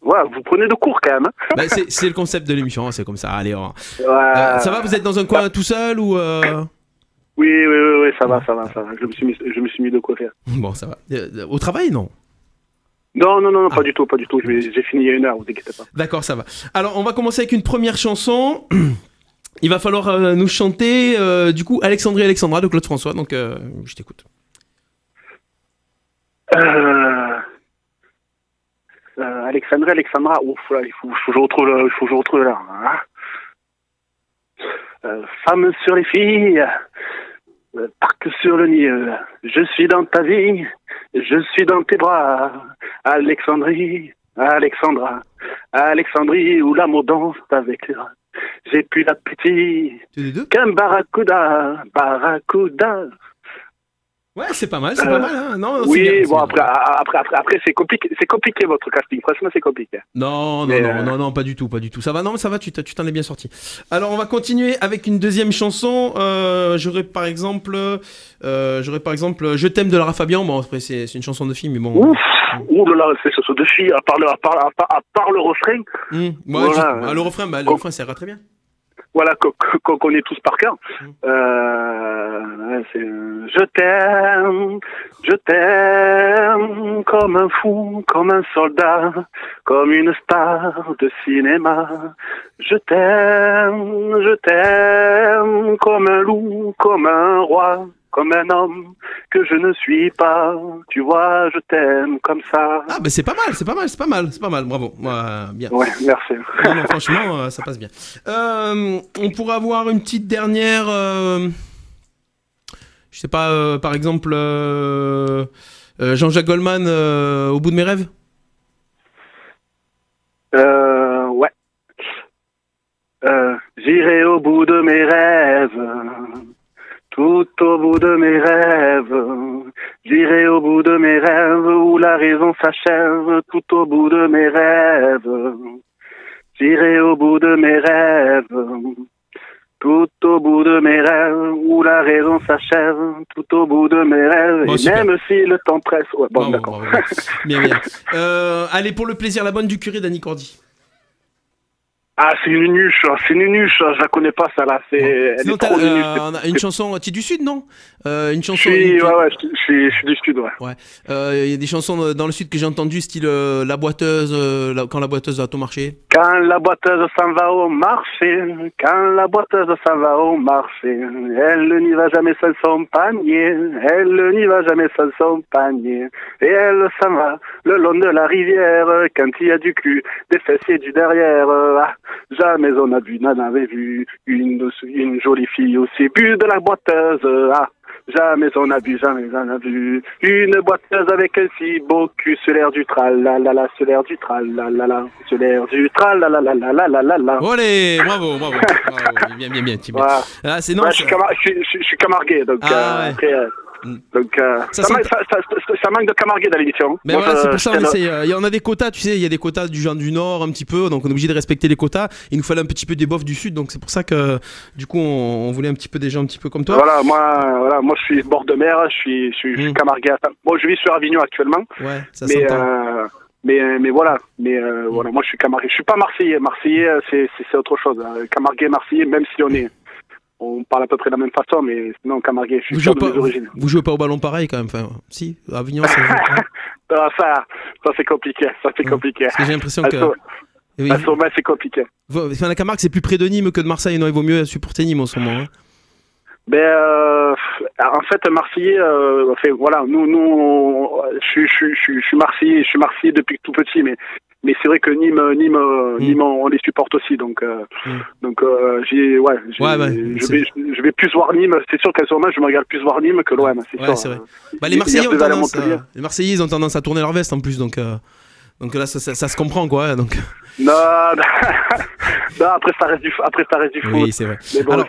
Ouais, vous prenez de cours quand même. Bah, c'est le concept de l'émission, c'est comme ça. Allez, ça va, vous êtes dans un coin tout seul ou Oui, ça va. Je me suis mis de quoi faire. Bon, ça va. Au travail, non ? Non, pas du tout. J'ai fini il y a 1 heure, vous inquiétez pas. D'accord, ça va. Alors, on va commencer avec une première chanson. Il va falloir nous chanter, du coup, Alexandrie Alexandra de Claude François. Donc, je t'écoute. Alexandra, ouf, là, il faut que je retrouve là. Femme sur les filles, parc sur le Nil, je suis dans ta vie, je suis dans tes bras. Alexandrie, Alexandrie, où l'amour danse avec les rats. J'ai plus l'appétit qu'un barracuda. Ouais, c'est pas mal, hein. Non, oui, bien, bon, après c'est compliqué votre casting, franchement c'est compliqué. Non, pas du tout. Ça va, tu t'en es bien sorti. Alors, on va continuer avec une deuxième chanson. J'aurais par exemple Je t'aime de Lara Fabian. Bon, après, c'est une chanson de film, mais bon. Ouh là là, c'est une chanson de fille, à part le refrain. Voilà. Le refrain, ça ira très bien. Voilà, qu'on connaît tous par cœur. Je t'aime comme un fou, comme un soldat, comme une star de cinéma. Je t'aime comme un loup, comme un roi, comme un homme que je ne suis pas. Tu vois, je t'aime comme ça. Ah, mais c'est pas mal, bravo. Bien. Ouais, merci. Non, franchement, ça passe bien. On pourrait avoir une petite dernière. Je sais pas, par exemple, Jean-Jacques Goldman, Au bout de mes rêves. Ouais. J'irai au bout de mes rêves. Tout au bout de mes rêves, j'irai au bout de mes rêves, où la raison s'achève, tout au bout de mes rêves. J'irai au bout de mes rêves, tout au bout de mes rêves, où la raison s'achève, tout au bout de mes rêves, et super. Même si le temps presse. Ouais, bon, d'accord. Bien. Allez, pour le plaisir, la bonne du curé d'Annie Cordy. Ah, c'est une nuche, je la connais pas, ça là. Elle Sinon, est trop nuche. on a une chanson, tu es du Sud, non? Une chanson. Je suis du Sud, ouais. Il y a des chansons dans le Sud que j'ai entendues, style La Boiteuse, quand la boiteuse va au marché. Quand la boiteuse s'en va au marché, quand la boiteuse s'en va au marché, elle n'y va jamais sans son panier, elle n'y va jamais sans son panier, et elle s'en va le long de la rivière, quand il y a du cul, des fesses et du derrière. Jamais on n'en avait vu une jolie fille aussi bue de la boiteuse. Jamais on a vu une boiteuse avec un si beau cul sur l'air du tralala, sur l'air du tralala, sur l'air du tralala. Allez, bravo. Bien. Voilà. Ah, c'est je suis camarguais, donc après. Donc ça manque de camarguais dans l'émission. Mais voilà, c'est pour ça on a des quotas, tu sais, il y a des quotas du genre du Nord un petit peu, donc on est obligé de respecter les quotas. Il nous fallait un petit peu des bofs du Sud, donc c'est pour ça que du coup on voulait un petit peu des gens un petit peu comme toi. Voilà, moi je suis bord de mer, je suis camarguais. Bon, je vis sur Avignon actuellement. Ouais, ça s'entend. Mais voilà, moi je suis camarguais. Je suis pas marseillais. Marseillais c'est autre chose. Camarguais, marseillais, même si on parle à peu près de la même façon, mais sinon camarguais, je suis sûr de mes origines. Vous jouez pas au ballon pareil quand même, enfin, si, à Avignon, c'est... ça c'est compliqué, Parce que j'ai l'impression que... À Sommet, c'est compliqué. Enfin, la Camargue, c'est plus près de Nîmes que de Marseille, non? Il vaut mieux supporter Nîmes en ce moment. En fait, Marseillais, voilà, nous, je suis Marseillais depuis tout petit, mais c'est vrai que Nîmes, on les supporte aussi, donc je vais plus voir Nîmes. C'est sûr qu'à ce moment, je me regarde plus voir Nîmes que l'OM. C'est vrai. Les Marseillais, ils ont tendance à tourner leur veste en plus, donc là, ça se comprend, quoi. Donc. Non, après ça reste du foot. Oui, c'est vrai. Bon, alors,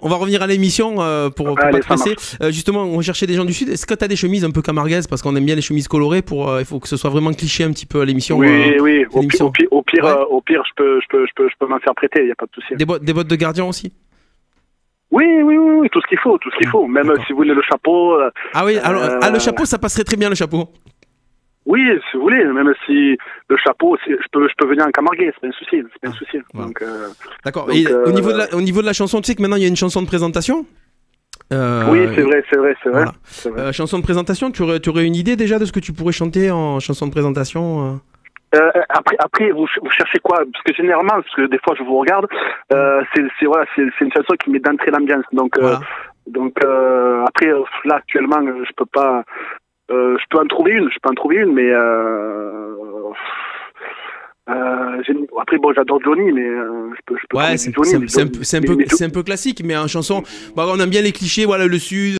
on va revenir à l'émission pour pas te presser. Justement, on cherchait des gens du Sud. Est-ce que tu as des chemises un peu camarguaises, parce qu'on aime bien les chemises colorées, il faut que ce soit vraiment cliché un petit peu à l'émission. Oui. Au pire, je peux m'en faire prêter. Il y a pas de souci. Des bottes de gardien aussi. Oui, tout ce qu'il faut. Même si vous voulez le chapeau. Ah oui, alors le chapeau, ça passerait très bien, le chapeau. Oui, si vous voulez, même si le chapeau, je peux venir en camarguais, c'est pas un souci. Voilà. D'accord. Et au niveau de la chanson, tu sais que maintenant il y a une chanson de présentation. Oui, c'est vrai. Voilà. Chanson de présentation, tu aurais une idée déjà de ce que tu pourrais chanter en chanson de présentation Après, vous cherchez quoi? Parce que généralement, parce que des fois je vous regarde, c'est une chanson qui met d'entrée l'ambiance. Donc après, là actuellement, je peux pas. Je peux en trouver une, mais après bon, j'adore Johnny, mais je peux c'est un peu classique, mais en chanson, on aime bien les clichés, voilà, le Sud.